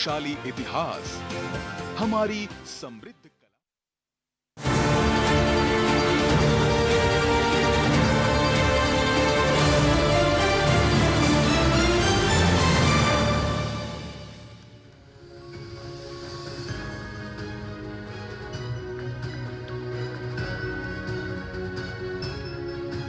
शाली इतिहास, हमारी समृद्ध कला।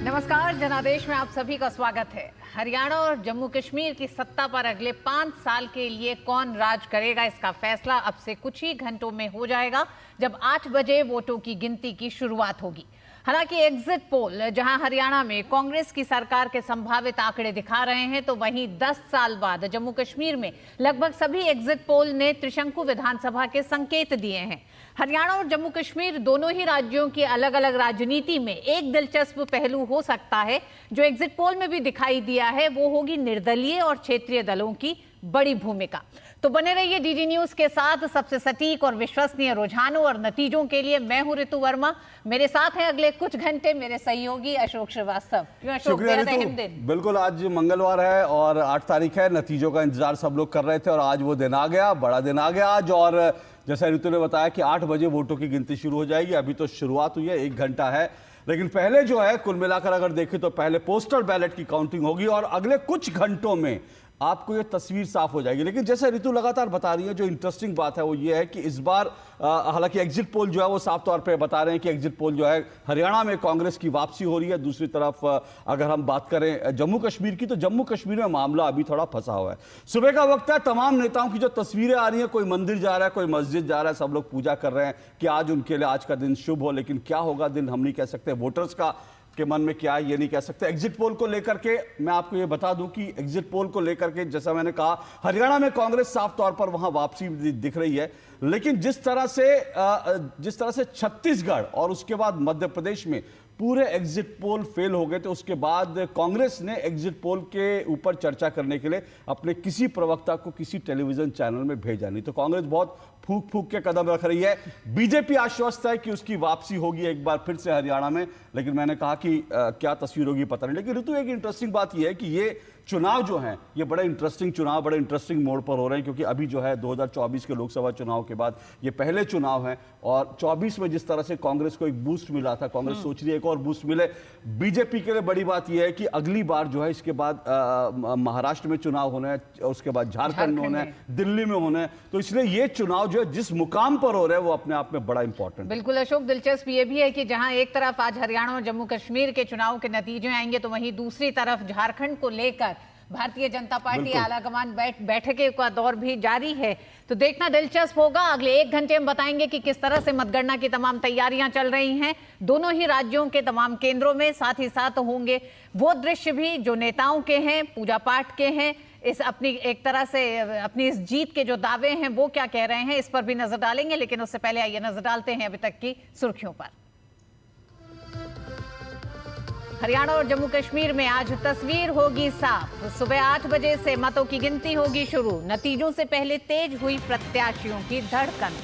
नमस्कार, जनादेश में आप सभी का स्वागत है। हरियाणा और जम्मू कश्मीर की सत्ता पर अगले 5 साल के लिए कौन राज करेगा, इसका फैसला अब से कुछ ही घंटों में हो जाएगा, जब 8 बजे वोटों की गिनती की शुरुआत होगी। हालांकि एग्जिट पोल जहां हरियाणा में कांग्रेस की सरकार के संभावित आंकड़े दिखा रहे हैं, तो वहीं 10 साल बाद जम्मू कश्मीर में लगभग सभी एग्जिट पोल ने त्रिशंकु विधानसभा के संकेत दिए हैं। हरियाणा और जम्मू कश्मीर दोनों ही राज्यों की अलग अलग राजनीति में एक दिलचस्प पहलू हो सकता है, जो एग्जिट पोल में भी दिखाई दिया है, वो होगी निर्दलीय और क्षेत्रीय दलों की बड़ी भूमिका। तो बने रहिए डीडी न्यूज के साथ। सबसे सटीक और विश्वसनीय रुझानों और नतीजों के लिए मैं हूं ऋतु वर्मा। मेरे साथ हैं अगले कुछ घंटे मेरे सहयोगी अशोक श्रीवास्तव। शुक्रिया ऋतु। बिल्कुल, आज मंगलवार है और 8 तारीख है। नतीजों का इंतजार सब लोग कर रहे थे और आज वो दिन आ गया, बड़ा दिन आ गया आज। और जैसा ऋतु ने बताया कि 8 बजे वोटों की गिनती शुरू हो जाएगी। अभी तो शुरुआत हुई है, 1 घंटा है, लेकिन पहले जो है कुल मिलाकर अगर देखें तो पहले पोस्टल बैलेट की काउंटिंग होगी और अगले कुछ घंटों में आपको ये तस्वीर साफ हो जाएगी। लेकिन जैसे ऋतु लगातार बता रही है, जो इंटरेस्टिंग बात है वो ये है कि इस बार हालांकि एग्जिट पोल जो है वो साफ तौर पे बता रहे हैं कि एग्जिट पोल जो है हरियाणा में कांग्रेस की वापसी हो रही है। दूसरी तरफ अगर हम बात करें जम्मू कश्मीर की, तो जम्मू कश्मीर में मामला अभी थोड़ा फंसा हुआ है। सुबह का वक्त है, तमाम नेताओं की जो तस्वीरें आ रही हैं, कोई मंदिर जा रहा है, कोई मस्जिद जा रहा है, सब लोग पूजा कर रहे हैं कि आज उनके लिए आज का दिन शुभ हो। लेकिन क्या होगा दिन हम नहीं कह सकते, वोटर्स का के मन में क्या है ये नहीं कह सकते। एग्जिट पोल को लेकर के मैं आपको ये बता दूं कि एग्जिट पोल को लेकर के जैसा मैंने कहा, हरियाणा में कांग्रेस साफ तौर पर वहां वापसी दिख रही है। लेकिन जिस तरह से छत्तीसगढ़ और उसके बाद मध्य प्रदेश में पूरे एग्जिट पोल फेल हो गए, तो उसके बाद कांग्रेस ने एग्जिट पोल के ऊपर चर्चा करने के लिए अपने किसी प्रवक्ता को किसी टेलीविजन चैनल में भेजा नहीं। तो कांग्रेस बहुत फूक फूक के कदम रख रही है। बीजेपी आश्वस्त है कि उसकी वापसी होगी एक बार फिर से हरियाणा में, लेकिन मैंने कहा कि क्या तस्वीर होगी पता नहीं। लेकिन ऋतु, एक इंटरेस्टिंग बात यह है कि ये चुनाव जो हैं ये बड़े इंटरेस्टिंग चुनाव, बड़े इंटरेस्टिंग मोड़ पर हो रहे हैं, क्योंकि अभी जो है 2024 के लोकसभा चुनाव के बाद ये पहले चुनाव हैं। और 24 में जिस तरह से कांग्रेस को एक बूस्ट मिला था, कांग्रेस सोच रही है एक और बूस्ट मिले। बीजेपी के लिए बड़ी बात यह है कि अगली बार जो है इसके बाद महाराष्ट्र में चुनाव होने हैं, उसके बाद झारखंड में होने हैं, दिल्ली में होने हैं। तो इसलिए ये चुनाव जो है जिस मुकाम पर हो रहा है वो अपने आप में बड़ा इंपॉर्टेंट। बिल्कुल अशोक, दिलचस्प ये भी है कि जहां एक तरफ आज हरियाणा और जम्मू कश्मीर के चुनाव के नतीजे आएंगे, तो वहीं दूसरी तरफ झारखंड को लेकर भारतीय जनता पार्टी आलाकमान बैठकें का दौर भी जारी है। तो देखना दिलचस्प होगा। अगले 1 घंटे में बताएंगे कि किस तरह से मतगणना की तमाम तैयारियां चल रही हैं दोनों ही राज्यों के तमाम केंद्रों में। साथ ही साथ होंगे वो दृश्य भी जो नेताओं के हैं, पूजा पाठ के हैं, इस अपनी एक तरह से अपनी इस जीत के जो दावे हैं वो क्या कह रहे हैं, इस पर भी नजर डालेंगे। लेकिन उससे पहले आइए नजर डालते हैं अभी तक की सुर्खियों पर। हरियाणा और जम्मू कश्मीर में आज तस्वीर होगी साफ। सुबह 8 बजे से मतों की गिनती होगी शुरू। नतीजों से पहले तेज हुई प्रत्याशियों की धड़कन।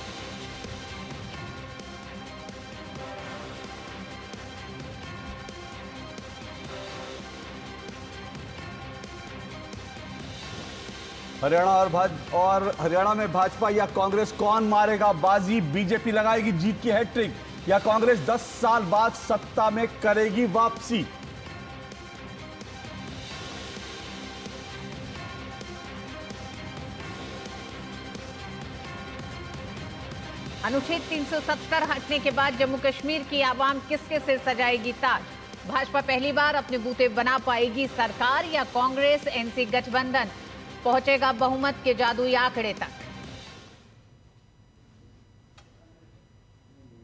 हरियाणा में भाजपा या कांग्रेस कौन मारेगा बाजी? बीजेपी लगाएगी जीत की हैट्रिक या कांग्रेस 10 साल बाद सत्ता में करेगी वापसी? अनुच्छेद 370 हटने के बाद जम्मू कश्मीर की आवाम किसके सिर सजाएगी ताज? भाजपा पहली बार अपने बूते बना पाएगी सरकार या कांग्रेस एनसी गठबंधन पहुंचेगा बहुमत के जादुई आंकड़े तक?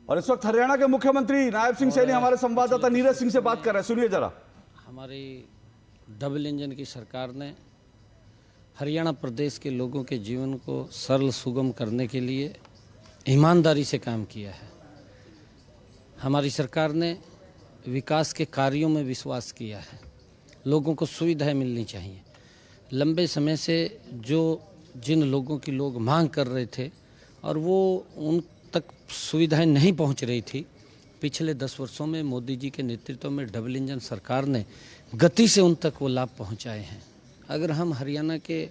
और इस वक्त हरियाणा के मुख्यमंत्री नायब सिंह सैनी हमारे संवाददाता नीरज सिंह से बात कर रहे हैं, सुनिए जरा। हमारी डबल इंजन की सरकार ने हरियाणा प्रदेश के लोगों के जीवन को सरल सुगम करने के लिए ईमानदारी से काम किया है। हमारी सरकार ने विकास के कार्यों में विश्वास किया है। लोगों को सुविधाएं मिलनी चाहिए। लंबे समय से जिन लोगों की लोग मांग कर रहे थे और वो उन तक सुविधाएं नहीं पहुंच रही थी, पिछले 10 वर्षों में मोदी जी के नेतृत्व में डबल इंजन सरकार ने गति से उन तक वो लाभ पहुंचाए हैं। अगर हम हरियाणा के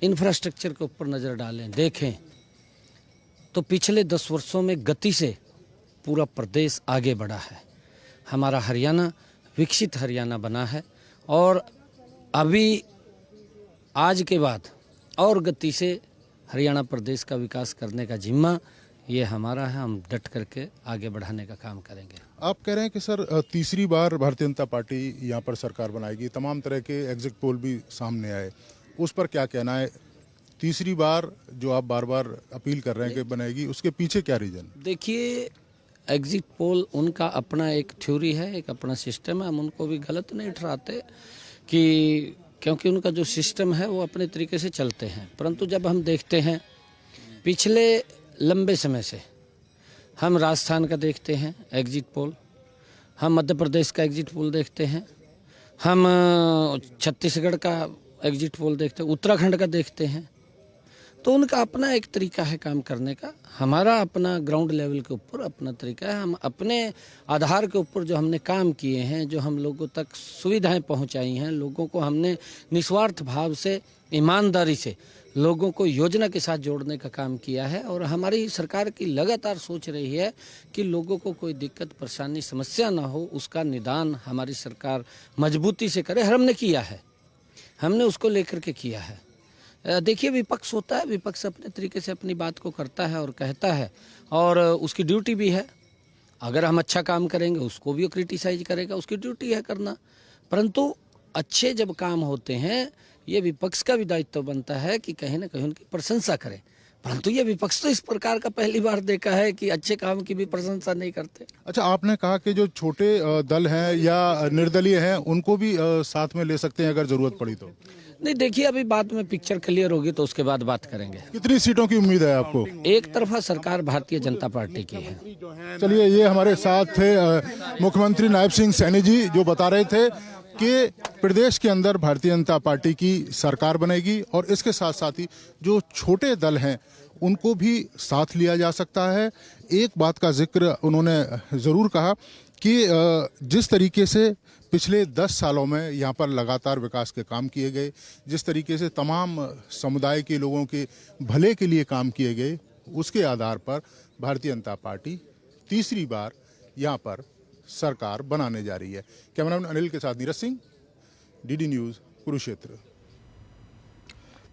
इंफ्रास्ट्रक्चर के ऊपर नज़र डालें, देखें तो पिछले 10 वर्षों में गति से पूरा प्रदेश आगे बढ़ा है। हमारा हरियाणा विकसित हरियाणा बना है और अभी आज के बाद और गति से हरियाणा प्रदेश का विकास करने का जिम्मा ये हमारा है। हम डट करके आगे बढ़ाने का काम करेंगे। आप कह रहे हैं कि सर तीसरी बार भारतीय जनता पार्टी यहाँ पर सरकार बनाएगी, तमाम तरह के एग्जिट पोल भी सामने आए, उस पर क्या कहना है? तीसरी बार जो आप बार बार अपील कर रहे हैं कि बनाएगी, उसके पीछे क्या रीजन? देखिए, एग्जिट पोल उनका अपना एक थ्योरी है, एक अपना सिस्टम है। हम उनको भी गलत नहीं ठहराते कि क्योंकि उनका जो सिस्टम है वो अपने तरीके से चलते हैं। परंतु जब हम देखते हैं पिछले लंबे समय से, हम राजस्थान का देखते हैं एग्जिट पोल, हम मध्य प्रदेश का एग्जिट पोल देखते हैं, हम छत्तीसगढ़ का एग्जिट पोल देखते हैं, उत्तराखंड का देखते हैं, तो उनका अपना एक तरीका है काम करने का। हमारा अपना ग्राउंड लेवल के ऊपर अपना तरीका है। हम अपने आधार के ऊपर जो हमने काम किए हैं, जो हम लोगों तक सुविधाएं पहुंचाई हैं, लोगों को हमने निस्वार्थ भाव से, ईमानदारी से लोगों को योजना के साथ जोड़ने का काम किया है। और हमारी सरकार की लगातार सोच रही है कि लोगों को कोई दिक्कत परेशानी समस्या ना हो, उसका निदान हमारी सरकार मजबूती से करे। हमने किया है, हमने उसको लेकर के किया है। देखिए, विपक्ष होता है, विपक्ष अपने तरीके से अपनी बात को करता है और कहता है, और उसकी ड्यूटी भी है। अगर हम अच्छा काम करेंगे उसको भी क्रिटिसाइज करेगा, उसकी ड्यूटी है करना। परंतु अच्छे जब काम होते हैं, ये विपक्ष का भी दायित्व बनता है कि कहीं ना कहीं उनकी प्रशंसा करें। परंतु ये विपक्ष तो इस प्रकार का पहली बार देखा है कि अच्छे काम की भी प्रशंसा नहीं करते। अच्छा, आपने कहा कि जो छोटे दल हैं या निर्दलीय हैं उनको भी साथ में ले सकते हैं अगर जरूरत पड़ी तो? नहीं, देखिए, अभी बाद में पिक्चर क्लियर होगी तो उसके बाद बात करेंगे। कितनी सीटों की उम्मीद है आपको? एक तरफा सरकार भारतीय जनता पार्टी की है। चलिए, ये हमारे साथ थे मुख्यमंत्री नायब सिंह सैनी जी, जो बता रहे थे कि प्रदेश के अंदर भारतीय जनता पार्टी की सरकार बनेगी और इसके साथ साथ ही जो छोटे दल हैं उनको भी साथ लिया जा सकता है। एक बात का जिक्र उन्होंने ज़रूर कहा कि जिस तरीके से पिछले 10 सालों में यहाँ पर लगातार विकास के काम किए गए, जिस तरीके से तमाम समुदाय के लोगों के भले के लिए काम किए गए, उसके आधार पर भारतीय जनता पार्टी तीसरी बार यहाँ पर सरकार बनाने जा रही है। कैमरामैन अनिल के साथ नीरज सिंह, डीडी न्यूज़, कुरुक्षेत्र।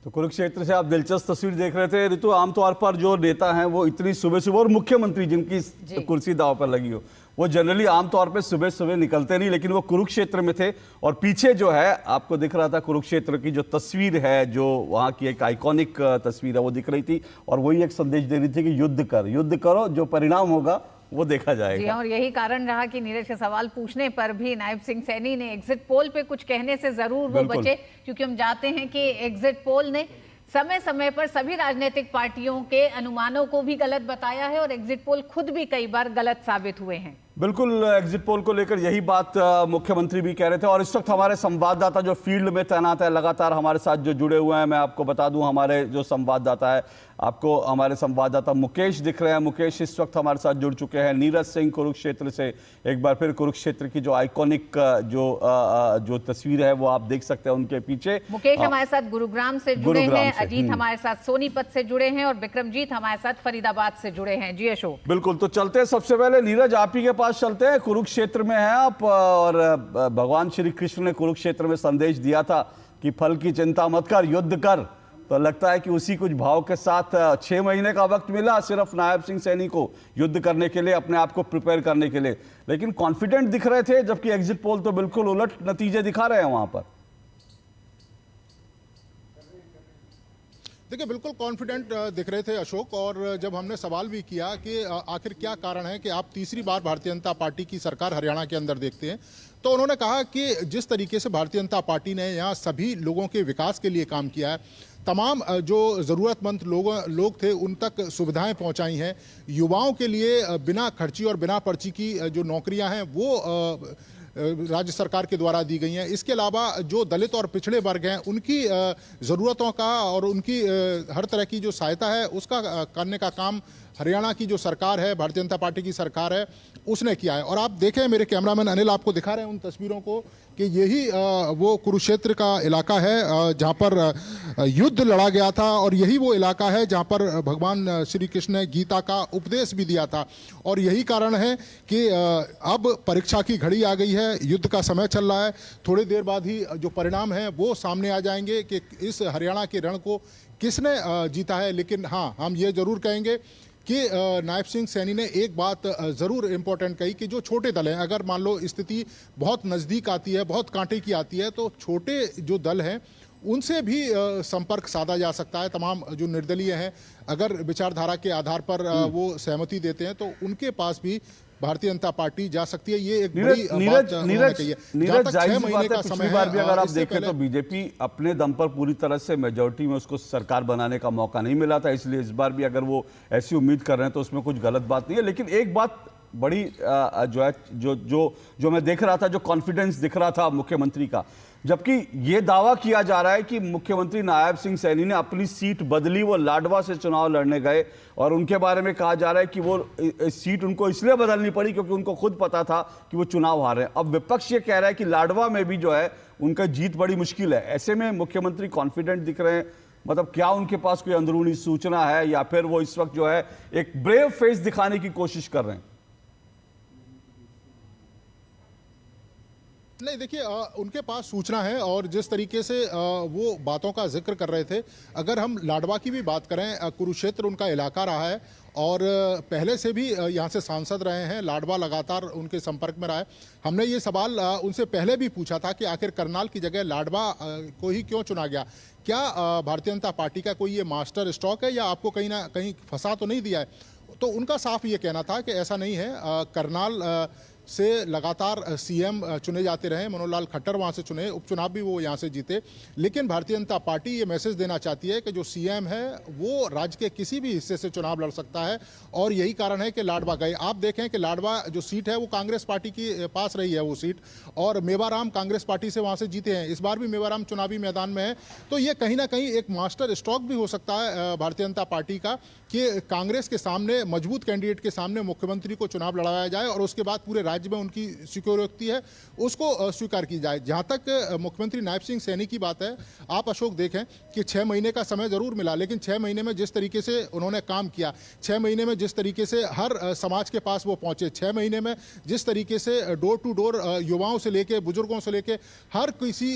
तो कुरुक्षेत्र से आप दिलचस्प तस्वीर देख रहे थे। ऋतु, आमतौर पर जो नेता हैं वो इतनी सुबह सुबह, और मुख्यमंत्री जिनकी कुर्सी दांव पर लगी हो, वो जनरली आमतौर पे सुबह सुबह निकलते नहीं, लेकिन वो कुरुक्षेत्र में थे। और पीछे जो है आपको दिख रहा था कुरुक्षेत्र की जो तस्वीर है, जो वहाँ की एक आइकॉनिक तस्वीर है, वो दिख रही थी। और वही एक संदेश दे रही थी कि युद्ध करो, जो परिणाम होगा वो देखा जाएगा। जी, और यही कारण रहा कि नीरज के सवाल पूछने पर भी नायब सिंह सैनी ने एग्जिट पोल पे कुछ कहने से जरूर वो बचे, क्योंकि हम जानते हैं कि एग्जिट पोल ने समय समय पर सभी राजनीतिक पार्टियों के अनुमानों को भी गलत बताया है और एग्जिट पोल खुद भी कई बार गलत साबित हुए हैं। बिल्कुल, एग्जिट पोल को लेकर यही बात मुख्यमंत्री भी कह रहे थे। और इस वक्त हमारे संवाददाता जो फील्ड में तैनात है, लगातार हमारे साथ जो जुड़े हुए हैं, मैं आपको बता दूं, हमारे जो संवाददाता है, आपको हमारे संवाददाता मुकेश दिख रहे हैं। मुकेश इस वक्त हमारे साथ जुड़ चुके हैं नीरज सिंह कुरुक्षेत्र से। एक बार फिर कुरुक्षेत्र की जो आइकॉनिक जो तस्वीर है वो आप देख सकते हैं उनके पीछे। मुकेश हमारे साथ गुरुग्राम से जुड़े हैं, अजीत हमारे साथ सोनीपत से जुड़े हैं और विक्रमजीत हमारे साथ फरीदाबाद से जुड़े हैं। जी अशोक। बिल्कुल, तो चलते हैं। सबसे पहले नीरज, आप ही के पास चलते हैं। कुरुक्षेत्र में हैं आप, और भगवान श्री कृष्ण ने कुरुक्षेत्र में संदेश दिया था कि फल की चिंता मत कर, युद्ध कर। तो लगता है कि उसी कुछ भाव के साथ 6 महीने का वक्त मिला सिर्फ नायब सिंह सैनी को युद्ध करने के लिए, अपने आप को प्रिपेयर करने के लिए, लेकिन कॉन्फिडेंट दिख रहे थे, जबकि एग्जिट पोल तो बिल्कुल उलट नतीजे दिखा रहे हैं वहां पर। देखिए, बिल्कुल कॉन्फिडेंट दिख रहे थे अशोक। और जब हमने सवाल भी किया कि आखिर क्या कारण है कि आप तीसरी बार भारतीय जनता पार्टी की सरकार हरियाणा के अंदर देखते हैं, तो उन्होंने कहा कि जिस तरीके से भारतीय जनता पार्टी ने यहाँ सभी लोगों के विकास के लिए काम किया है, तमाम जो ज़रूरतमंद लोग थे उन तक सुविधाएं पहुंचाई हैं, युवाओं के लिए बिना खर्ची और बिना पर्ची की जो नौकरियां हैं वो राज्य सरकार के द्वारा दी गई हैं। इसके अलावा जो दलित और पिछड़े वर्ग हैं उनकी ज़रूरतों का और उनकी हर तरह की जो सहायता है उसका करने का काम हरियाणा की जो सरकार है, भारतीय जनता पार्टी की सरकार है, उसने किया है। और आप देखें, मेरे कैमरामैन अनिल आपको दिखा रहे हैं उन तस्वीरों को कि यही वो कुरुक्षेत्र का इलाका है जहाँ पर युद्ध लड़ा गया था, और यही वो इलाका है जहाँ पर भगवान श्री कृष्ण ने गीता का उपदेश भी दिया था। और यही कारण है कि अब परीक्षा की घड़ी आ गई है, युद्ध का समय चल रहा है। थोड़ी देर बाद ही जो परिणाम है वो सामने आ जाएंगे कि इस हरियाणा के रण को किसने जीता है। लेकिन हाँ, हम ये जरूर कहेंगे कि नायब सिंह सैनी ने एक बात ज़रूर इम्पोर्टेंट कही कि जो छोटे दल हैं, अगर मान लो स्थिति बहुत नज़दीक आती है, बहुत कांटे की आती है, तो छोटे जो दल हैं उनसे भी संपर्क साधा जा सकता है। तमाम जो निर्दलीय हैं, अगर विचारधारा के आधार पर वो सहमति देते हैं तो उनके पास भी भारतीय जनता पार्टी जा सकती है। ये एक बड़ी बात उन्होंने कही है। जहाँ तक 6 महीने का समय बार भी अगर आप इससे देखें तो बीजेपी अपने दम पर पूरी तरह से मेजॉरिटी में उसको सरकार बनाने का मौका नहीं मिला था, इसलिए इस बार भी अगर वो ऐसी उम्मीद कर रहे हैं तो उसमें कुछ गलत बात नहीं है। लेकिन एक बात बड़ी जो है जो मैं देख रहा था, जो कॉन्फिडेंस दिख रहा था मुख्यमंत्री का, जबकि ये दावा किया जा रहा है कि मुख्यमंत्री नायब सिंह सैनी ने अपनी सीट बदली, वो लाडवा से चुनाव लड़ने गए और उनके बारे में कहा जा रहा है कि वो सीट उनको इसलिए बदलनी पड़ी क्योंकि उनको खुद पता था कि वो चुनाव हारे हैं। अब विपक्ष ये कह रहा है कि लाडवा में भी जो है उनका जीत बड़ी मुश्किल है। ऐसे में मुख्यमंत्री कॉन्फिडेंट दिख रहे हैं, मतलब क्या उनके पास कोई अंदरूनी सूचना है या फिर वो इस वक्त जो है एक ब्रेव फेस दिखाने की कोशिश कर रहे हैं? नहीं, देखिए उनके पास सूचना है, और जिस तरीके से वो बातों का जिक्र कर रहे थे, अगर हम लाडवा की भी बात करें, कुरुक्षेत्र उनका इलाका रहा है और पहले से भी यहाँ से सांसद रहे हैं। लाडवा लगातार उनके संपर्क में रहा है। हमने ये सवाल उनसे पहले भी पूछा था कि आखिर करनाल की जगह लाडवा को ही क्यों चुना गया, क्या भारतीय जनता पार्टी का कोई ये मास्टर स्ट्रोक है या आपको कहीं ना कहीं फंसा तो नहीं दिया है? तो उनका साफ ये कहना था कि ऐसा नहीं है। करनाल से लगातार सीएम चुने जाते रहे, मनोहर लाल खट्टर वहाँ से चुने, उपचुनाव भी वो यहाँ से जीते। लेकिन भारतीय जनता पार्टी ये मैसेज देना चाहती है कि जो सीएम है वो राज्य के किसी भी हिस्से से चुनाव लड़ सकता है, और यही कारण है कि लाडवा गए। आप देखें कि लाडवा जो सीट है वो कांग्रेस पार्टी की पास रही है वो सीट, और मेवाराम कांग्रेस पार्टी से वहाँ से जीते हैं। इस बार भी मेवाराम चुनावी मैदान में है। तो ये कहीं ना कहीं एक मास्टर स्ट्रोक भी हो सकता है भारतीय जनता पार्टी का कि कांग्रेस के सामने, मजबूत कैंडिडेट के सामने मुख्यमंत्री को चुनाव लड़ाया जाए और उसके बाद पूरे राज्य में उनकी सिक्योरिटी है उसको स्वीकार की जाए। जहां तक मुख्यमंत्री नायब सिंह सैनी की बात है, आप अशोक देखें कि 6 महीने का समय जरूर मिला, लेकिन 6 महीने में जिस तरीके से उन्होंने काम किया, 6 महीने में जिस तरीके से हर समाज के पास वो पहुंचे, 6 महीने में जिस तरीके से डोर टू डोर युवाओं से लेके बुजुर्गों से लेके हर किसी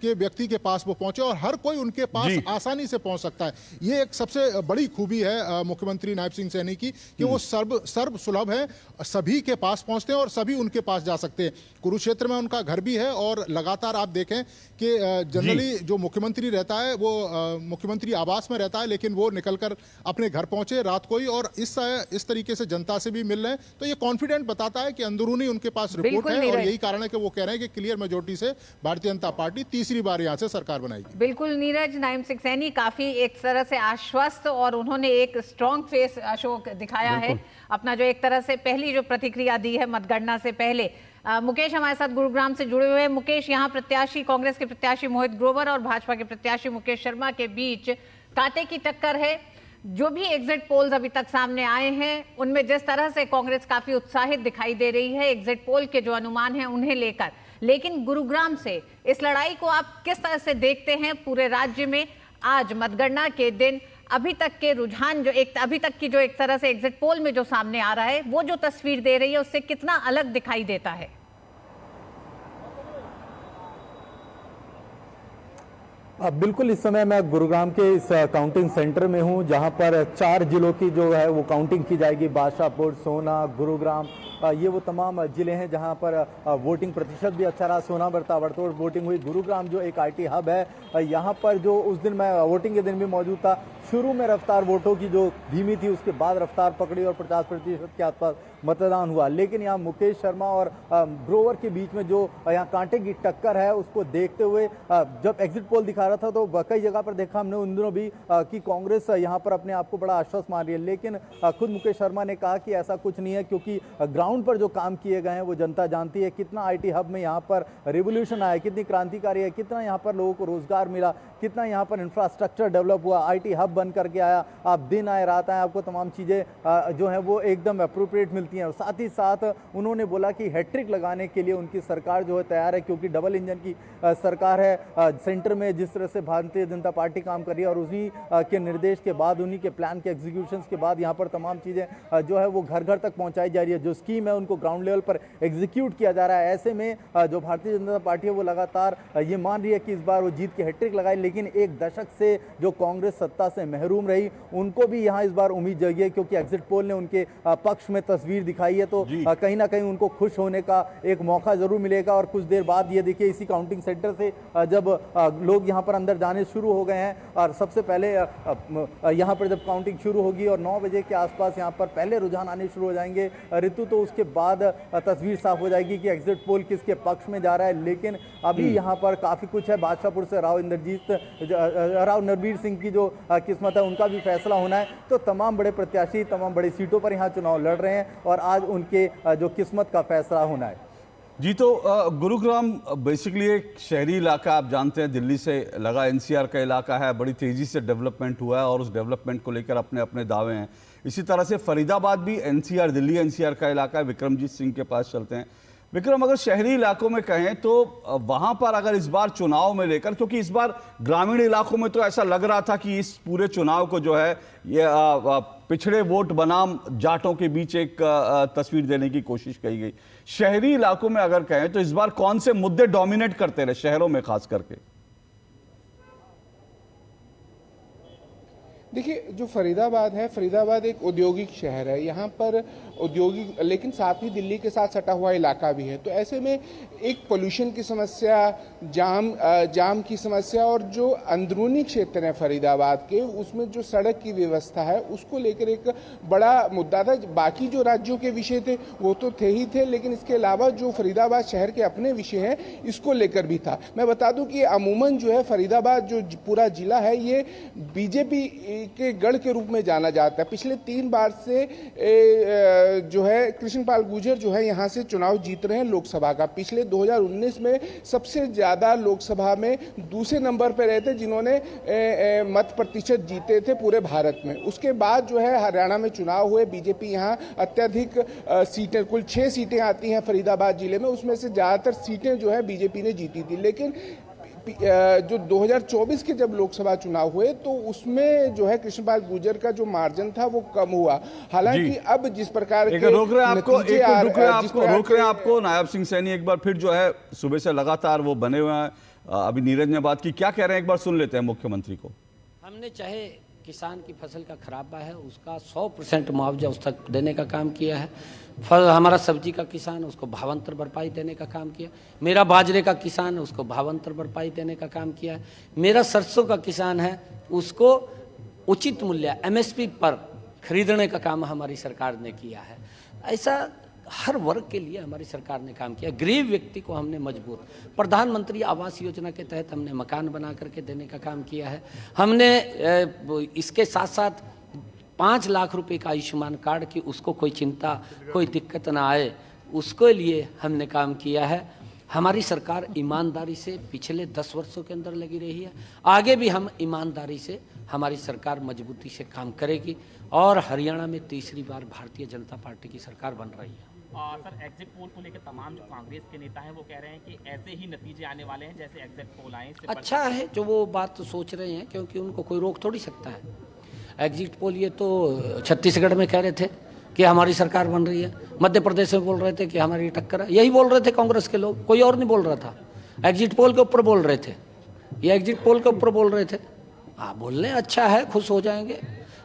के व्यक्ति के पास वो पहुंचे और हर कोई उनके पास आसानी से पहुंच सकता है। ये एक सबसे बड़ी खूबी है मुख्यमंत्री नायब सिंह सैनी की कि वो सर्व सुलभ है, सभी के पास पहुंचते हैं और सभी उनके पास जा सकते हैं। कुरुक्षेत्र में उनका घर भी है और लगातार आप देखें कि जनरली जो मुख्यमंत्री रहता है वो मुख्यमंत्री आवास में रहता है, लेकिन वो निकलकर अपने घर पहुंचे रात को ही, और इस तरीके से जनता से भी मिल रहे हैं। तो ये कॉन्फिडेंट बताता है कि अंदरूनी उनके पास रिपोर्ट है, और यही कारण है कि वो कह रहे हैं कि क्लियर मेजोरिटी से भारतीय जनता पार्टी तीसरी बार यहाँ से सरकार बनाएगी। बिल्कुल नीरज, नायब सिंह सैनी काफी एक तरह से आश्वस्त और उन्होंने एक स्ट्रॉन्ग फेस अशोक दिखाया है अपना, जो एक तरह से पहली जो प्रतिक्रिया दी है मतगणना से पहले। मुकेश हमारे साथ गुरुग्राम से जुड़े हुए हैं। मुकेश, यहाँ प्रत्याशी कांग्रेस के प्रत्याशी मोहित ग्रोवर और भाजपा के प्रत्याशी मुकेश शर्मा के बीच कांटे की टक्कर है। जो भी एग्जिट पोल्स अभी तक सामने आए हैं उनमें जिस तरह से कांग्रेस काफी उत्साहित दिखाई दे रही है एग्जिट पोल के जो अनुमान हैं उन्हें लेकर, लेकिन गुरुग्राम से इस लड़ाई को आप किस तरह से देखते हैं पूरे राज्य में आज मतगणना के दिन? अभी तक के रुझान जो अभी तक की जो एक तरह से एग्जिट पोल में जो सामने आ रहा है वो जो तस्वीर दे रही है उससे कितना अलग दिखाई देता है? बिल्कुल, इस समय मैं गुरुग्राम के इस काउंटिंग सेंटर में हूं जहां पर 4 जिलों की जो है वो काउंटिंग की जाएगी। बादशाहपुर, सोना, गुरुग्राम, ये वो तमाम जिले हैं जहां पर वोटिंग प्रतिशत भी अच्छा रहा। सोना में ताबड़तोड़ वोटिंग हुई। गुरुग्राम जो एक आईटी हब है, यहां पर जो उस दिन मैं वोटिंग के दिन भी मौजूद था, शुरू में रफ्तार वोटों की जो धीमी थी उसके बाद रफ्तार पकड़ी और 50% के आसपास मतदान हुआ। लेकिन यहाँ मुकेश शर्मा और ग्रोवर के बीच में जो यहाँ कांटे की टक्कर है उसको देखते हुए जब एग्जिट पोल दिखा रहा था तो कई जगह पर देखा हमने उन दिनों भी कि कांग्रेस यहाँ पर अपने आप को बड़ा आश्वस्त मान रही है। लेकिन खुद मुकेश शर्मा ने कहा कि ऐसा कुछ नहीं है, क्योंकि ग्राउंड पर जो काम किए गए हैं वो जनता जानती है। कितना आईटी हब में यहाँ पर रिवोल्यूशन आया, कितनी क्रांतिकारी है, कितना यहाँ पर लोगों को रोजगार मिला, कितना यहाँ पर इंफ्रास्ट्रक्चर डेवलप हुआ, आईटी हब बन करके आया। आप दिन आए रात आए, आपको तमाम चीजें जो है वो एकदम अप्रोप्रिएट मिलती चलती हैं। और साथ ही साथ उन्होंने बोला कि हैट्रिक लगाने के लिए उनकी सरकार जो है तैयार है, क्योंकि डबल इंजन की सरकार है। सेंटर में जिस तरह से भारतीय जनता पार्टी काम कर रही है और उन्हीं के निर्देश के बाद, उन्हीं के प्लान के एग्जीक्यूशन के बाद यहाँ पर तमाम चीज़ें जो है वो घर घर तक पहुँचाई जा रही है। जो स्कीम है उनको ग्राउंड लेवल पर एग्जीक्यूट किया जा रहा है। ऐसे में जो भारतीय जनता पार्टी है वो लगातार ये मान रही है कि इस बार वो जीत के हैट्रिक लगाए। लेकिन एक दशक से जो कांग्रेस सत्ता से महरूम रही, उनको भी यहाँ इस बार उम्मीद जगी है, क्योंकि एग्जिट पोल ने उनके पक्ष में तस्वीर दिखाई है। तो कहीं ना कहीं उनको खुश होने का एक मौका जरूर मिलेगा। और कुछ देर बाद ये देखिए, इसी काउंटिंग सेंटर से जब लोग यहाँ पर अंदर जाने शुरू हो गए हैं, और सबसे पहले यहाँ पर जब काउंटिंग शुरू होगी और 9 बजे के आसपास यहाँ पर पहले रुझान आने शुरू हो जाएंगे ऋतु, तो उसके बाद तस्वीर साफ हो जाएगी कि एग्जिट पोल किसके पक्ष में जा रहा है। लेकिन अभी यहाँ पर काफी कुछ है। बादशाहपुर से राव नरबीर सिंह की जो किस्मत है उनका भी फैसला होना है। तो तमाम बड़े प्रत्याशी तमाम बड़ी सीटों पर यहाँ चुनाव लड़ रहे हैं और आज उनके जो किस्मत का फैसला होना है। जी, तो गुरुग्राम बेसिकली एक शहरी इलाका, आप जानते हैं दिल्ली से लगा एनसीआर का इलाका है, बड़ी तेजी से डेवलपमेंट हुआ है और उस डेवलपमेंट को लेकर अपने अपने दावे हैं। इसी तरह से फरीदाबाद भी एनसीआर, दिल्ली एनसीआर का इलाका है। विक्रमजीत सिंह के पास चलते हैं। विक्रम, अगर शहरी इलाकों में कहें तो वहां पर अगर इस बार चुनाव में लेकर, क्योंकि इस बार ग्रामीण इलाकों में तो ऐसा लग रहा था कि इस पूरे चुनाव को जो है ये पिछड़े वोट बनाम जाटों के बीच एक तस्वीर देने की कोशिश की गई। शहरी इलाकों में अगर कहें तो इस बार कौन से मुद्दे डोमिनेट करते रहे शहरों में खास करके? देखिए, जो फरीदाबाद है, फरीदाबाद एक औद्योगिक शहर है। यहाँ पर औद्योगिक, लेकिन साथ ही दिल्ली के साथ सटा हुआ इलाका भी है। तो ऐसे में एक पोल्यूशन की समस्या, जाम की समस्या, और जो अंदरूनी क्षेत्र है फरीदाबाद के, उसमें जो सड़क की व्यवस्था है उसको लेकर एक बड़ा मुद्दा था। बाकी जो राज्यों के विषय थे वो तो थे ही थे, लेकिन इसके अलावा जो फरीदाबाद शहर के अपने विषय हैं इसको लेकर भी था। मैं बता दूं कि अमूमन जो है फरीदाबाद जो पूरा जिला है ये बीजेपी के गढ़ के रूप में जाना जाता है। पिछले 3 बार से जो है कृष्णपाल गुर्जर जो है यहाँ से चुनाव जीत रहे हैं लोकसभा का। पिछले 2019 में सबसे ज्यादा लोकसभा में दूसरे नंबर पर रहे थे, जिन्होंने मत प्रतिशत जीते थे पूरे भारत में। उसके बाद जो है हरियाणा में चुनाव हुए, बीजेपी यहाँ अत्यधिक सीटें, कुल 6 सीटें आती हैं फरीदाबाद जिले में, उसमें से ज्यादातर सीटें जो है बीजेपी ने जीती थी। लेकिन जो 2024 के जब लोकसभा चुनाव हुए तो उसमें जो है कृष्णपाल गुर्जर का जो मार्जिन था वो कम हुआ। हालांकि अब जिस प्रकार के रोक रहे हैं आपको नायब सिंह सैनी एक बार फिर जो है सुबह से लगातार वो बने हुए हैं। अभी नीरज ने बात की, क्या कह रहे हैं एक बार सुन लेते हैं मुख्यमंत्री को। हमने चाहे किसान की फसल का खराबा है उसका 100% मुआवजा उस तक देने का काम किया है। हमारा सब्जी का किसान है उसको भावांतर भरपाई देने का काम किया। मेरा बाजरे का किसान है उसको भावांतर भरपाई देने का काम किया है। मेरा सरसों का किसान है उसको उचित मूल्य एमएसपी पर खरीदने का काम हमारी सरकार ने किया है। ऐसा हर वर्ग के लिए हमारी सरकार ने काम किया। गरीब व्यक्ति को हमने मजबूत, प्रधानमंत्री आवास योजना के तहत हमने मकान बना करके देने का काम किया है। हमने इसके साथ साथ 5 लाख रुपए का आयुष्मान कार्ड की उसको कोई चिंता कोई दिक्कत ना आए उसके लिए हमने काम किया है। हमारी सरकार ईमानदारी से पिछले 10 वर्षों के अंदर लगी रही है। आगे भी हम ईमानदारी से हमारी सरकार मजबूती से काम करेगी और हरियाणा में तीसरी बार भारतीय जनता पार्टी की सरकार बन रही है। सर, एग्जिट पोल को लेकर तमाम जो कांग्रेस के नेता हैं वो कह रहे हैं कि ऐसे ही नतीजे आने वाले हैं जैसे एग्जिट पोल आए। अच्छा है जो वो बात सोच रहे हैं, क्योंकि उनको कोई रोक थोड़ी सकता है। एग्जिट पोल ये तो छत्तीसगढ़ में कह रहे थे कि हमारी सरकार बन रही है, मध्य प्रदेश में बोल रहे थे कि हमारी टक्कर है, यही बोल रहे थे कांग्रेस के लोग, कोई और नहीं बोल रहा था। एग्जिट पोल के ऊपर बोल रहे थे, ये एग्जिट पोल के ऊपर बोल रहे थे। हाँ, बोल रहे अच्छा है, खुश हो जाएंगे,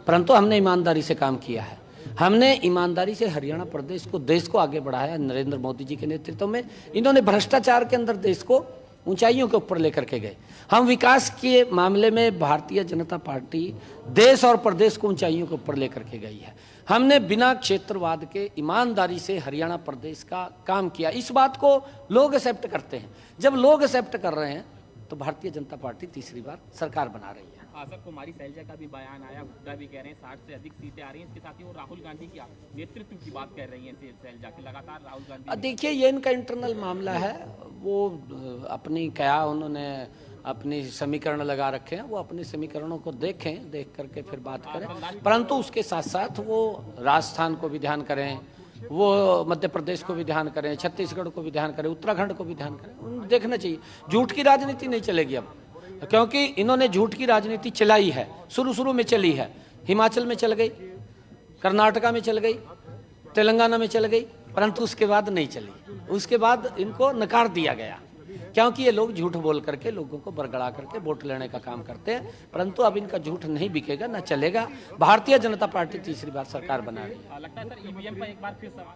परंतु हमने ईमानदारी से काम किया है। हमने ईमानदारी से हरियाणा प्रदेश को, देश को आगे बढ़ाया। नरेंद्र मोदी जी के नेतृत्व में इन्होंने भ्रष्टाचार के अंदर देश को ऊंचाइयों के ऊपर लेकर के गए। हम विकास के मामले में भारतीय जनता पार्टी देश और प्रदेश को ऊंचाइयों के ऊपर लेकर के गई है। हमने बिना क्षेत्रवाद के ईमानदारी से हरियाणा प्रदेश का काम किया। इस बात को लोग एक्सेप्ट करते हैं। जब लोग एक्सेप्ट कर रहे हैं तो भारतीय जनता पार्टी तीसरी बार सरकार बना रही है। सर, कुमारी शैलजा का भी बयान आया, हुड्डा भी कह रहे हैं 60 से अधिक सीटें आ रही हैं। इसके साथ ही वो राहुल गांधी की नेतृत्व की बात कर रही हैं शैलजा की, लगातार राहुल गांधी। देखिए, ये इनका इंटरनल मामला है, वो अपनी क्या उन्होंने अपनी समीकरण लगा रखे हैं, वो अपने समीकरणों को देखें, देख करके फिर बात करें। परंतु उसके साथ साथ वो राजस्थान को भी ध्यान करें, वो मध्य प्रदेश को भी ध्यान करें, छत्तीसगढ़ को भी ध्यान करें, उत्तराखंड को भी ध्यान करें। उन्हें देखना चाहिए। झूठ की राजनीति नहीं चलेगी अब, क्योंकि इन्होंने झूठ की राजनीति चलाई है, शुरू में चली है। हिमाचल में चल गई, कर्नाटका में चल गई, तेलंगाना में चल गई, परंतु उसके बाद नहीं चली। उसके बाद इनको नकार दिया गया, क्योंकि ये लोग झूठ बोल करके लोगों को बरगड़ा करके वोट लेने का काम करते हैं। परंतु अब इनका झूठ नहीं बिकेगा, न चलेगा। भारतीय जनता पार्टी तीसरी बार सरकार बना रही है। लगता है सर ईवीएम पर एक बार फिर सवाल।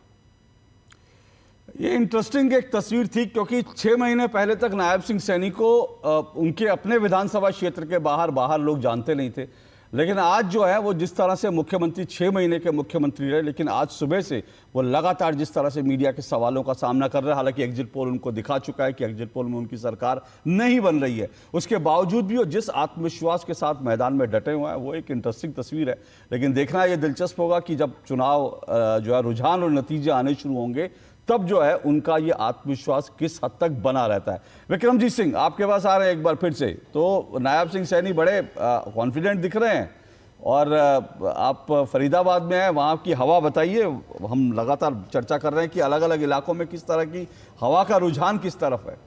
ये इंटरेस्टिंग एक तस्वीर थी, क्योंकि 6 महीने पहले तक नायब सिंह सैनी को उनके अपने विधानसभा क्षेत्र के बाहर लोग जानते नहीं थे। लेकिन आज जो है वो जिस तरह से मुख्यमंत्री 6 महीने के मुख्यमंत्री रहे, लेकिन आज सुबह से वो लगातार जिस तरह से मीडिया के सवालों का सामना कर रहे हैं। हालांकि एग्जिट पोल उनको दिखा चुका है कि एग्जिट पोल में उनकी सरकार नहीं बन रही है, उसके बावजूद भी वो जिस आत्मविश्वास के साथ मैदान में डटे हुए हैं, वो एक इंटरेस्टिंग तस्वीर है। लेकिन देखना ये दिलचस्प होगा कि जब चुनाव जो है रुझान और नतीजे आने शुरू होंगे, तब जो है उनका ये आत्मविश्वास किस हद तक बना रहता है। विक्रमजीत सिंह, आपके पास आ रहे हैं एक बार फिर से। तो नायब सिंह सैनी बड़े कॉन्फिडेंट दिख रहे हैं, और आप फरीदाबाद में हैं, वहाँ की हवा बताइए। हम लगातार चर्चा कर रहे हैं कि अलग अलग इलाकों में किस तरह की हवा का रुझान किस तरफ है।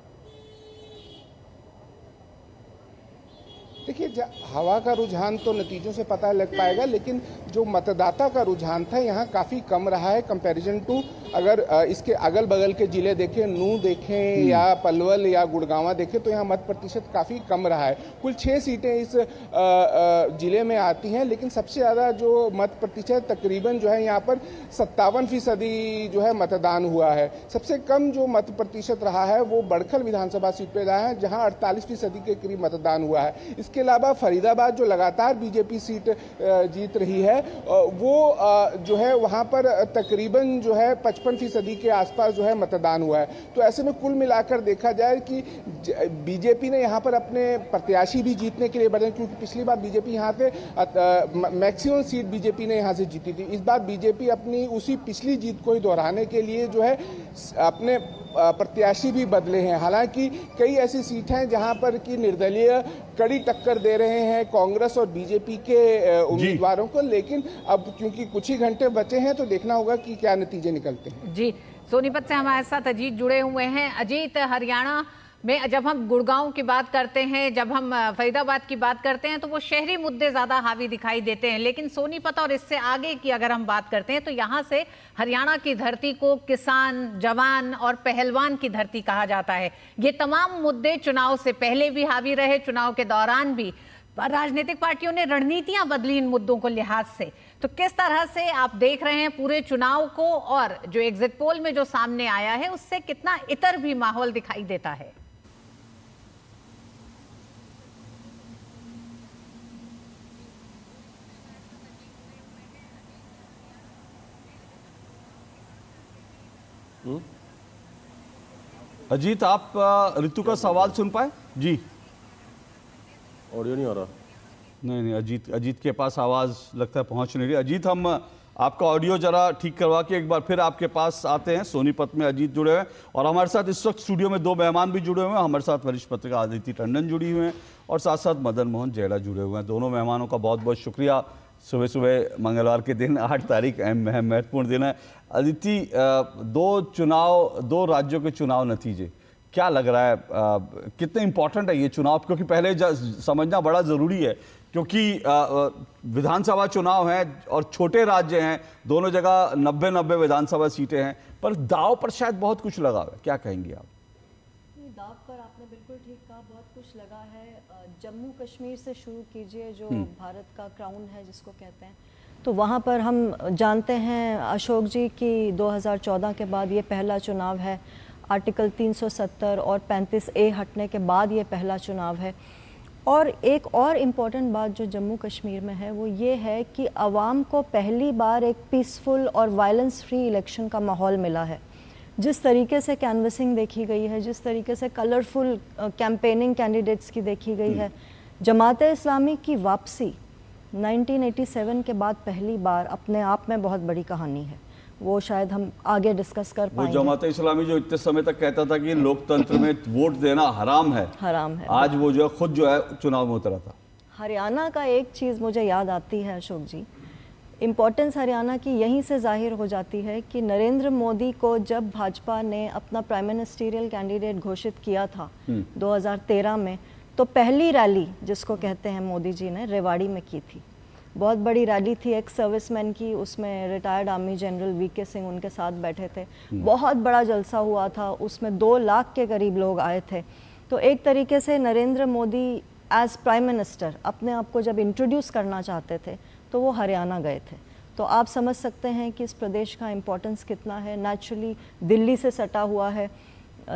देखिए, हवा का रुझान तो नतीजों से पता लग पाएगा, लेकिन जो मतदाता का रुझान था यहाँ काफ़ी कम रहा है कंपैरिजन टू अगर इसके अगल बगल के जिले देखें, नूंह देखें या पलवल या गुड़गांवा देखें, तो यहाँ मत प्रतिशत काफ़ी कम रहा है। कुल 6 सीटें इस जिले में आती हैं, लेकिन सबसे ज़्यादा जो मत प्रतिशत तकरीबन जो है यहाँ पर 57% जो है मतदान हुआ है। सबसे कम जो मत प्रतिशत रहा है वो बड़खल विधानसभा सीट पर रहा है, जहाँ 48% के करीब मतदान हुआ है। इसके अलावा फरीदाबाद जो लगातार बीजेपी सीट जीत रही है, वो जो है वहाँ पर तकरीबन जो है 55% के आसपास जो है मतदान हुआ है। तो ऐसे में कुल मिलाकर देखा जाए कि बीजेपी ने यहाँ पर अपने प्रत्याशी भी जीतने के लिए बढ़े, क्योंकि पिछली बार बीजेपी यहाँ से मैक्सिमम सीट बीजेपी ने यहाँ से जीती थी। इस बार बीजेपी अपनी उसी पिछली जीत को ही दोहराने के लिए जो है अपने प्रत्याशी भी बदले हैं। हालांकि कई ऐसी सीट हैं जहां पर कि निर्दलीय कड़ी टक्कर दे रहे हैं कांग्रेस और बीजेपी के उम्मीदवारों को, लेकिन अब क्योंकि कुछ ही घंटे बचे हैं तो देखना होगा कि क्या नतीजे निकलते हैं। जी, सोनीपत से हमारे साथ अजीत जुड़े हुए हैं। अजीत, हरियाणा में जब हम गुड़गांव की बात करते हैं, जब हम फरीदाबाद की बात करते हैं, तो वो शहरी मुद्दे ज़्यादा हावी दिखाई देते हैं, लेकिन सोनीपत और इससे आगे की अगर हम बात करते हैं तो यहाँ से हरियाणा की धरती को किसान, जवान और पहलवान की धरती कहा जाता है। ये तमाम मुद्दे चुनाव से पहले भी हावी रहे, चुनाव के दौरान भी राजनीतिक पार्टियों ने रणनीतियां बदली इन मुद्दों को लिहाज से। तो किस तरह से आप देख रहे हैं पूरे चुनाव को, और जो एग्जिट पोल में जो सामने आया है उससे कितना इतर भी माहौल दिखाई देता है? अजीत, आप ऋतु का सवाल सुन पाए? जी, ऑडियो नहीं आ रहा। नहीं, अजीत के पास आवाज़ लगता है पहुंच नहीं रही। अजीत, हम आपका ऑडियो जरा ठीक करवा के एक बार फिर आपके पास आते हैं। सोनीपत में अजीत जुड़े हुए हैं, और हमारे साथ इस वक्त स्टूडियो में 2 मेहमान भी जुड़े हुए हैं। हमारे साथ वरिष्ठ पत्रकार अदिति टंडन जुड़ी हुए हैं, और साथ साथ मदन मोहन जेड़ा जुड़े हुए हैं। दोनों मेहमानों का बहुत बहुत शुक्रिया। सुबह सुबह मंगलवार के दिन 8 तारीख महत्वपूर्ण दिन है। अदिति, 2 राज्यों के चुनाव नतीजे, क्या लग रहा है कितने इंपॉर्टेंट है ये चुनाव? क्योंकि पहले समझना बड़ा ज़रूरी है, क्योंकि विधानसभा चुनाव है और छोटे राज्य हैं, दोनों जगह 90 विधानसभा सीटें हैं, पर दाव पर शायद बहुत कुछ लगा है। क्या कहेंगे आप? दाव पर आपने बिल्कुल ठीक कहा, बहुत कुछ लगा है। जम्मू कश्मीर से शुरू कीजिए, जो भारत का क्राउन है जिसको कहते हैं, तो वहाँ पर हम जानते हैं अशोक जी की 2014 के बाद ये पहला चुनाव है। आर्टिकल 370 और 35A हटने के बाद ये पहला चुनाव है। और एक और इम्पॉर्टेंट बात जो जम्मू कश्मीर में है वो ये है कि आवाम को पहली बार एक पीसफुल और वायलेंस फ्री इलेक्शन का माहौल मिला है। जिस तरीके से कैनवसिंग देखी गई है, जिस तरीके से कलरफुल कैंपेनिंग कैंडिडेट्स की देखी गई है, जमाते इस्लामी की वापसी 1987 के बाद पहली बार अपने आप में बहुत बड़ी कहानी है। वो शायद हम आगे डिस्कस कर पाएंगे। वो जमात इस्लामी जो इतने समय तक कहता था कि लोकतंत्र में वोट देना हराम है, आज वो जो है खुद जो है चुनाव में उतरा था। हरियाणा का एक चीज़ मुझे याद आती है अशोक जी, इम्पोर्टेंस हरियाणा की यहीं से जाहिर हो जाती है कि नरेंद्र मोदी को जब भाजपा ने अपना प्राइम मिनिस्टरियल कैंडिडेट घोषित किया था 2013 में, तो पहली रैली जिसको कहते हैं मोदी जी ने रेवाड़ी में की थी। बहुत बड़ी रैली थी एक्स सर्विसमैन की, उसमें retired army general VK Singh उनके साथ बैठे थे। बहुत बड़ा जलसा हुआ था, उसमें 2 लाख के करीब लोग आए थे। तो एक तरीके से Narendra Modi as prime minister अपने आप को जब इंट्रोड्यूस करना चाहते थे तो वो हरियाणा गए थे। तो आप समझ सकते हैं कि इस प्रदेश का इम्पोर्टेंस कितना है। नेचुरली दिल्ली से सटा हुआ है।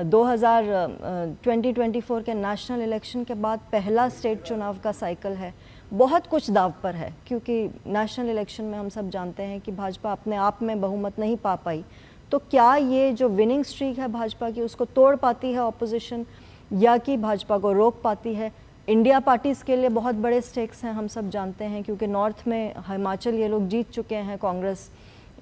2024 के नेशनल इलेक्शन के बाद पहला स्टेट चुनाव का साइकिल है। बहुत कुछ दाव पर है, क्योंकि नेशनल इलेक्शन में हम सब जानते हैं कि भाजपा अपने आप में बहुमत नहीं पा पाई। तो क्या ये जो विनिंग स्ट्रीक है भाजपा की, उसको तोड़ पाती है ऑपोजिशन, या कि भाजपा को रोक पाती है? इंडिया पार्टीज़ के लिए बहुत बड़े स्टेक्स हैं, हम सब जानते हैं, क्योंकि नॉर्थ में हिमाचल ये लोग जीत चुके हैं, कांग्रेस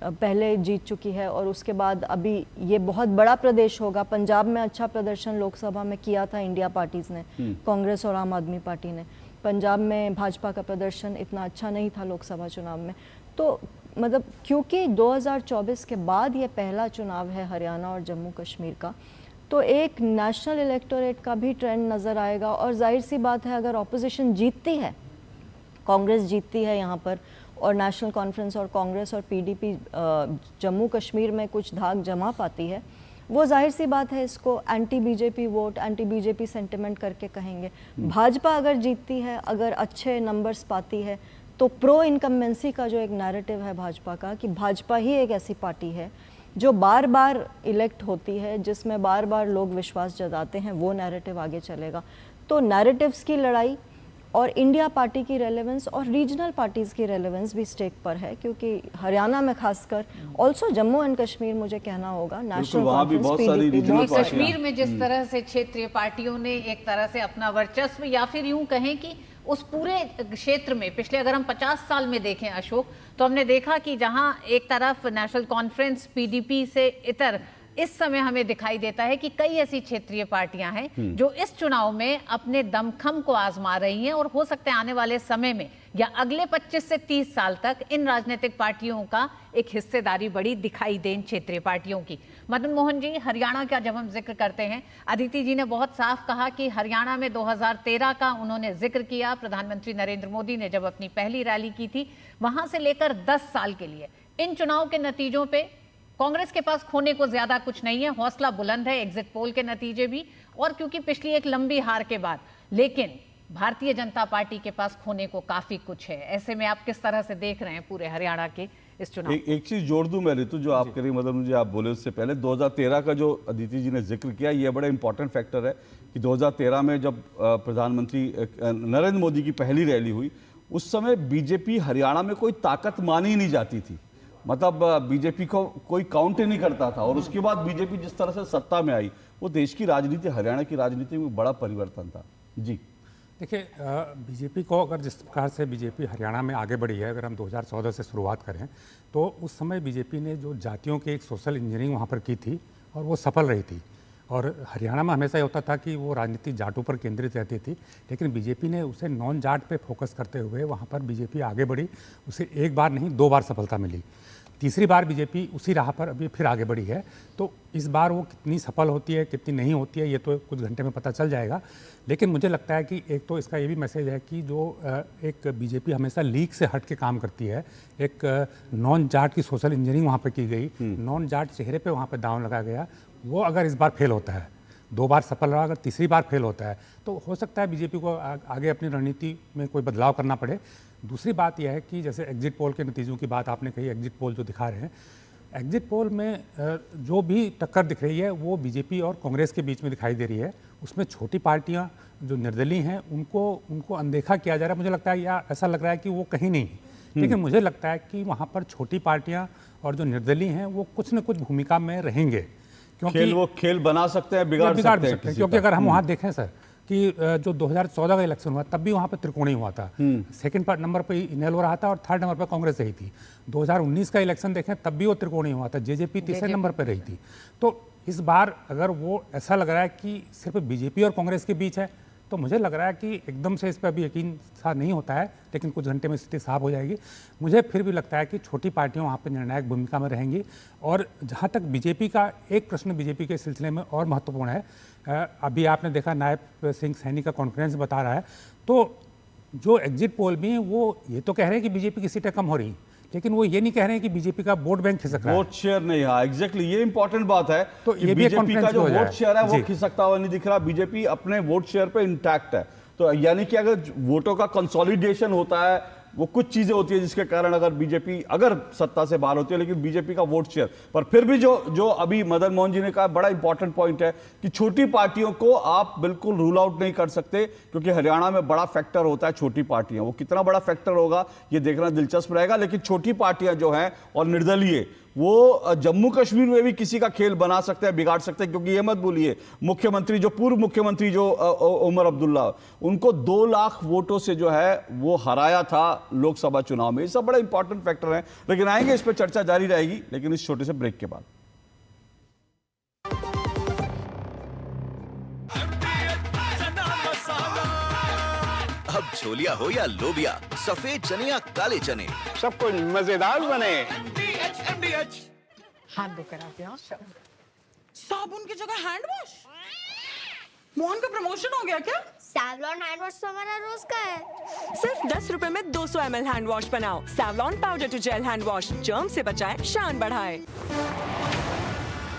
पहले जीत चुकी है, और उसके बाद अभी ये बहुत बड़ा प्रदेश होगा। पंजाब में अच्छा प्रदर्शन लोकसभा में किया था इंडिया पार्टीज़ ने, कांग्रेस और आम आदमी पार्टी ने। पंजाब में भाजपा का प्रदर्शन इतना अच्छा नहीं था लोकसभा चुनाव में। तो मतलब क्योंकि 2024 के बाद ये पहला चुनाव है हरियाणा और जम्मू कश्मीर का, तो एक नेशनल इलेक्टोरेट का भी ट्रेंड नज़र आएगा। और जाहिर सी बात है, अगर ऑपोजिशन जीतती है, कांग्रेस जीतती है यहाँ पर, और नेशनल कॉन्फ्रेंस और कांग्रेस और पीडीपी जम्मू कश्मीर में कुछ धाक जमा पाती है, वो जाहिर सी बात है इसको anti BJP vote, anti BJP sentiment करके कहेंगे। भाजपा अगर जीतती है, अगर अच्छे नंबर्स पाती है, तो प्रो इनकम्बेंसी का जो एक नैरेटिव है भाजपा का, कि भाजपा ही एक ऐसी पार्टी है जो बार बार इलेक्ट होती है, जिसमें बार बार लोग विश्वास जताते हैं, वो नैरेटिव आगे चलेगा। तो नैरेटिव्स की लड़ाई और इंडिया पार्टी की रेलेवेंस और रीजनल पार्टीज़ की रेलेवेंस भी स्टेक पर है, क्योंकि हरियाणा में खासकर, ऑल्सो जम्मू एंड कश्मीर मुझे कहना होगा, नेशनल कॉन्फ्रेंस कश्मीर में जिस तरह से क्षेत्रीय पार्टियों ने एक तरह से अपना वर्चस्व, या फिर यूं कहें कि उस पूरे क्षेत्र में पिछले अगर हम 50 साल में देखें अशोक, तो हमने देखा कि जहां एक तरफ नेशनल कॉन्फ्रेंस पीडीपी से इतर इस समय हमें दिखाई देता है कि कई ऐसी क्षेत्रीय पार्टियां हैं जो इस चुनाव में अपने दमखम को आजमा रही हैं, और हो सकता है आने वाले समय में या अगले 25 से 30 साल तक इन राजनीतिक पार्टियों का एक हिस्सेदारी बड़ी दिखाई दे इन क्षेत्रीय पार्टियों की। मदन मोहन जी, हरियाणा का जब हम जिक्र करते हैं, अदिति जी ने बहुत साफ कहा कि हरियाणा में 2013 का उन्होंने जिक्र किया। प्रधानमंत्री नरेंद्र मोदी ने जब अपनी पहली रैली की थी, वहां से लेकर 10 साल के लिए इन चुनाव के नतीजों पे कांग्रेस के पास खोने को ज्यादा कुछ नहीं है, हौसला बुलंद है, एग्जिट पोल के नतीजे भी, और क्योंकि पिछली एक लंबी हार के बाद, लेकिन भारतीय जनता पार्टी के पास खोने को काफी कुछ है। ऐसे में आप किस तरह से देख रहे हैं पूरे हरियाणा के इस चुनाव? एक चीज जोड़ दूं मैं ऋतु, जो आप करें, मतलब मुझे आप बोले उससे पहले 2013 का जो अदिति जी ने जिक्र किया, ये बड़ा इंपॉर्टेंट फैक्टर है कि 2013 में जब प्रधानमंत्री नरेंद्र मोदी की पहली रैली हुई, उस समय बीजेपी हरियाणा में कोई ताकत मानी ही नहीं जाती थी, मतलब बीजेपी को कोई काउंट ही नहीं करता था। और उसके बाद बीजेपी जिस तरह से सत्ता में आई, वो देश की राजनीति, हरियाणा की राजनीति में बड़ा परिवर्तन था। जी देखिए, बीजेपी को अगर जिस प्रकार से बीजेपी हरियाणा में आगे बढ़ी है, अगर हम 2014 से शुरुआत करें, तो उस समय बीजेपी ने जो जातियों की एक सोशल इंजीनियरिंग वहाँ पर की थी, और वो सफल रही थी। और हरियाणा में हमेशा ये होता था कि वो राजनीति जाटों पर केंद्रित रहती थी, लेकिन बीजेपी ने उसे नॉन जाट पे फोकस करते हुए वहाँ पर बीजेपी आगे बढ़ी। उसे एक बार नहीं, 2 बार सफलता मिली। तीसरी बार बीजेपी उसी राह पर अभी फिर आगे बढ़ी है। तो इस बार वो कितनी सफल होती है, कितनी नहीं होती है, ये तो कुछ घंटे में पता चल जाएगा। लेकिन मुझे लगता है कि एक तो इसका ये भी मैसेज है कि जो एक बीजेपी हमेशा लीग से हट के काम करती है, एक नॉन जाट की सोशल इंजीनियरिंग वहाँ पर की गई, नॉन जाट चेहरे पे वहाँ पर दांव लगाया गया, वो अगर इस बार फेल होता है, 2 बार सफल रहा, अगर तीसरी बार फेल होता है, तो हो सकता है बीजेपी को आगे अपनी रणनीति में कोई बदलाव करना पड़े। दूसरी बात यह है कि जैसे एग्जिट पोल के नतीजों की बात आपने कही, एग्जिट पोल जो दिखा रहे हैं, एग्जिट पोल में जो भी टक्कर दिख रही है वो बीजेपी और कांग्रेस के बीच में दिखाई दे रही है। उसमें छोटी पार्टियां जो निर्दलीय हैं उनको अनदेखा किया जा रहा है। मुझे लगता है, या ऐसा लग रहा है कि वो कहीं नहीं, लेकिन मुझे लगता है कि वहाँ पर छोटी पार्टियाँ और जो निर्दलीय हैं वो कुछ न कुछ भूमिका में रहेंगे, क्योंकि वो खेल बना सकते हैं, बिगाड़ सकते हैं। क्योंकि अगर हम वहाँ देखें सर कि जो 2014 का इलेक्शन हुआ, तब भी वहाँ पे त्रिकोणीय हुआ था। सेकंड नंबर पे इनेलो हो रहा था और थर्ड नंबर पे कांग्रेस रही थी। 2019 का इलेक्शन देखें, तब भी वो त्रिकोणीय हुआ था, जेजेपी तीसरे नंबर पे रही थी। तो इस बार अगर वो ऐसा लग रहा है कि सिर्फ बीजेपी और कांग्रेस के बीच है, तो मुझे लग रहा है कि एकदम से इस पर अभी यकीन सा नहीं होता है, लेकिन कुछ घंटे में स्थिति साफ हो जाएगी। मुझे फिर भी लगता है कि छोटी पार्टियां वहाँ पर निर्णायक भूमिका में रहेंगी। और जहाँ तक बीजेपी का एक प्रश्न बीजेपी के सिलसिले में और महत्वपूर्ण है, अभी आपने देखा नायब सिंह सैनी का कॉन्फ्रेंस बता रहा है, तो जो एग्जिट पोल में वो ये तो कह रहे हैं कि बीजेपी की सीटें कम हो रही, लेकिन वो ये नहीं कह रहे हैं कि बीजेपी का वोट बैंक खिसक रहा है। वोट शेयर नहीं, हाँ एग्जैक्टली, ये इंपॉर्टेंट बात है। तो ये भी बीजेपी का जो वोट शेयर है वो खिसकता हुआ नहीं दिख रहा। बीजेपी अपने वोट शेयर पे इंटैक्ट है। तो यानी कि अगर वोटों का कंसोलिडेशन होता है, वो कुछ चीजें होती है जिसके कारण अगर बीजेपी अगर सत्ता से बाहर होती है, लेकिन बीजेपी का वोट शेयर पर फिर भी जो अभी मदन मोहन जी ने कहा बड़ा इंपॉर्टेंट पॉइंट है कि छोटी पार्टियों को आप बिल्कुल रूल आउट नहीं कर सकते, क्योंकि हरियाणा में बड़ा फैक्टर होता है छोटी पार्टियां। वो कितना बड़ा फैक्टर होगा ये देखना दिलचस्प रहेगा, लेकिन छोटी पार्टियां जो हैं और निर्दलीय वो जम्मू कश्मीर में भी किसी का खेल बना सकते हैं, बिगाड़ सकते हैं। क्योंकि ये मत भूलिए, मुख्यमंत्री जो पूर्व मुख्यमंत्री जो उमर अब्दुल्ला, उनको 2 लाख वोटों से जो है वो हराया था लोकसभा चुनाव में। ये सब बड़ा इंपॉर्टेंट फैक्टर है, लेकिन आएंगे इस पर चर्चा जारी रहेगी, लेकिन इस छोटे से ब्रेक के बाद। अब छोलिया हो या लोबिया, सफेद चने या काले चने, सब कुछ मजेदार बने। हाथ धोकर आप यहाँ साबुन की जगह हैंड वॉश। मोहन का प्रमोशन हो गया क्या? सैवलॉन हैंड वॉश तो हमारा रोज का है। सिर्फ 10 रुपए में 200 ml हैंड वॉश बनाओ। Savlon powder to gel hand wash, germ से बचाए, शान बढ़ाए।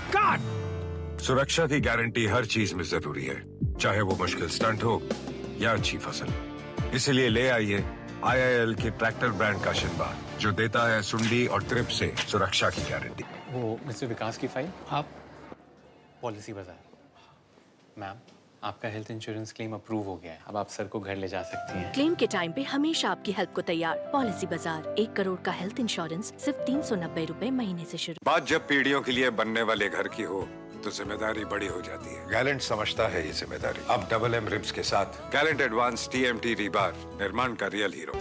काट। सुरक्षा की गारंटी हर चीज में जरूरी है, चाहे वो मुश्किल स्टंट हो या अच्छी फसल। इसलिए ले आइए IIL के ट्रैक्टर ब्रांड का शिनबार, जो देता है सुंडी और ट्रिप से सुरक्षा की गारंटी। वो मिस्टर विकास की फाइल आप पॉलिसी बाजार। मैम, आपका हेल्थ इंश्योरेंस क्लेम अप्रूव हो गया है, अब आप सर को घर ले जा सकती हैं। क्लेम के टाइम पे हमेशा आपकी हेल्प को तैयार। पॉलिसी बाजार, 1 करोड़ का हेल्थ इंश्योरेंस सिर्फ 390 रुपए महीने से शुरू। बात जब पीढ़ियों के लिए बनने वाले घर की हो तो जिम्मेदारी बड़ी हो जाती है। गैलेंट समझता है ये जिम्मेदारी। अब डबल M रिब्स के साथ गैलेंट एडवांस TMT रीबार, निर्माण का रियल हीरो।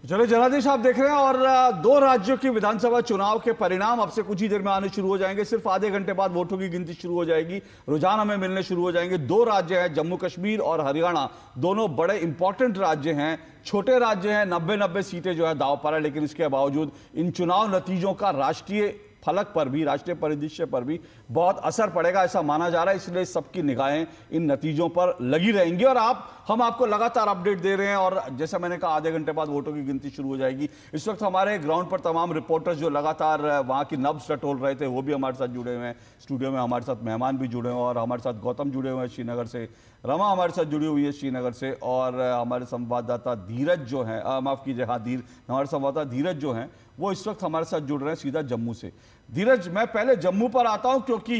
चलो जनादेश आप देख रहे हैं, और 2 राज्यों की विधानसभा चुनाव के परिणाम अब से कुछ ही देर में आने शुरू हो जाएंगे। सिर्फ आधे घंटे बाद वोटों की गिनती शुरू हो जाएगी, रुझान हमें मिलने शुरू हो जाएंगे। 2 राज्य हैं, जम्मू कश्मीर और हरियाणा, दोनों बड़े इंपॉर्टेंट राज्य हैं, छोटे राज्य हैं। 90-90 सीटें जो है दांव पर है, लेकिन इसके बावजूद इन चुनाव नतीजों का राष्ट्रीय फलक पर भी, राष्ट्रीय परिदृश्य पर भी बहुत असर पड़ेगा, ऐसा माना जा रहा है। इसलिए सबकी निगाहें इन नतीजों पर लगी रहेंगी और हम आपको लगातार अपडेट दे रहे हैं। और जैसा मैंने कहा, आधे घंटे बाद वोटों की गिनती शुरू हो जाएगी। इस वक्त हमारे ग्राउंड पर तमाम रिपोर्टर्स जो लगातार वहां की नब्ज टटोल रहे थे, वो भी हमारे साथ जुड़े हुए हैं। स्टूडियो में हमारे साथ मेहमान भी जुड़े हुए हैं, और हमारे साथ गौतम जुड़े हुए हैं श्रीनगर से, रमा हमारे साथ जुड़ी हुई है श्रीनगर से, और हमारे संवाददाता धीरज जो है, माफ कीजिए, हाँ हमारे संवाददाता धीरज जो हैं वो इस वक्त हमारे साथ जुड़ रहे हैं सीधा जम्मू से। धीरज, मैं पहले जम्मू पर आता हूं, क्योंकि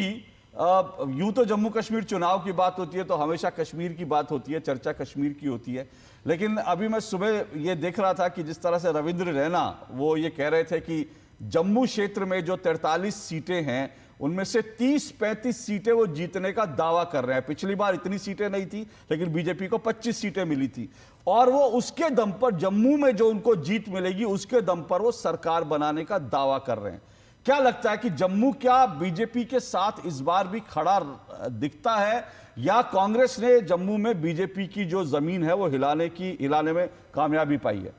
यूं तो जम्मू कश्मीर चुनाव की बात होती है तो हमेशा कश्मीर की बात होती है, चर्चा कश्मीर की होती है। लेकिन अभी मैं सुबह ये देख रहा था कि जिस तरह से रविंद्र रैना वो ये कह रहे थे कि जम्मू क्षेत्र में जो 43 सीटें हैं उनमें से 30-35 सीटें वो जीतने का दावा कर रहे हैं। पिछली बार इतनी सीटें नहीं थी, लेकिन बीजेपी को 25 सीटें मिली थी, और वो उसके दम पर जम्मू में जो उनको जीत मिलेगी उसके दम पर वो सरकार बनाने का दावा कर रहे हैं। क्या लगता है कि जम्मू क्या बीजेपी के साथ इस बार भी खड़ा दिखता है, या कांग्रेस ने जम्मू में बीजेपी की जो जमीन है वो हिलाने में कामयाबी पाई है?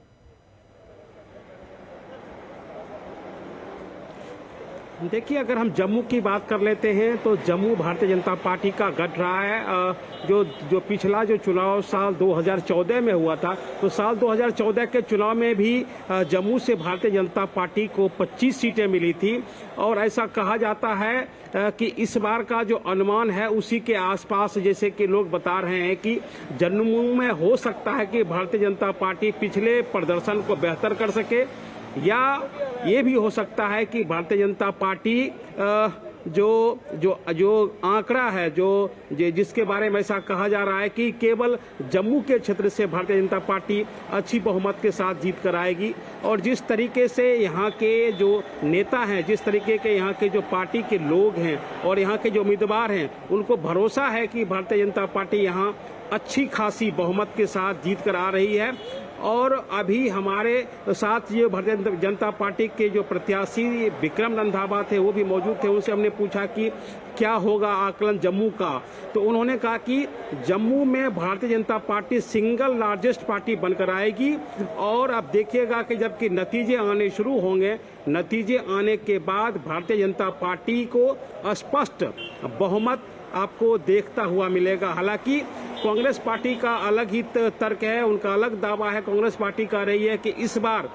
देखिए, अगर हम जम्मू की बात कर लेते हैं तो जम्मू भारतीय जनता पार्टी का गढ़ रहा है। जो पिछला जो चुनाव साल 2014 में हुआ था, तो साल 2014 के चुनाव में भी जम्मू से भारतीय जनता पार्टी को 25 सीटें मिली थी, और ऐसा कहा जाता है कि इस बार का जो अनुमान है उसी के आसपास, जैसे कि लोग बता रहे हैं कि जम्मू में हो सकता है कि भारतीय जनता पार्टी पिछले प्रदर्शन को बेहतर कर सके, या ये भी हो सकता है कि भारतीय जनता पार्टी जो आंकड़ा है जिसके बारे में ऐसा कहा जा रहा है कि केवल जम्मू के क्षेत्र से भारतीय जनता पार्टी अच्छी बहुमत के साथ जीत कर आएगी, और जिस तरीके से यहाँ के जो नेता हैं, जिस तरीके के यहाँ के जो पार्टी के लोग हैं और यहाँ के जो उम्मीदवार हैं, उनको भरोसा है कि भारतीय जनता पार्टी यहाँ अच्छी खासी बहुमत के साथ जीत कर आ रही है। और अभी हमारे साथ ये भारतीय जनता पार्टी के जो प्रत्याशी विक्रम रंधावा थे वो भी मौजूद थे। उनसे हमने पूछा कि क्या होगा आकलन जम्मू का, तो उन्होंने कहा कि जम्मू में Bharatiya Janata party single largest party बनकर आएगी। और अब देखिएगा कि जबकि नतीजे आने शुरू होंगे, नतीजे आने के बाद भारतीय जनता पार्टी को स्पष्ट बहुमत आपको देखता हुआ मिलेगा। हालांकि कांग्रेस पार्टी का अलग ही तर्क है, उनका अलग दावा है। कांग्रेस पार्टी का रही है कि इस बार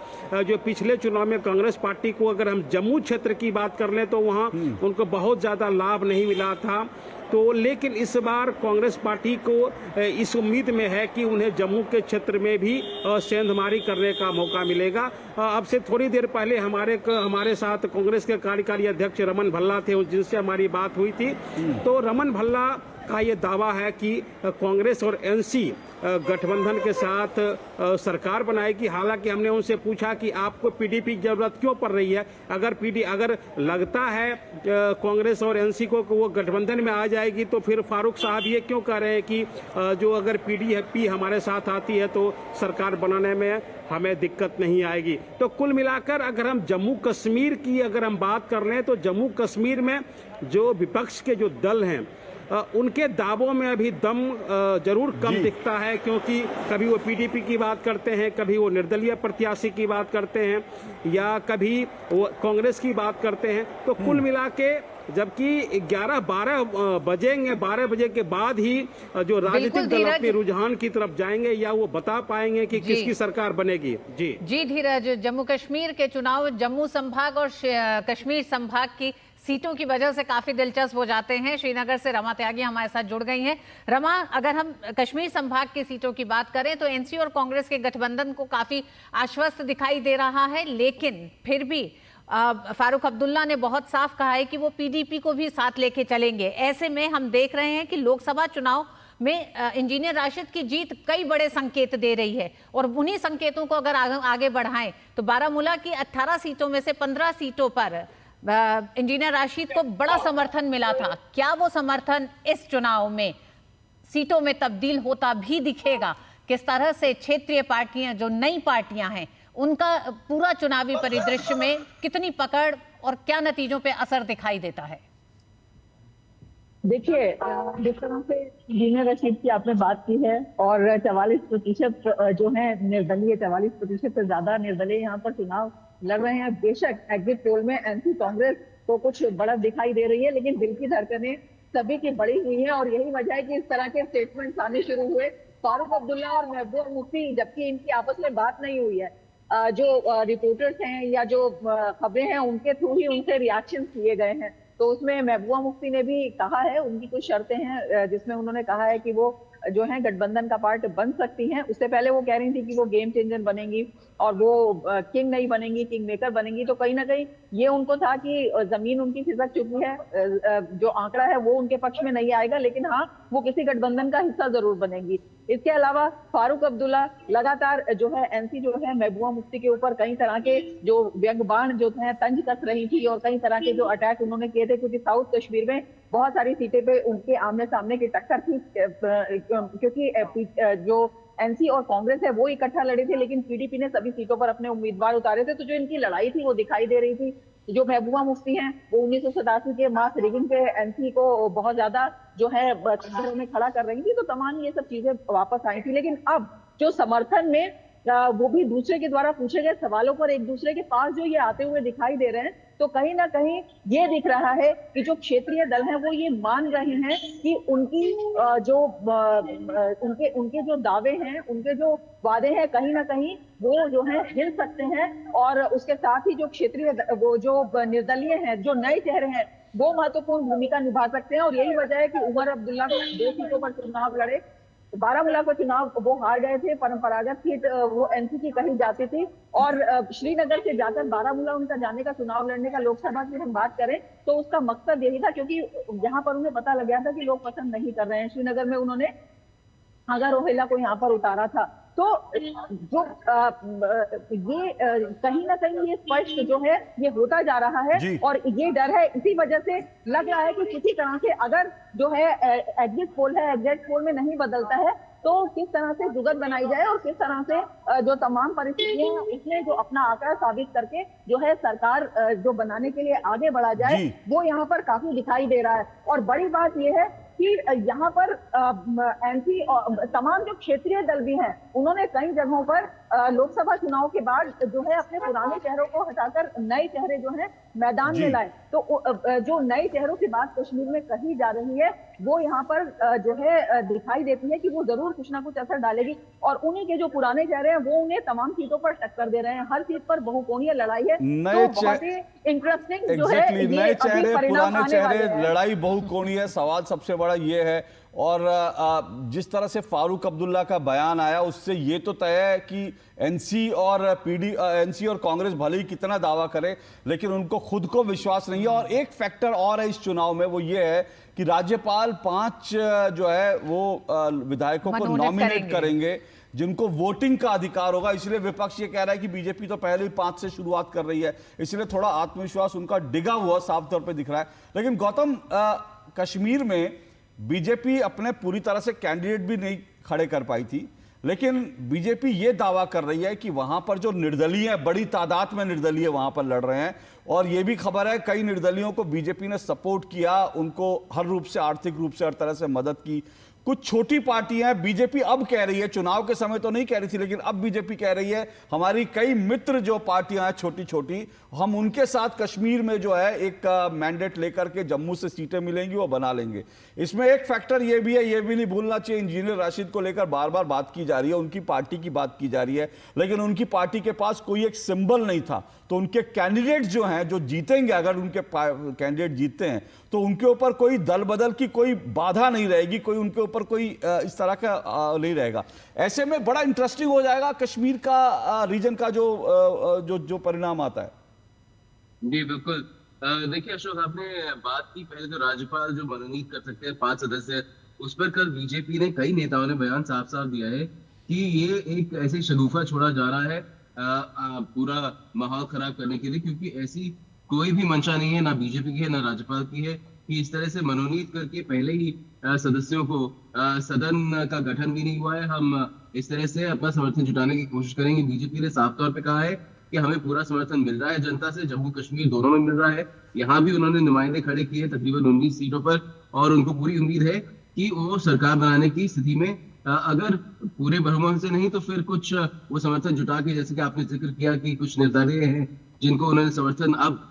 जो पिछले चुनाव में कांग्रेस पार्टी को अगर हम जम्मू क्षेत्र की बात कर लें तो वहां उनको बहुत ज्यादा लाभ नहीं मिला था। तो लेकिन इस बार कांग्रेस पार्टी को इस उम्मीद में है कि उन्हें जम्मू के क्षेत्र में भी सेंधमारी करने का मौका मिलेगा। अब से थोड़ी देर पहले हमारे साथ कांग्रेस के कार्यकारी अध्यक्ष रमन भल्ला थे, जिनसे हमारी बात हुई थी। तो रमन भल्ला का ये दावा है कि कांग्रेस और एनसी गठबंधन के साथ सरकार बनाएगी। हालांकि हमने उनसे पूछा कि आपको पीडीपी की जरूरत क्यों पड़ रही है, अगर लगता है कांग्रेस और एनसी को वो गठबंधन में आ जाएगी तो फिर फारूक साहब ये क्यों कह रहे हैं कि जो अगर पीडीपी हमारे साथ आती है तो सरकार बनाने में हमें दिक्कत नहीं आएगी। तो कुल मिलाकर अगर हम जम्मू कश्मीर की अगर हम बात कर लें तो जम्मू कश्मीर में जो विपक्ष के जो दल हैं उनके दावों में अभी दम जरूर कम दिखता है, क्योंकि कभी वो पीडीपी की बात करते हैं, कभी वो निर्दलीय प्रत्याशी की बात करते हैं, या कभी वो कांग्रेस की बात करते हैं। तो कुल मिला के जबकि 11-12 बजेंगे, 12 बजे के बाद ही जो राजनीतिक दल अपने रुझान की तरफ जाएंगे या वो बता पाएंगे कि किसकी सरकार बनेगी। जी धीरज, जम्मू कश्मीर के चुनाव जम्मू संभाग और कश्मीर संभाग की सीटों की वजह से काफी दिलचस्प हो जाते हैं। श्रीनगर से रमा त्यागी हमारे साथ जुड़ गई हैं। रमा, अगर हम कश्मीर संभाग की सीटों की बात करें तो एनसी और कांग्रेस के गठबंधन को काफी आश्वस्त दिखाई दे रहा है, लेकिन फिर भी फारूक अब्दुल्ला ने बहुत साफ कहा है कि वो पीडीपी को भी साथ लेके चलेंगे। ऐसे में हम देख रहे हैं कि लोकसभा चुनाव में इंजीनियर राशिद की जीत कई बड़े संकेत दे रही है, और उन्हीं संकेतों को अगर आगे बढ़ाएं तो बारामूला की 18 सीटों में से 15 सीटों पर इंजीनियर राशिद को बड़ा समर्थन मिला था। क्या वो समर्थन इस चुनाव में सीटों में तब्दील होता भी दिखेगा? किस तरह से क्षेत्रीय पार्टियां, जो नई पार्टियां हैं, उनका पूरा चुनावी परिदृश्य में कितनी पकड़ और क्या नतीजों पे असर दिखाई देता है? देखिए, जिस तरह से इंजीनियर रशीद की आपने बात की है और 44% जो है निर्दलीय, 44% से ज्यादा निर्दलीय यहाँ पर चुनाव लड़ रहे हैं। बेशक एग्जिट पोल में एनसी कांग्रेस को कुछ बढ़त दिखाई दे रही है, लेकिन दिल की धड़कनें सभी की बढ़ी हुई है और यही वजह है कि इस तरह के स्टेटमेंट्स आने शुरू हुए। फारूक अब्दुल्ला और महबूबा मुफ्ती, जबकि इनकी आपस में बात नहीं हुई है, जो रिपोर्टर्स हैं या जो खबरें हैं उनके थ्रू ही उनसे रिएक्शन किए गए हैं। तो उसमें महबूबा मुफ्ती ने भी कहा है, उनकी कुछ शर्तें हैं जिसमें उन्होंने कहा है कि वो जो है गठबंधन का पार्ट बन सकती हैं। उससे पहले वो कह रही थी कि वो गेम चेंजर बनेंगी और वो किंग नहीं बनेंगी, किंग मेकर बनेंगी। तो कहीं ना कहीं ये उनको था कि जमीन उनकी खिसक चुकी है, जो आंकड़ा है वो उनके पक्ष में नहीं आएगा, लेकिन हाँ वो किसी गठबंधन का हिस्सा जरूर बनेगी। इसके अलावा फारूक अब्दुल्ला लगातार जो है एनसी जो है महबूबा मुफ्ती के ऊपर कई तरह के जो व्यंग्यबाण जो है तंज कस रही थी और कई तरह के जो अटैक उन्होंने किए थे, क्योंकि साउथ कश्मीर में बहुत सारी सीटें पे उनके आमने सामने की टक्कर थी, क्योंकि जो एनसी और कांग्रेस है वो इकट्ठा लड़े थे, लेकिन पीडीपी ने सभी सीटों पर अपने उम्मीदवार उतारे थे। तो जो इनकी लड़ाई थी वो दिखाई दे रही थी। जो महबूबा मुफ्ती हैं वो 1987 के मास रिगिंग पे एनसी को बहुत ज्यादा जो है घरों में खड़ा कर रही थी, तो तमाम ये सब चीजें वापस आई थी। लेकिन अब जो समर्थन में वो भी दूसरे के द्वारा पूछे गए सवालों पर एक दूसरे के पास जो ये आते हुए दिखाई दे रहे हैं, तो कहीं ना कहीं ये दिख रहा है कि जो क्षेत्रीय दल हैं वो ये मान रहे हैं कि उनकी जो उनके जो दावे हैं, उनके जो वादे हैं, कहीं ना कहीं वो जो है हिल सकते हैं। और उसके साथ ही जो क्षेत्रीय वो जो निर्दलीय हैं, जो नए चेहरे हैं, वो महत्वपूर्ण भूमिका निभा सकते हैं। और यही वजह है कि उमर अब्दुल्ला 2 सीटों पर चुनाव लड़े। बारामूला को चुनाव वो हार गए थे, परंपरागत सीट वो एनसी की कही जाती थी, और श्रीनगर से जाकर बारामूला उनका जाने का, चुनाव लड़ने का लोकसभा की हम बात करें तो उसका मकसद यही था, क्योंकि यहाँ पर उन्हें पता लग गया था कि लोग पसंद नहीं कर रहे हैं। श्रीनगर में उन्होंने आगा रोहिला को यहाँ पर उतारा था। तो जो ये कहीं ना कहीं ये स्पष्ट जो है ये होता जा रहा है, और ये डर है, इसी वजह से लग रहा है कि किसी तरह से अगर जो है एग्जिट पोल है, एग्जिट पोल में नहीं बदलता है तो किस तरह से जुगत बनाई जाए और किस तरह से जो तमाम परिस्थितियां हैं उसमें जो अपना आंकड़ा साबित करके जो है सरकार जो बनाने के लिए आगे बढ़ा जाए, वो यहाँ पर काफी दिखाई दे रहा है। और बड़ी बात यह है कि यहाँ पर एमपी तमाम जो क्षेत्रीय दल भी हैं, उन्होंने कई जगहों पर लोकसभा चुनाव के बाद जो है अपने पुराने चेहरों को हटाकर नए चेहरे जो हैं मैदान में लाए। तो जो नए चेहरों की बात कश्मीर में कही जा रही है वो यहाँ पर जो है दिखाई देती है कि वो जरूर कुछ ना कुछ असर डालेगी। और उन्हीं के जो पुराने चेहरे हैं वो उन्हें तमाम सीटों पर टक्कर दे रहे हैं। हर सीट पर बहुकोणीय लड़ाई है, तो बहुत ही इंटरेस्टिंग जो है नए चेहरे पुराने चेहरे लड़ाई बहुकोणीय है। सवाल सबसे बड़ा ये है, और जिस तरह से फारूक अब्दुल्ला का बयान आया उससे ये तो तय है कि एनसी और कांग्रेस भले ही कितना दावा करे लेकिन उनको खुद को विश्वास नहीं है। और एक फैक्टर और है इस चुनाव में, वो ये है कि राज्यपाल 5 जो है वो विधायकों को नॉमिनेट करेंगे जिनको वोटिंग का अधिकार होगा। इसलिए विपक्ष ये कह रहा है कि बीजेपी तो पहले ही 5 से शुरुआत कर रही है, इसलिए थोड़ा आत्मविश्वास उनका डिगा हुआ साफ तौर पे दिख रहा है। लेकिन गौतम, कश्मीर में बीजेपी अपने पूरी तरह से कैंडिडेट भी नहीं खड़े कर पाई थी, लेकिन बीजेपी ये दावा कर रही है कि वहां पर जो निर्दलीय, बड़ी तादाद में निर्दलीय वहां पर लड़ रहे हैं, और ये भी खबर है कई निर्दलियों को बीजेपी ने सपोर्ट किया, उनको हर रूप से, आर्थिक रूप से, हर तरह से मदद की। कुछ छोटी पार्टियां बीजेपी अब कह रही है, चुनाव के समय तो नहीं कह रही थी लेकिन अब बीजेपी कह रही है हमारी कई मित्र जो पार्टियां हैं छोटी छोटी, हम उनके साथ कश्मीर में जो है एक मैंडेट लेकर के जम्मू से सीटें मिलेंगी वो बना लेंगे। इसमें एक फैक्टर ये भी है, ये भी नहीं भूलना चाहिए, इंजीनियर राशिद को लेकर बार बार बात की जा रही है, उनकी पार्टी की बात की जा रही है, लेकिन उनकी पार्टी के पास कोई एक सिंबल नहीं था। तो उनके कैंडिडेट जो हैं, जो जीतेंगे, अगर उनके कैंडिडेट जीतते हैं तो उनके ऊपर कोई दल बदल की कोई बाधा नहीं रहेगी, कोई उनके ऊपर कोई इस तरह का नहीं रहेगा। ऐसे में बड़ा इंटरेस्टिंग हो जाएगा कश्मीर का रीजन का जो परिणाम आता है। जी बिल्कुल। देखिए अशोक, आपने बात की पहले तो राज्यपाल जो मनोनीत कर सकते हैं 5 सदस्य, उस पर कल बीजेपी ने कई नेताओं ने बयान साफ साफ दिया है कि ये एक ऐसे शगुफा छोड़ा जा रहा है पूरा माहौल खराब करने के लिए, क्योंकि ऐसी कोई भी मंशा नहीं है, ना बीजेपी की है ना राज्यपाल की है, कि इस तरह से मनोनीत करके पहले ही सदस्यों को सदन का गठन भी नहीं हुआ है, हम इस तरह से अपना समर्थन जुटाने की कोशिश करेंगे। बीजेपी ने साफ तौर पे कहा है कि हमें पूरा समर्थन मिल रहा है जनता से, जम्मू कश्मीर दोनों में मिल रहा है। यहाँ भी उन्होंने नुमाइंदे खड़े किए तकरीबन 19 सीटों पर, और उनको पूरी उम्मीद है कि वो सरकार बनाने की स्थिति में, अगर पूरे बहुमत से नहीं तो फिर कुछ वो समर्थन जुटा के, जैसे कि आपने जिक्र किया कि कुछ निर्दलीय हैं जिनको उन्होंने समर्थन अब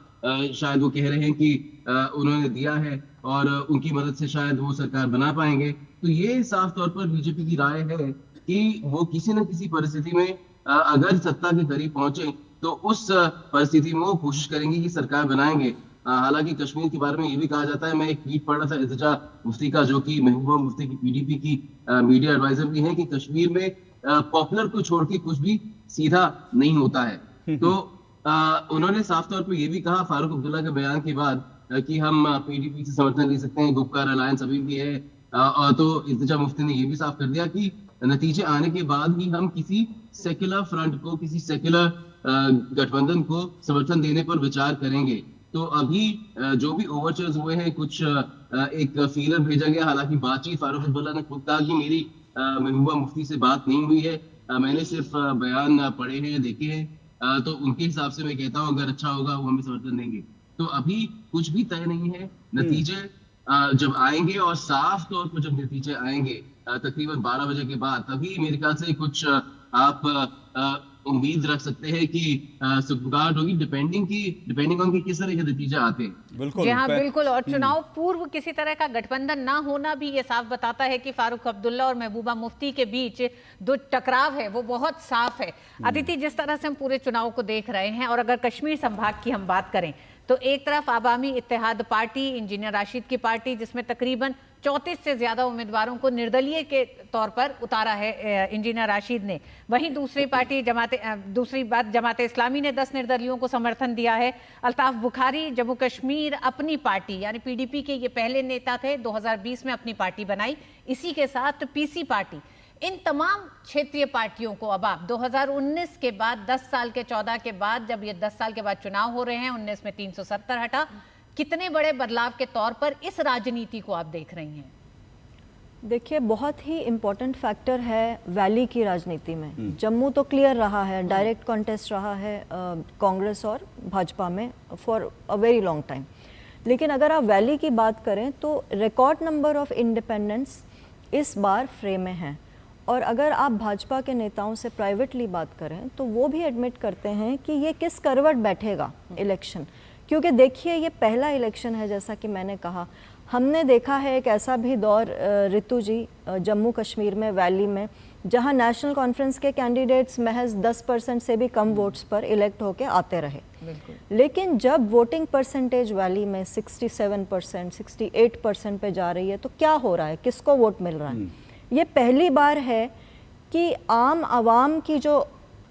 शायद वो कह रहे हैं कि उन्होंने दिया है और उनकी मदद से शायद वो सरकार बना पाएंगे। तो ये साफ तौर पर बीजेपी की राय है कि वो किसी न किसी परिस्थिति में अगर सत्ता के करीब पहुंचे तो उस परिस्थिति में वो कोशिश करेंगे कि सरकार बनाएंगे। हालांकि कश्मीर के बारे में ये भी कहा जाता है, मैं एक ट्वीट पढ़ रहा था इल्तिजा मुफ्ती का, जो कि महबूबा मुफ्ती की पीडीपी की मीडिया एडवाइजर भी है, कि कश्मीर में पॉपुलर को छोड़ के कुछ भी सीधा नहीं होता है। तो उन्होंने साफ तौर पर यह भी कहा फारूक अब्दुल्ला के बयान के बाद कि हम पीडीपी से समर्थन ले सकते हैं, गुपकार अलायंस अभी भी है। तो इल्तिजा मुफ्ती ने यह भी साफ कर दिया कि नतीजे आने के बाद ही हम किसी सेक्युलर फ्रंट को, किसी सेक्युलर गठबंधन को समर्थन देने पर विचार करेंगे। तो अभी जो भी ओवरचर्स हुए हैं, कुछ एक फीलर भेजा गया, हालांकि बातचीत फारूक अब्दुल्ला ने खुद कहा कि मेरी महबूबा मुफ्ती से बात नहीं हुई है, मैंने सिर्फ बयान पढ़े हैं, देखे हैं, तो उनके हिसाब से मैं कहता हूँ अगर अच्छा होगा वो हमें समर्थन देंगे। तो अभी कुछ भी तय नहीं है, नतीजे जब आएंगे और साफ तौर पर जब नतीजे आएंगे तकरीबन 12 बजे के बाद, तभी मेरे ख्याल से कुछ आप उम्मीद रख सकते हैं कि सुगबुगाहट होगी, डिपेंडिंग ऑन कि किस तरह के नतीजे आते हैं। बिल्कुल, जी हाँ बिल्कुल। और चुनाव पूर्व किसी तरह का गठबंधन ना होना भी ये साफ बताता है कि फारूक अब्दुल्ला और महबूबा मुफ्ती के बीच जो टकराव है वो बहुत साफ है। अदिति, जिस तरह से हम पूरे चुनाव को देख रहे हैं, और अगर कश्मीर संभाग की हम बात करें तो एक तरफ आवामी इत्तेहाद पार्टी, इंजीनियर राशिद की पार्टी, जिसमें तकरीबन 34 से ज्यादा उम्मीदवारों को निर्दलीय के तौर पर उतारा है इंजीनियर राशिद ने। वहीं दूसरी पार्टी जमाते इस्लामी ने 10 निर्दलियों को समर्थन दिया है। अल्ताफ बुखारी जम्मू कश्मीर अपनी पार्टी यानी पीडीपी के ये पहले नेता थे, 2020 में अपनी पार्टी बनाई। इसी के साथ पीसी पार्टी, इन तमाम क्षेत्रीय पार्टियों को अब आप 2019 के बाद 10 साल के 14 के बाद, जब ये 10 साल के बाद चुनाव हो रहे हैं, 19 में 370 हटा, कितने बड़े बदलाव के तौर पर इस राजनीति को आप देख रही हैं? देखिए, बहुत ही इम्पोर्टेंट फैक्टर है वैली की राजनीति में। जम्मू तो क्लियर रहा है, डायरेक्ट कॉन्टेस्ट रहा है कांग्रेस और भाजपा में for a very long time. लेकिन अगर आप वैली की बात करें तो रिकॉर्ड नंबर ऑफ इंडिपेंडेंट्स इस बार फ्रेम में हैं। और अगर आप भाजपा के नेताओं से प्राइवेटली बात करें तो वो भी एडमिट करते हैं कि ये किस करवट बैठेगा इलेक्शन। क्योंकि देखिए, ये पहला इलेक्शन है, जैसा कि मैंने कहा। हमने देखा है एक ऐसा भी दौर ऋतु जी जम्मू कश्मीर में वैली में, जहां नेशनल कॉन्फ्रेंस के कैंडिडेट्स महज 10% से भी कम वोट्स पर इलेक्ट होकर आते रहे। लेकिन जब वोटिंग परसेंटेज वैली में 67%, 68% पे जा रही है तो क्या हो रहा है, किसको वोट मिल रहा है? ये पहली बार है कि आम आवाम की जो,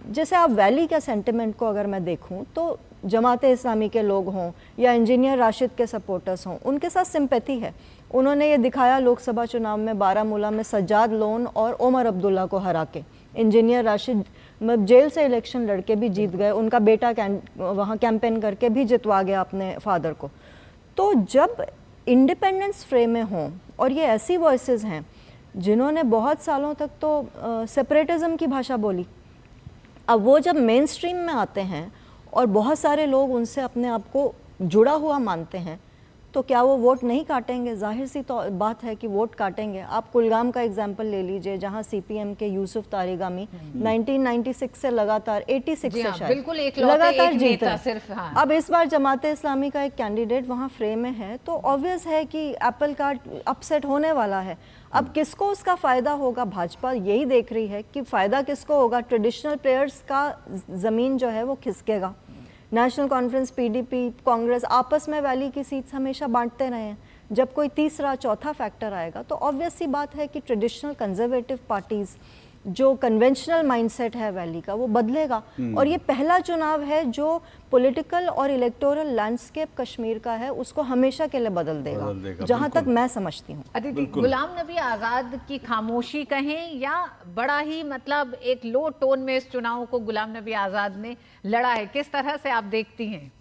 जैसे आप वैली का सेंटिमेंट को अगर मैं देखूं तो जमाते इस्लामी के लोग हों या इंजीनियर राशिद के सपोर्टर्स हों, उनके साथ सिंपैथी है। उन्होंने ये दिखाया लोकसभा चुनाव में बारामूला में सज्जाद लोन और उमर अब्दुल्ला को हरा के। इंजीनियर राशिद जेल से इलेक्शन लड़के भी जीत गए, उनका बेटा वहाँ कैंपेन करके भी जितवा गया अपने फादर को। तो जब इंडिपेंडेंस फ्रेम में हों और ये ऐसी वॉइसेस हैं जिन्होंने बहुत सालों तक तो सेपरेटिज्म की भाषा बोली, अब वो जब मेन स्ट्रीम में आते हैं और बहुत सारे लोग उनसे अपने आप को जुड़ा हुआ मानते हैं, तो क्या वो वोट नहीं काटेंगे? जाहिर सी तो बात है कि वोट काटेंगे। आप कुलगाम का एग्जाम्पल ले लीजिए, जहां सीपीएम के यूसुफ तारिगामी 1996 से लगातार 86 से शायद लगातार जीत रहे। हाँ। अब इस बार जमाते इस्लामी का एक कैंडिडेट वहां फ्रेम में है, तो ऑब्वियस है कि एप्पल कार्ट अपसेट होने वाला है। अब किसको उसका फ़ायदा होगा? भाजपा यही देख रही है कि फ़ायदा किसको होगा। ट्रेडिशनल प्लेयर्स का ज़मीन जो है वो खिसकेगा। नेशनल कॉन्फ्रेंस, पीडीपी, कांग्रेस आपस में वैली की सीट्स हमेशा बांटते रहे हैं। जब कोई तीसरा चौथा फैक्टर आएगा तो ऑब्वियस सी बात है कि ट्रेडिशनल कंजर्वेटिव पार्टीज़, जो कन्वेंशनल माइंडसेट है वैली का, वो बदलेगा। और ये पहला चुनाव है जो पॉलिटिकल और इलेक्टोरल लैंडस्केप कश्मीर का है, उसको हमेशा के लिए बदल देगा जहां तक मैं समझती हूँ। अदिति, गुलाम नबी आज़ाद की खामोशी कहें या बड़ा ही मतलब एक लो टोन में इस चुनाव को गुलाम नबी आज़ाद ने लड़ा है, किस तरह से आप देखती हैं?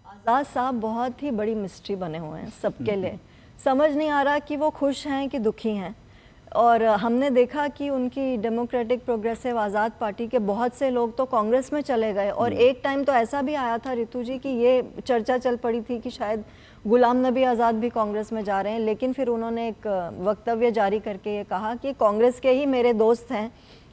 आज़ाद साहब बहुत ही बड़ी मिस्ट्री बने हुए हैं सबके लिए। समझ नहीं आ रहा कि वो खुश हैं कि दुखी हैं। और हमने देखा कि उनकी डेमोक्रेटिक प्रोग्रेसिव आज़ाद पार्टी के बहुत से लोग तो कांग्रेस में चले गए। और एक टाइम तो ऐसा भी आया था ऋतु जी कि ये चर्चा चल पड़ी थी कि शायद गुलाम नबी आज़ाद भी कांग्रेस में जा रहे हैं। लेकिन फिर उन्होंने एक वक्तव्य जारी करके ये कहा कि कांग्रेस के ही मेरे दोस्त हैं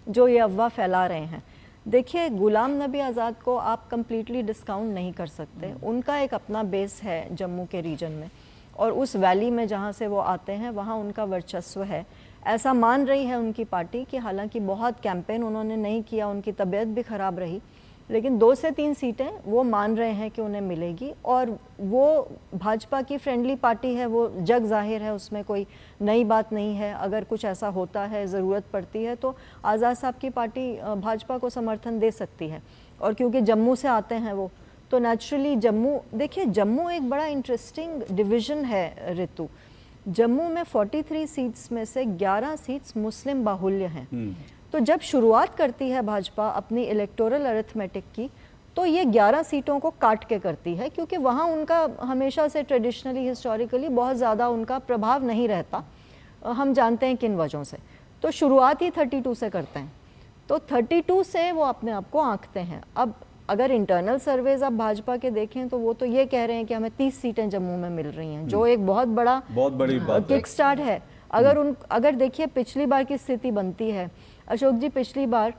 जो ये अफवाह फैला रहे हैं। देखिए, गुलाम नबी आज़ाद को आप कम्प्लीटली डिस्काउंट नहीं कर सकते। उनका एक अपना बेस है जम्मू के रीजन में, और उस वैली में जहाँ से वो आते हैं वहाँ उनका वर्चस्व है। ऐसा मान रही है उनकी पार्टी कि हालांकि बहुत कैंपेन उन्होंने नहीं किया, उनकी तबीयत भी ख़राब रही, लेकिन 2 से 3 सीटें वो मान रहे हैं कि उन्हें मिलेगी। और वो भाजपा की फ्रेंडली पार्टी है, वो जग जाहिर है, उसमें कोई नई बात नहीं है। अगर कुछ ऐसा होता है, ज़रूरत पड़ती है, तो आज़ाद साहब की पार्टी भाजपा को समर्थन दे सकती है। और क्योंकि जम्मू से आते हैं वो, तो नेचुरली जम्मू, देखिए जम्मू एक बड़ा इंटरेस्टिंग डिवीज़न है ऋतु। जम्मू में 43 सीट्स में से 11 सीट्स मुस्लिम बाहुल्य हैं। तो जब शुरुआत करती है भाजपा अपनी इलेक्टोरल अरिथमेटिक की, तो ये 11 सीटों को काट के करती है, क्योंकि वहाँ उनका हमेशा से ट्रेडिशनली, हिस्टोरिकली बहुत ज़्यादा उनका प्रभाव नहीं रहता। हम जानते हैं किन वजहों से। तो शुरुआत ही 32 से करते हैं, तो 32 से वो अपने आप को आंकते हैं। अब अगर इंटरनल सर्वेज आप भाजपा के देखें तो वो तो ये कह रहे हैं कि हमें 30 सीटें जम्मू में मिल रही हैं, जो एक बहुत बड़ी किक स्टार्ट है। अगर देखिए पिछली बार की स्थिति बनती है अशोक जी, पिछली बार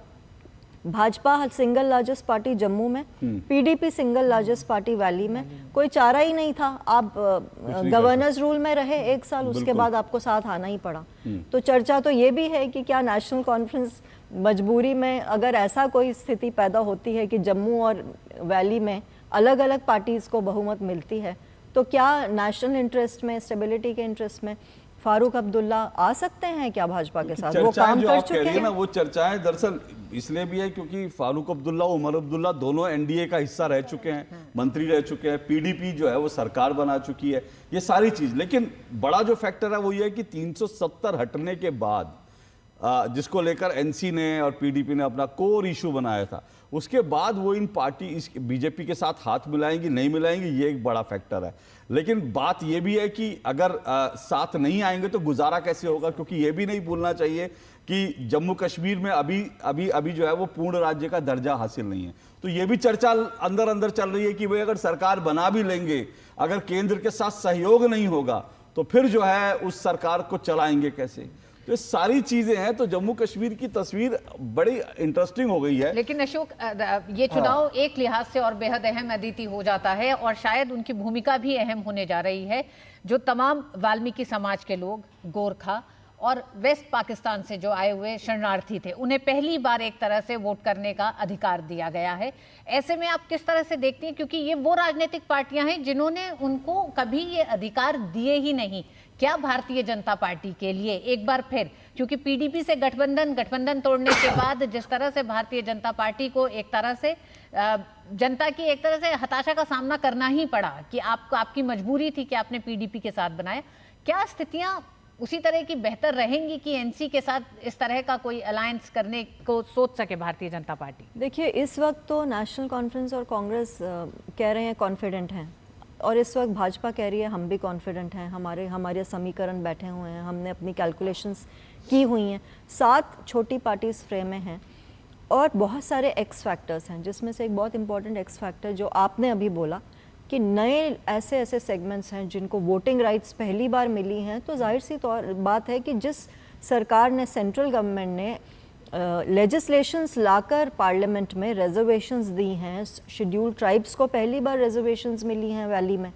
Bhajpa single largest party Jammu में, PDP single largest party valley में, कोई चारा ही नहीं था। आप गवर्नर्स रूल में रहे 1 साल, उसके बाद आपको साथ आना ही पड़ा। तो चर्चा तो ये भी है कि क्या नेशनल कॉन्फ्रेंस मजबूरी में, अगर ऐसा कोई स्थिति पैदा होती है कि जम्मू और वैली में अलग अलग पार्टीज को बहुमत मिलती है, तो क्या नेशनल इंटरेस्ट में, स्टेबिलिटी के इंटरेस्ट में फारूक अब्दुल्ला आ सकते हैं क्या भाजपा के साथ? वो काम कर चुके हैं ना। वो चर्चाएं दरअसल इसलिए भी है क्योंकि फारूक अब्दुल्ला, उमर अब्दुल्ला दोनों एनडीए का हिस्सा रह चुके हैं, मंत्री रह चुके हैं, पीडीपी जो है वो सरकार बना चुकी है, ये सारी चीज। लेकिन बड़ा जो फैक्टर है वो ये है कि 370 हटने के बाद जिसको लेकर एनसी ने और पीडीपी ने अपना कोर इशू बनाया था, उसके बाद वो इन पार्टी इस बीजेपी के साथ हाथ मिलाएंगी नहीं मिलाएंगी, ये एक बड़ा फैक्टर है। लेकिन बात ये भी है कि अगर साथ नहीं आएंगे तो गुजारा कैसे होगा, क्योंकि ये भी नहीं भूलना चाहिए कि जम्मू कश्मीर में अभी जो है वो पूर्ण राज्य का दर्जा हासिल नहीं है। तो ये भी चर्चा अंदर अंदर चल रही है कि भाई अगर सरकार बना भी लेंगे, अगर केंद्र के साथ सहयोग नहीं होगा तो फिर जो है उस सरकार को चलाएंगे कैसे। तो ये सारी चीजें हैं। तो जम्मू कश्मीर की तस्वीर बड़ी इंटरेस्टिंग हो गई है। लेकिन अशोक, ये चुनाव एक लिहाज से और बेहद अहम अदिति हो जाता है और शायद उनकी भूमिका भी अहम होने जा रही है। जो तमाम वाल्मीकि समाज के लोग, गोरखा और वेस्ट पाकिस्तान से जो आए हुए शरणार्थी थे, उन्हें पहली बार एक तरह से वोट करने का अधिकार दिया गया है। ऐसे में आप किस तरह से देखती हैं, क्योंकि ये वो राजनीतिक पार्टियां हैं जिन्होंने उनको कभी ये अधिकार दिए ही नहीं। क्या भारतीय जनता पार्टी के लिए एक बार फिर, क्योंकि पीडीपी से गठबंधन तोड़ने के बाद जिस तरह से भारतीय जनता पार्टी को एक तरह से जनता की एक तरह से हताशा का सामना करना ही पड़ा कि आपकी मजबूरी थी कि आपने पीडीपी के साथ बनाया, क्या स्थितियां उसी तरह की बेहतर रहेंगी कि एनसी के साथ इस तरह का कोई अलायंस करने को सोच सके भारतीय जनता पार्टी? देखिए, इस वक्त तो नेशनल कॉन्फ्रेंस और कांग्रेस कह रहे हैं कॉन्फिडेंट हैं, और इस वक्त भाजपा कह रही है हम भी कॉन्फिडेंट हैं, हमारे समीकरण बैठे हुए हैं, हमने अपनी कैलकुलेशंस की हुई हैं। 7 छोटी पार्टीज फ्रेम में हैं और बहुत सारे एक्स फैक्टर्स हैं, जिसमें से एक बहुत इंपॉर्टेंट एक्स फैक्टर जो आपने अभी बोला कि नए ऐसे सेगमेंट्स हैं जिनको वोटिंग राइट्स पहली बार मिली हैं। तो जाहिर सी बात है कि जिस सरकार ने, सेंट्रल गवर्नमेंट ने लेजिस्लेशंस लाकर पार्लियामेंट में रिजर्वेशंस दी हैं, शेड्यूल्ड ट्राइब्स को पहली बार रिजर्वेशंस मिली हैं वैली में,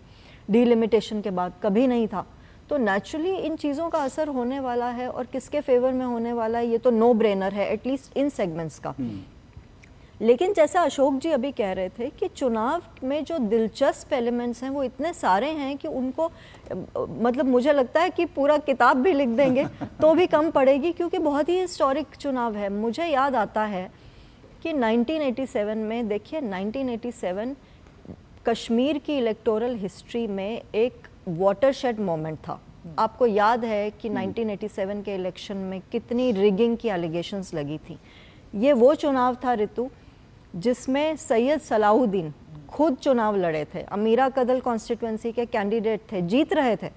डीलिमिटेशन के बाद कभी नहीं था। तो नेचुरली इन चीज़ों का असर होने वाला है, और किसके फेवर में होने वाला है ये तो नो ब्रेनर है, एटलीस्ट इन सेगमेंट्स का। लेकिन जैसा अशोक जी अभी कह रहे थे कि चुनाव में जो दिलचस्प एलिमेंट्स हैं वो इतने सारे हैं कि उनको मतलब मुझे लगता है कि पूरा किताब भी लिख देंगे तो भी कम पड़ेगी, क्योंकि बहुत ही हिस्टोरिक चुनाव है। मुझे याद आता है कि 1987 में, देखिए 1987 कश्मीर की इलेक्टोरल हिस्ट्री में एक वाटरशेड मोमेंट था। आपको याद है कि 1987 के इलेक्शन में कितनी रिगिंग की एलिगेशंस लगी थी। ये वो चुनाव था ऋतु जिसमें सैयद सलाहुद्दीन खुद चुनाव लड़े थे, अमीरा कदल कॉन्स्टिट्यूंसी के कैंडिडेट थे, जीत रहे थे,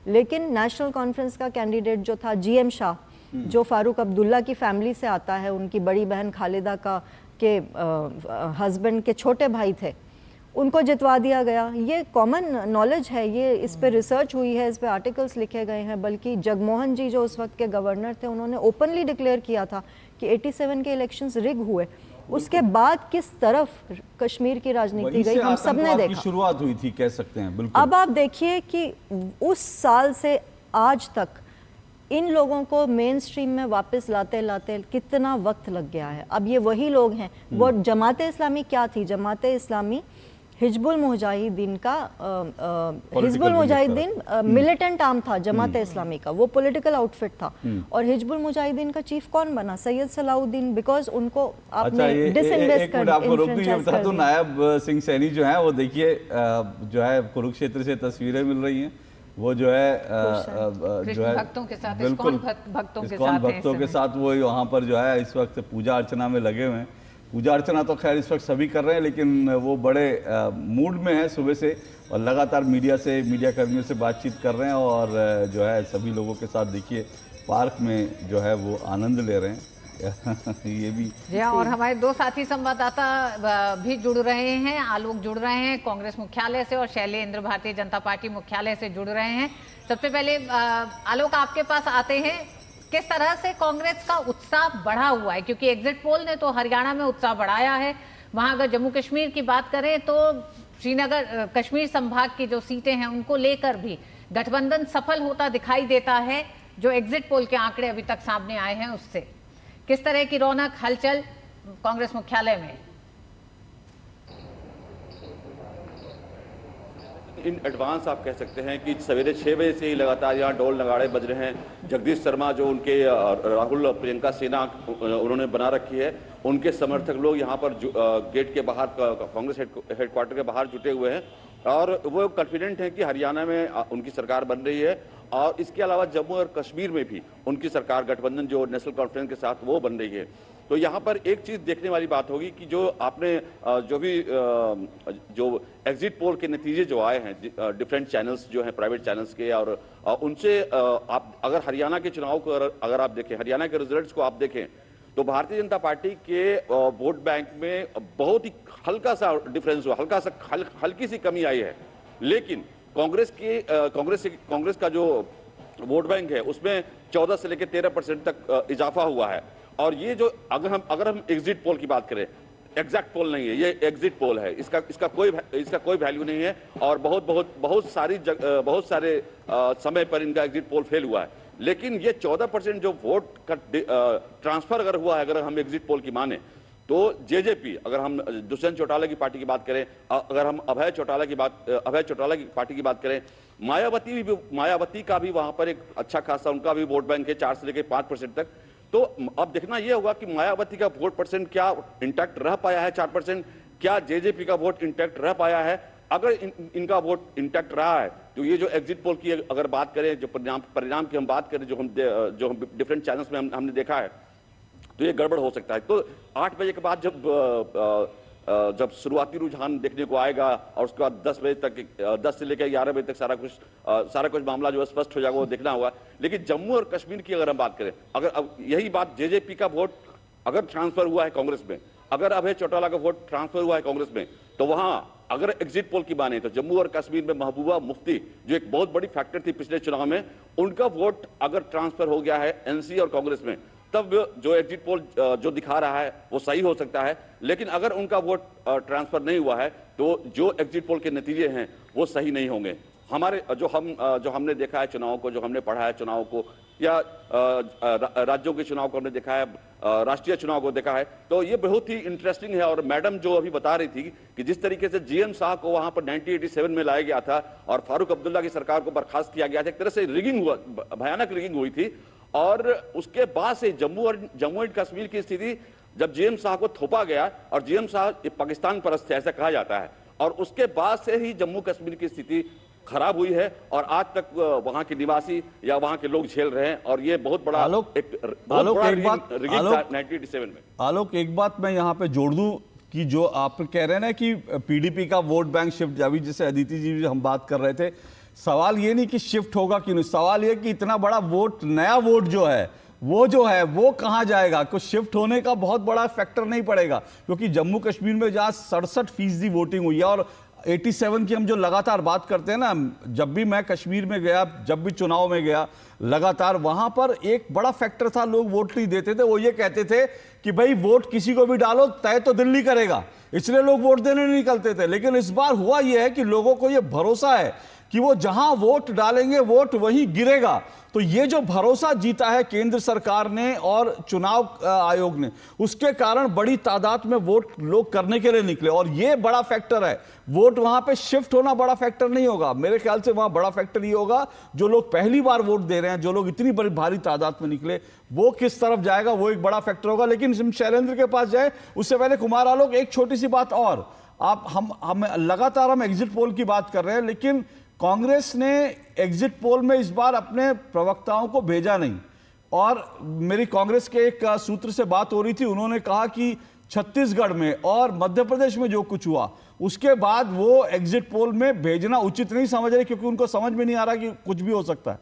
लेकिन नेशनल कॉन्फ्रेंस का कैंडिडेट जो था जीएम शाह, जो फारूक अब्दुल्ला की फैमिली से आता है, उनकी बड़ी बहन खालिदा का के हस्बैंड के छोटे भाई थे, उनको जितवा दिया गया। ये कॉमन नॉलेज है, ये इस पे रिसर्च हुई है, इस पे आर्टिकल्स लिखे गए हैं। बल्कि जगमोहन जी जो उस वक्त के गवर्नर थे, उन्होंने ओपनली डिक्लेयर किया था कि 87 के इलेक्शंस रिग हुए। उसके बाद किस तरफ कश्मीर की राजनीति गई हम सब ने देखा। शुरुआत हुई थी कह सकते हैं। बिल्कुल। अब आप देखिए कि उस साल से आज तक इन लोगों को मेन स्ट्रीम में वापस लाते लाते कितना वक्त लग गया है। अब ये वही लोग हैं। वो जमाते इस्लामी क्या थी? जमाते इस्लामी हिजबुल मुजाहिदीन का हिजबुल मुजाहिदीन मिलिटेंट आर्म था जमात इस्लामी का, वो पॉलिटिकल आउटफिट था। और हिजबुल मुजाहिदीन का चीफ कौन बना? सैयद सलाहुद्दीन, बिकॉज उनको आपने डिसइन्वेस्ट कर बता दूं, नायब सिंह सैनी जो है वो देखिए जो है कुरुक्षेत्र से तस्वीरें मिल रही हैं, वो जो है भक्तों के साथ, बिल्कुल भक्तों के साथ वो वहाँ पर जो है इस वक्त पूजा अर्चना में लगे हुए हैं। पूजा अर्चना तो खैर इस वक्त सभी कर रहे हैं, लेकिन वो बड़े मूड में है सुबह से, और लगातार मीडिया कर्मियों से बातचीत कर रहे हैं, और जो है सभी लोगों के साथ देखिए पार्क में जो है वो आनंद ले रहे हैं। ये भी जी हाँ, और हमारे 2 साथी संवाददाता भी जुड़ रहे हैं। आलोक जुड़ रहे हैं कांग्रेस मुख्यालय से, और शैलेंद्र भारतीय जनता पार्टी मुख्यालय से जुड़ रहे हैं। सबसे पहले आलोक, आपके पास आते हैं, किस तरह से कांग्रेस का उत्साह बढ़ा हुआ है? क्योंकि एग्जिट पोल ने तो हरियाणा में उत्साह बढ़ाया है। वहां अगर जम्मू कश्मीर की बात करें तो श्रीनगर कश्मीर संभाग की जो सीटें हैं उनको लेकर भी गठबंधन सफल होता दिखाई देता है। जो एग्जिट पोल के आंकड़े अभी तक सामने आए हैं उससे किस तरह की रौनक, हलचल कांग्रेस मुख्यालय में? इन एडवांस आप कह सकते हैं कि सवेरे 6 बजे से ही लगातार यहाँ ढोल नगाड़े बज रहे हैं। जगदीश शर्मा जो उनके राहुल प्रियंका सेना उन्होंने बना रखी है, उनके समर्थक लोग यहाँ पर गेट के बाहर कांग्रेस हेडक्वार्टर के बाहर जुटे हुए हैं, और वो कॉन्फिडेंट हैं कि हरियाणा में उनकी सरकार बन रही है। और इसके अलावा जम्मू और कश्मीर में भी उनकी सरकार गठबंधन जो नेशनल कॉन्फ्रेंस के साथ वो बन रही है। तो यहाँ पर एक चीज देखने वाली बात होगी कि जो आपने जो भी जो एग्जिट पोल के नतीजे जो आए हैं डिफरेंट चैनल्स जो हैं प्राइवेट चैनल्स के, और उनसे आप अगर हरियाणा के चुनाव को अगर आप देखें, हरियाणा के रिजल्ट्स को आप देखें, तो भारतीय जनता पार्टी के वोट बैंक में बहुत ही हल्का सा डिफरेंस हुआ, हल्की सी कमी आई है। लेकिन कांग्रेस का जो वोट बैंक है उसमें 14 से लेकर 13% तक इजाफा हुआ है। और ये जो अगर हम एग्जिट पोल की बात करें, एग्जैक्ट पोल नहीं है, ये एग्जिट पोल है, इसका कोई वैल्यू नहीं है, और बहुत सारे समय पर इनका एग्जिट पोल फेल हुआ है। लेकिन ये 14% जो वोट का ट्रांसफर अगर हुआ है, अगर हम एग्जिट पोल की माने, तो जेजेपी, अगर हम दुष्यंत चौटाला की पार्टी की बात करें, अगर हम अभय चौटाला की पार्टी की बात करें, मायावती का भी वहां पर एक अच्छा खासा उनका भी वोट बैंक है 4 से लेकर 5% तक। तो अब देखना यह होगा कि मायावती का वोट परसेंट क्या इंटैक्ट रह पाया है 4%, क्या जेजेपी का वोट इंटैक्ट रह पाया है। अगर इनका वोट इंटैक्ट रहा है तो ये जो एग्जिट पोल की अगर बात करें, जो परिणाम की हम बात करें, जो हम डिफरेंट चैनल्स में हमने देखा है, तो ये गड़बड़ हो सकता है। तो 8 बजे के बाद जब शुरुआती रुझान देखने को आएगा और उसके बाद 10 से लेकर 11 बजे तक सारा कुछ मामला जो स्पष्ट हो जाएगा, वो देखना होगा। लेकिन जम्मू और कश्मीर की अगर हम बात करें, अगर अब यही बात जेजेपी का वोट अगर ट्रांसफर हुआ है कांग्रेस में, अगर अभय चौटाला का वोट ट्रांसफर हुआ है कांग्रेस में, तो वहां अगर एग्जिट पोल की माने तो जम्मू और कश्मीर में महबूबा मुफ्ती जो एक बहुत बड़ी फैक्टर थी पिछले चुनाव में, उनका वोट अगर ट्रांसफर हो गया है एनसी और कांग्रेस में, तब जो एग्जिट पोल जो दिखा रहा है वो सही हो सकता है। लेकिन अगर उनका वोट ट्रांसफर नहीं हुआ है तो जो एग्जिट पोल के नतीजे हैं वो सही नहीं होंगे। हमारे जो हमने देखा है चुनाव को, जो हमने पढ़ा है चुनाव को, या राज्यों के चुनाव को हमने देखा है, राष्ट्रीय चुनाव को देखा है, तो ये बहुत ही इंटरेस्टिंग है। और मैडम जो अभी बता रही थी कि जिस तरीके से जीएम शाह को वहां पर 1987 में लाया गया था और फारूक अब्दुल्ला की सरकार को बर्खास्त किया गया था, एक तरह से रिगिंग हुआ, भयानक रिगिंग हुई थी। और उसके बाद से जम्मू एंड कश्मीर की स्थिति, जब जीएम शाह को थोपा गया, और जीएम शाह पाकिस्तान परस्त थे ऐसा कहा जाता है, और उसके बाद से ही जम्मू कश्मीर की स्थिति खराब हुई है और आज तक वहां के निवासी या वहां के लोग झेल रहे हैं। और ये बहुत बड़ा आलोक एक बात मैं यहाँ पे जोड़ दूं कि जो आप कह रहे हैं ना कि पीडीपी का वोट बैंक शिफ्ट, अभी जैसे अदिति जी हम बात कर रहे थे, सवाल ये नहीं कि शिफ्ट होगा कि नहीं, सवाल ये कि इतना बड़ा वोट, नया वोट जो है वो कहां जाएगा। कुछ शिफ्ट होने का बहुत बड़ा फैक्टर नहीं पड़ेगा, क्योंकि जम्मू कश्मीर में जहां 67% वोटिंग हुई है, और 87 की हम जो लगातार बात करते हैं ना, जब भी मैं कश्मीर में गया, जब भी चुनाव में गया, लगातार वहां पर एक बड़ा फैक्टर था, लोग वोट नहीं देते थे। वो ये कहते थे कि भाई वोट किसी को भी डालो, तय तो दिल्ली करेगा, इसलिए लोग वोट देने नहीं निकलते थे। लेकिन इस बार हुआ यह है कि लोगों को यह भरोसा है कि वो जहां वोट डालेंगे वोट वहीं गिरेगा। तो ये जो भरोसा जीता है केंद्र सरकार ने और चुनाव आयोग ने, उसके कारण बड़ी तादाद में वोट लोग करने के लिए निकले, और ये बड़ा फैक्टर है। वोट वहां पे शिफ्ट होना बड़ा फैक्टर नहीं होगा मेरे ख्याल से। वहां बड़ा फैक्टर ये होगा जो लोग पहली बार वोट दे रहे हैं, जो लोग इतनी बड़ी भारी तादाद में निकले, वो किस तरफ जाएगा, वो एक बड़ा फैक्टर होगा। लेकिन हम शैलेंद्र के पास जाए उससे पहले कुमार आलोक, एक छोटी सी बात और, हम लगातार हम एग्जिट पोल की बात कर रहे हैं, लेकिन कांग्रेस ने एग्जिट पोल में इस बार अपने प्रवक्ताओं को भेजा नहीं। और मेरी कांग्रेस के एक सूत्र से बात हो रही थी, उन्होंने कहा कि छत्तीसगढ़ में और मध्य प्रदेश में जो कुछ हुआ उसके बाद वो एग्जिट पोल में भेजना उचित नहीं समझ रहे, क्योंकि उनको समझ में नहीं आ रहा कि कुछ भी हो सकता है।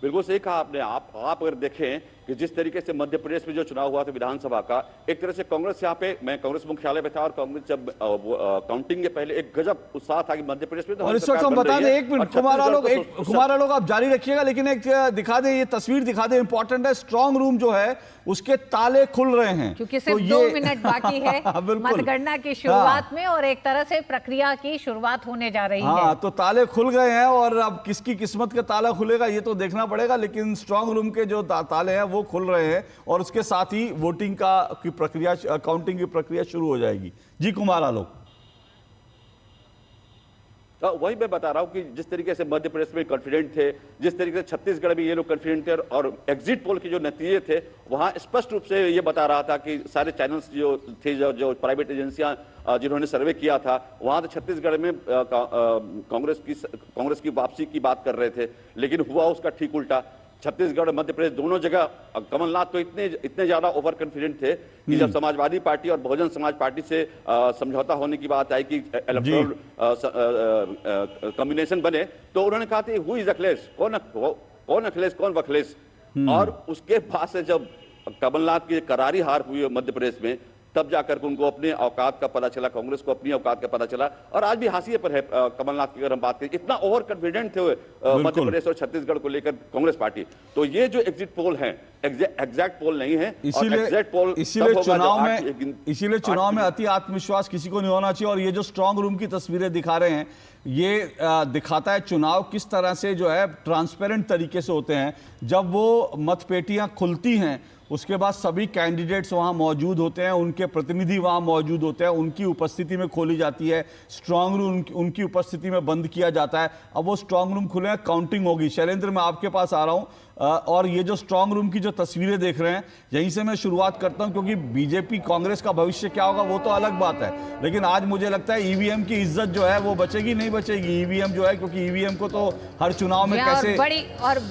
बिल्कुल सही कहा आपने। आप अगर देखें कि जिस तरीके से मध्य प्रदेश में जो चुनाव हुआ था विधानसभा का, एक तरह से कांग्रेस यहाँ पे, मैं कांग्रेस मुख्यालय में था और कांग्रेस जब काउंटिंग के पहले एक गजब उत्साह था कि मध्य प्रदेश में तो और इस वक्त हम बता दें, एक मिनट कुमार आलोक आप जारी रखिएगा, लेकिन एक दिखा दें, ये तस्वीर दिखा दें, इंपॉर्टेंट है। स्ट्रांग रूम जो है उसके ताले खुल रहे हैं, क्योंकि सिर्फ 2 मिनट बाकी है मतगणना की शुरुआत में, और एक तरह से प्रक्रिया की शुरुआत होने जा रही है। तो ताले खुल गए हैं, और अब किसकी किस्मत का ताला खुलेगा ये तो देखना पड़ेगा। लेकिन स्ट्रांग रूम के जो ताले हैं वो खुल रहे हैं, और उसके साथ ही वोटिंग की प्रक्रिया, काउंटिंग की प्रक्रिया शुरू हो जाएगी। जी कुमार आलोक। वही मैं बता रहा हूं कि जिस तरीके से मध्य प्रदेश में कॉन्फिडेंट थे, जिस तरीके से छत्तीसगढ़ में ये लोग कॉन्फिडेंट थे, और एग्जिट पोल के जो नतीजे थे वहां स्पष्ट रूप से ये बता रहा था कि सारे चैनल्स जो थे, जो प्राइवेट एजेंसियां जिन्होंने सर्वे किया था, वहां तो छत्तीसगढ़ में कांग्रेस की वापसी की बात कर रहे थे, लेकिन हुआ उसका ठीक उल्टा। छत्तीसगढ़ और मध्य प्रदेश दोनों जगह कमलनाथ तो इतने ज्यादा ओवर कॉन्फिडेंट थे कि जब समाजवादी पार्टी और बहुजन समाज पार्टी से समझौता होने की बात आई कि इलेक्टोरल कॉम्बिनेशन बने, तो उन्होंने कहा था हु इज अखिलेश, कौन अखिलेश कौन वखलेश। और उसके बाद से जब कमलनाथ की करारी हार हुई मध्य प्रदेश में, तब जाकर उनको अपने औकात का पता चला, कांग्रेस को अपनी औकात का पता चला। और आज भी हाशिए पर है कमलनाथ की अगर हम बात करें, इतना ओवर कॉन्फिडेंट थे मध्य प्रदेश और छत्तीसगढ़ को लेकर कांग्रेस पार्टी। तो ये जो एग्जिट पोल है एग्जैक्ट पोल नहीं है, इसीलिए चुनाव में अति आत्मविश्वास किसी को नहीं होना चाहिए। और ये जो स्ट्रांग रूम की तस्वीरें दिखा रहे हैं, ये दिखाता है चुनाव किस तरह से जो है ट्रांसपेरेंट तरीके से होते हैं। जब वो मतपेटियां खुलती हैं, उसके बाद सभी कैंडिडेट्स वहां मौजूद होते हैं, उनके प्रतिनिधि वहां मौजूद होते हैं, उनकी उपस्थिति में खोली जाती है। स्ट्रांग रूम उनकी उपस्थिति में बंद किया जाता है। अब वो स्ट्रांग रूम खुले हैं, काउंटिंग होगी। शैलेंद्र, मैं आपके पास आ रहा हूं, और ये जो स्ट्रांग रूम की जो तस्वीरें देख रहे हैं, यहीं से मैं शुरुआत करता हूं, क्योंकि बीजेपी कांग्रेस का भविष्य क्या होगा वो तो अलग बात है, लेकिन आज मुझे लगता है ईवीएम की इज्जत जो है वो बचेगी नहीं बचेगी। ईवीएम जो है, क्योंकि ईवीएम को तो हर चुनाव में कैसे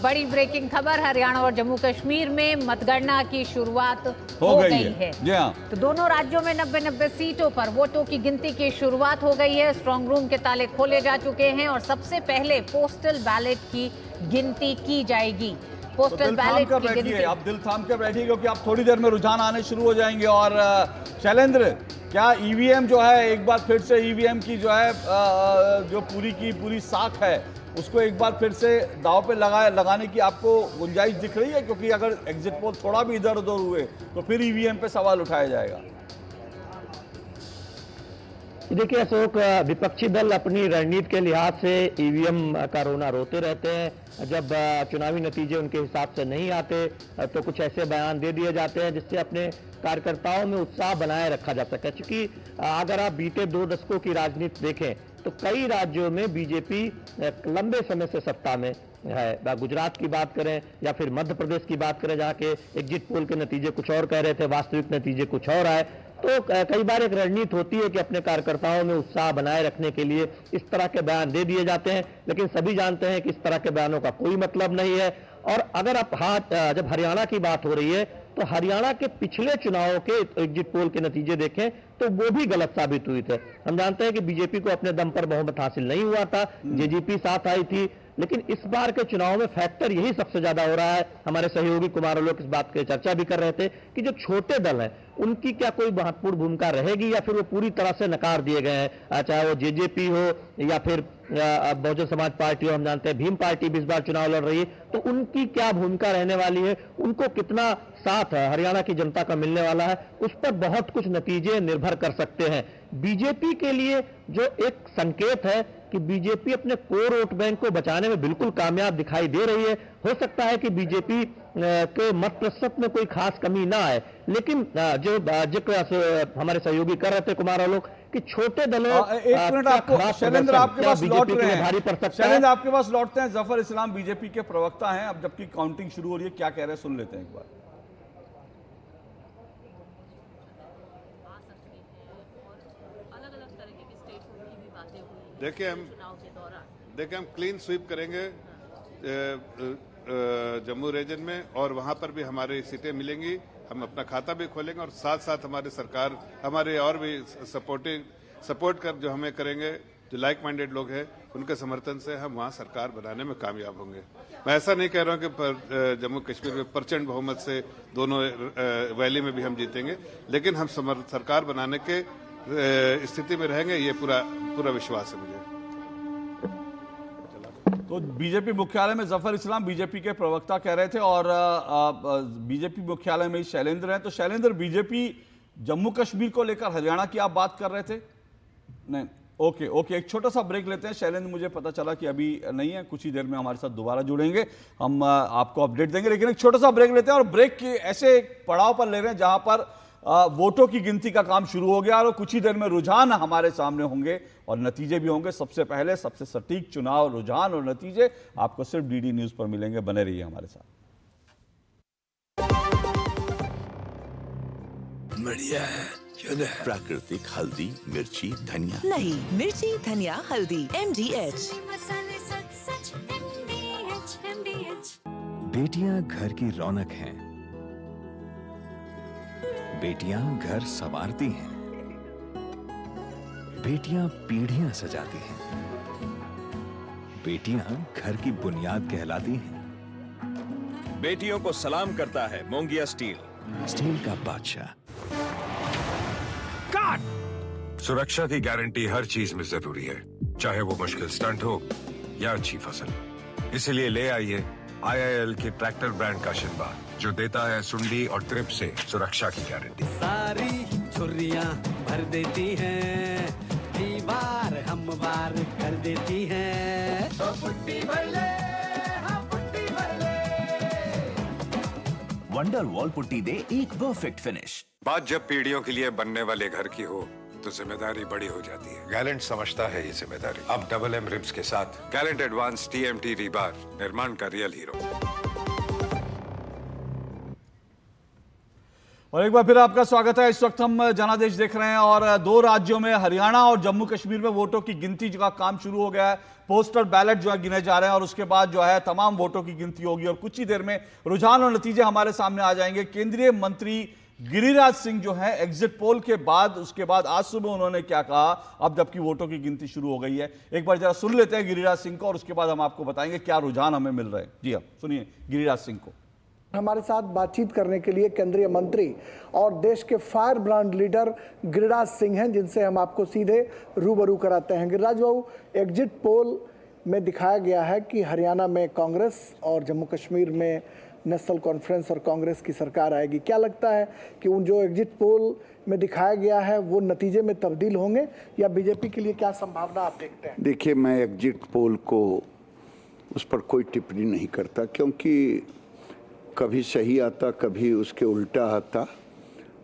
बड़ी ब्रेकिंग खबर, हरियाणा और जम्मू कश्मीर में मतगणना की शुरुआत हो गई है। जी हाँ, तो दोनों राज्यों में 90-90 सीटों पर वोटों की गिनती की शुरुआत हो गई है। स्ट्रांग रूम के ताले खोले जा चुके हैं और सबसे पहले पोस्टल बैलेट की गिनती की जाएगी। पोस्टल बैलेट की गिनती। आप दिल थाम कर बैठिए, क्योंकि आप थोड़ी देर में रुझान आने शुरू हो जाएंगे। और शैलेंद्र, क्या ईवीएम जो है एक बार फिर से ईवीएम की जो है जो पूरी की पूरी साख है, उसको एक बार फिर से दांव पे लगाने की आपको गुंजाइश दिख रही है? क्योंकि अगर एग्जिट पोल थोड़ा भी इधर उधर हुए तो फिर ईवीएम पे सवाल उठाया जाएगा। देखिए अशोक, विपक्षी दल अपनी रणनीति के लिहाज से ईवीएम का रोना रोते रहते हैं। जब चुनावी नतीजे उनके हिसाब से नहीं आते तो कुछ ऐसे बयान दे दिए जाते हैं जिससे अपने कार्यकर्ताओं में उत्साह बनाए रखा जा सके। क्योंकि अगर आप बीते 2 दशकों की राजनीति देखें तो कई राज्यों में बीजेपी लंबे समय से सत्ता में है। गुजरात की बात करें या फिर मध्य प्रदेश की बात करें, जहाँ के एग्जिट पोल के नतीजे कुछ और कह रहे थे, वास्तविक नतीजे कुछ और आए। तो कई बार एक रणनीति होती है कि अपने कार्यकर्ताओं में उत्साह बनाए रखने के लिए इस तरह के बयान दे दिए जाते हैं, लेकिन सभी जानते हैं कि इस तरह के बयानों का कोई मतलब नहीं है। और अगर आप जब हरियाणा की बात हो रही है तो हरियाणा के पिछले चुनावों के एग्जिट पोल के नतीजे देखें तो वो भी गलत साबित हुए थे। हम जानते हैं कि बीजेपी को अपने दम पर बहुमत हासिल नहीं हुआ था, जेजेपी साथ आई थी, लेकिन इस बार के चुनाव में फैक्टर यही सबसे ज्यादा हो रहा है। हमारे सहयोगी कुमार आलोक इस बात की चर्चा भी कर रहे थे कि जो छोटे दल हैं उनकी क्या कोई महत्वपूर्ण भूमिका रहेगी या फिर वो पूरी तरह से नकार दिए गए हैं, चाहे वो जेजेपी हो या फिर बहुजन समाज पार्टी हो। हम जानते हैं भीम पार्टी भी इस बार चुनाव लड़ रही है, तो उनकी क्या भूमिका रहने वाली है, उनको कितना साथ हरियाणा की जनता का मिलने वाला है, उस पर बहुत कुछ नतीजे निर्भर कर सकते हैं। बीजेपी के लिए जो एक संकेत है कि बीजेपी अपने कोर वोट बैंक को बचाने में बिल्कुल कामयाब दिखाई दे रही है। हो सकता है कि बीजेपी के मत प्रतिशत में कोई खास कमी ना आए, लेकिन जो जिक्र हमारे सहयोगी कर रहे थे कुमार आलोक कि छोटे दलों एक मिनट आपको शैलेंद्र आपके पास लौट रहे हैं, शैलेंद्र आपके पास लौटते हैं। जफर इस्लाम बीजेपी के प्रवक्ता हैं, अब जबकि काउंटिंग शुरू हो रही है, क्या कह रहे हैं सुन लेते हैं एक बार। देखिए हम क्लीन स्वीप करेंगे जम्मू रीजन में, और वहां पर भी हमारी सीटें मिलेंगी। हम अपना खाता भी खोलेंगे और साथ साथ हमारे सरकार हमारे और भी सपोर्ट कर जो हमें करेंगे, जो लाइक माइंडेड लोग हैं उनके समर्थन से हम वहां सरकार बनाने में कामयाब होंगे। मैं ऐसा नहीं कह रहा हूं कि जम्मू कश्मीर में प्रचंड बहुमत से दोनों वैली में भी हम जीतेंगे, लेकिन हम सरकार बनाने के स्थिति में रहेंगे, ये पूरा विश्वास है मुझे। तो बीजेपी मुख्यालय में जफर इस्लाम बीजेपी के प्रवक्ता कह रहे थे, और बीजेपी मुख्यालय में शैलेंद्र हैं। तो शैलेंद्र, बीजेपी जम्मू कश्मीर को लेकर हरियाणा की आप बात कर रहे थे? नहीं, ओके, एक छोटा सा ब्रेक लेते हैं। शैलेंद्र, मुझे पता चला कि अभी नहीं है, कुछ ही देर में हमारे साथ दोबारा जुड़ेंगे, हम आपको अपडेट देंगे, लेकिन एक छोटा सा ब्रेक लेते हैं। और ब्रेक के ऐसे पड़ाव पर ले रहे हैं जहां पर वोटों की गिनती का काम शुरू हो गया और कुछ ही देर में रुझान हमारे सामने होंगे और नतीजे भी होंगे। सबसे पहले सबसे सटीक चुनाव रुझान और नतीजे आपको सिर्फ डीडी न्यूज पर मिलेंगे, बने रहिए हमारे साथ। बढ़िया है, प्राकृतिक हल्दी मिर्ची धनिया नहीं, मिर्ची धनिया हल्दी MDH। बेटियां घर की रौनक हैं। बेटियां घर संवारती हैं। बेटियां पीढ़ियां सजाती हैं। बेटियां घर की बुनियाद कहलाती हैं। बेटियों को सलाम करता है मोंगिया स्टील, स्टील का बादशाह। काट! सुरक्षा की गारंटी हर चीज में जरूरी है, चाहे वो मुश्किल स्टंट हो या अच्छी फसल। इसीलिए ले आइए IIL के ट्रैक्टर ब्रांड का शिनबा, जो देता है सुंडी और ट्रिप से सुरक्षा की गारंटी। सारी छुर्रियां भर देती हैं, दीवार हमवार कर देती हैं। तो पुट्टी भर ले, हाँ पुट्टी भर ले। वंडर वॉल पुट्टी दे एक परफेक्ट फिनिश। बात जब पीढ़ियों के लिए बनने वाले घर की हो तो जिम्मेदारी बड़ी हो जाती है। गैलेंट समझता है ये जिम्मेदारी। अब डबल M रिब्स के साथ गैलेंट एडवांस TMT रीबार, निर्माण का रियल हीरो। और एक बार फिर आपका स्वागत है। इस वक्त हम जनादेश देख रहे हैं और दो राज्यों में हरियाणा और जम्मू कश्मीर में वोटों की गिनती का काम शुरू हो गया है। पोस्टल बैलेट जो है गिने जा रहे हैं और उसके बाद जो है तमाम वोटों की गिनती होगी और कुछ ही देर में रुझान और नतीजे हमारे सामने आ जाएंगे। केंद्रीय मंत्री गिरिराज सिंह जो है एग्जिट पोल के बाद, उसके बाद आज सुबह उन्होंने क्या कहा, अब जबकि वोटों की गिनती शुरू हो गई है। एक बार जरा सुन लेते हैं गिरिराज सिंह को और उसके बाद हम आपको बताएंगे क्या रुझान हमें मिल रहे हैं। जी हाँ, सुनिए गिरिराज सिंह को। हमारे साथ बातचीत करने के लिए केंद्रीय मंत्री और देश के fire brand leader Giriraj Singh हैं, जिनसे हम आपको सीधे रूबरू कराते हैं। गिरिराज बाबू, एग्जिट पोल में दिखाया गया है कि हरियाणा में कांग्रेस और जम्मू कश्मीर में नेशनल कॉन्फ्रेंस और कांग्रेस की सरकार आएगी। क्या लगता है कि उन जो एग्जिट पोल में दिखाया गया है वो नतीजे में तब्दील होंगे या बीजेपी के लिए क्या संभावना आप देखते हैं? देखिए, मैं एग्जिट पोल को उस पर कोई टिप्पणी नहीं करता, क्योंकि कभी सही आता कभी उसके उल्टा आता।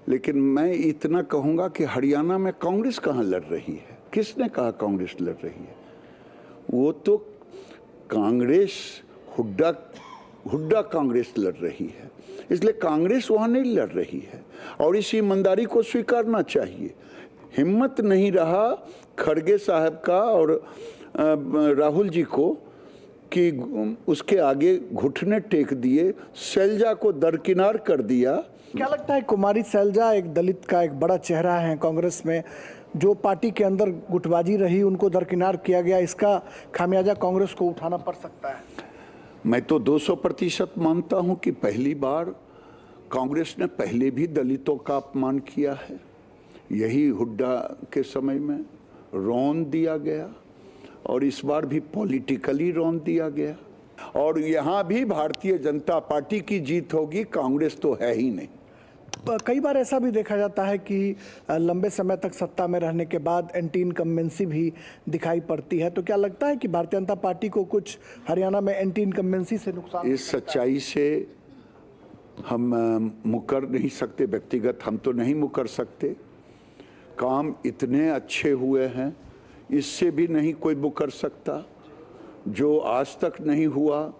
लेकिन मैं इतना कहूँगा कि हरियाणा में कांग्रेस कहाँ लड़ रही है? किसने कहा कांग्रेस लड़ रही है? वो तो कांग्रेस हुड्डा कांग्रेस लड़ रही है, इसलिए कांग्रेस वहाँ नहीं लड़ रही है और इस ईमानदारी को स्वीकारना चाहिए। हिम्मत नहीं रहा खड़गे साहब का और राहुल जी को कि उसके आगे घुटने टेक दिए, शैलजा को दरकिनार कर दिया। क्या लगता है कुमारी शैलजा एक दलित का एक बड़ा चेहरा है कांग्रेस में, जो पार्टी के अंदर गुटबाजी रही उनको दरकिनार किया गया, इसका खामियाजा कांग्रेस को उठाना पड़ सकता है? मैं तो 200% मानता हूं कि पहली बार कांग्रेस ने पहले भी दलितों का अपमान किया है। यही हुड्डा के समय में रौन दिया गया और इस बार भी पॉलिटिकली रौन दिया गया और यहाँ भी भारतीय जनता पार्टी की जीत होगी, कांग्रेस तो है ही नहीं। कई बार ऐसा भी देखा जाता है कि लंबे समय तक सत्ता में रहने के बाद एंटी इनकम्बेंसी भी दिखाई पड़ती है, तो क्या लगता है कि भारतीय जनता पार्टी को कुछ हरियाणा में एंटी इनकम्बेंसी से नुकसान? इस सच्चाई से हम मुकर नहीं सकते, व्यक्तिगत हम तो नहीं मुकर सकते। काम इतने अच्छे हुए हैं, इससे भी नहीं कोई मुकर सकता। जो आज तक नहीं हुआ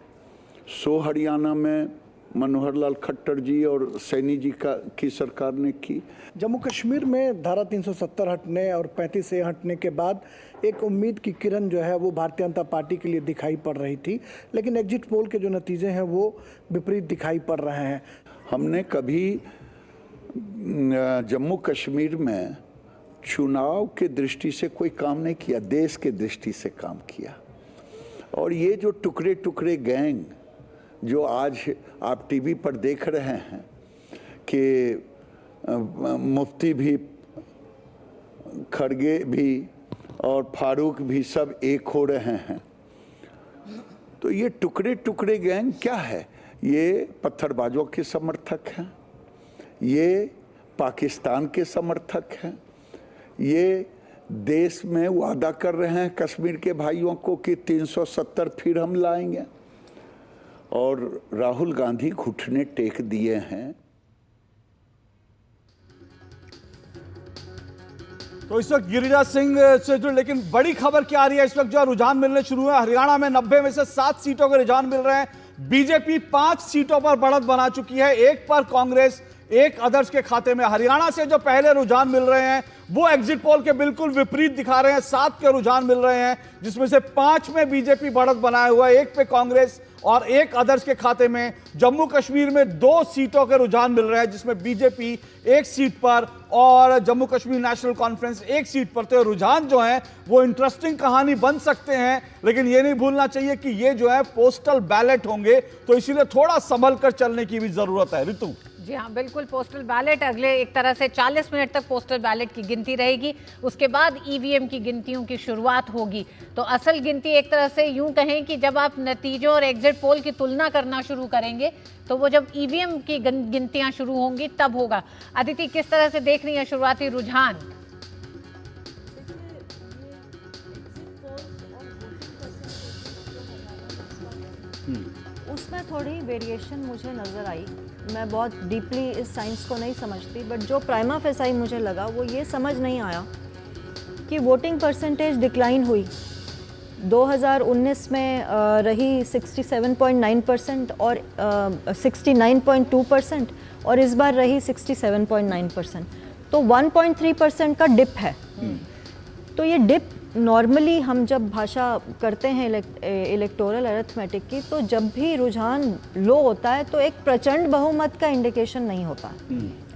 सो हरियाणा में मनोहर लाल खट्टर जी और सैनी जी की सरकार ने की। जम्मू कश्मीर में धारा 370 हटने और 35A हटने के बाद एक उम्मीद की किरण जो है वो भारतीय जनता पार्टी के लिए दिखाई पड़ रही थी, लेकिन एग्जिट पोल के जो नतीजे हैं वो विपरीत दिखाई पड़ रहे हैं। हमने कभी जम्मू कश्मीर में चुनाव के दृष्टि से कोई काम नहीं किया, देश के दृष्टि से काम किया। और ये जो टुकड़े टुकड़े गैंग जो आज आप टीवी पर देख रहे हैं कि मुफ्ती भी, खड़गे भी और फारूक भी सब एक हो रहे हैं, तो ये टुकड़े टुकड़े गैंग क्या है? ये पत्थरबाजों के समर्थक हैं, ये पाकिस्तान के समर्थक हैं, ये देश में वादा कर रहे हैं कश्मीर के भाइयों को कि 370 फिर हम लाएंगे और राहुल गांधी घुटने टेक दिए हैं। तो इस वक्त गिरिराज सिंह से जो, लेकिन बड़ी खबर क्या आ रही है इस वक्त, जो रुझान मिलने शुरू हुए। हरियाणा में 90 में से 7 सीटों के रुझान मिल रहे हैं। बीजेपी 5 सीटों पर बढ़त बना चुकी है, 1 पर कांग्रेस, एक अदर्स के खाते में। हरियाणा से जो पहले रुझान मिल रहे हैं वो एग्जिट पोल के बिल्कुल विपरीत दिखा रहे हैं। 7 के रुझान मिल रहे हैं, जिसमें से 5 में बीजेपी बढ़त बनाए हुआ है, 1 पे कांग्रेस और 1 अदर्स के खाते में। जम्मू कश्मीर में 2 सीटों के रुझान मिल रहे हैं, जिसमें बीजेपी 1 सीट पर और Jammu Kashmir national conference 1 seat पर। तो रुझान जो है वो इंटरेस्टिंग कहानी बन सकते हैं, लेकिन ये नहीं भूलना चाहिए कि ये जो है पोस्टल बैलेट होंगे, तो इसीलिए थोड़ा संभल कर चलने की भी जरूरत है। ऋतु जी हाँ, बिल्कुल। पोस्टल बैलेट अगले एक तरह से 40 मिनट तक पोस्टल बैलेट की गिनती रहेगी, उसके बाद ईवीएम की गिनतियों की शुरुआत होगी। तो असल गिनती एक तरह से यूं कहें कि जब आप नतीजों और एग्जिट पोल की तुलना करना शुरू करेंगे तो वो जब ईवीएम की गिनतियां शुरू होंगी तब होगा। अदिति, किस तरह से देख रही है शुरुआती रुझान? उसमें थोड़ी वेरिएशन मुझे नज़र आई। मैं बहुत डीपली इस साइंस को नहीं समझती, बट जो प्राइमा फेसाई मुझे लगा वो ये समझ नहीं आया कि वोटिंग परसेंटेज डिक्लाइन हुई। 2019 में रही 67.9% और 69.2% और इस बार रही 67.9%, तो 1.3% का डिप है। तो ये डिप नॉर्मली हम जब भाषा करते हैं इलेक्टोरल अरिथमेटिक की, तो जब भी रुझान लो होता है तो एक प्रचंड बहुमत का इंडिकेशन नहीं होता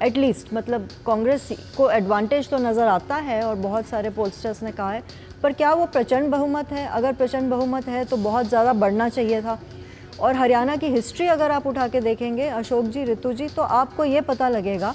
एटलीस्ट। मतलब कांग्रेस को एडवांटेज तो नज़र आता है और बहुत सारे पोलस्टर्स ने कहा है, पर क्या वो प्रचंड बहुमत है? अगर प्रचंड बहुमत है तो बहुत ज़्यादा बढ़ना चाहिए था। और हरियाणा की हिस्ट्री अगर आप उठा के देखेंगे अशोक जी, ऋतु जी, तो आपको ये पता लगेगा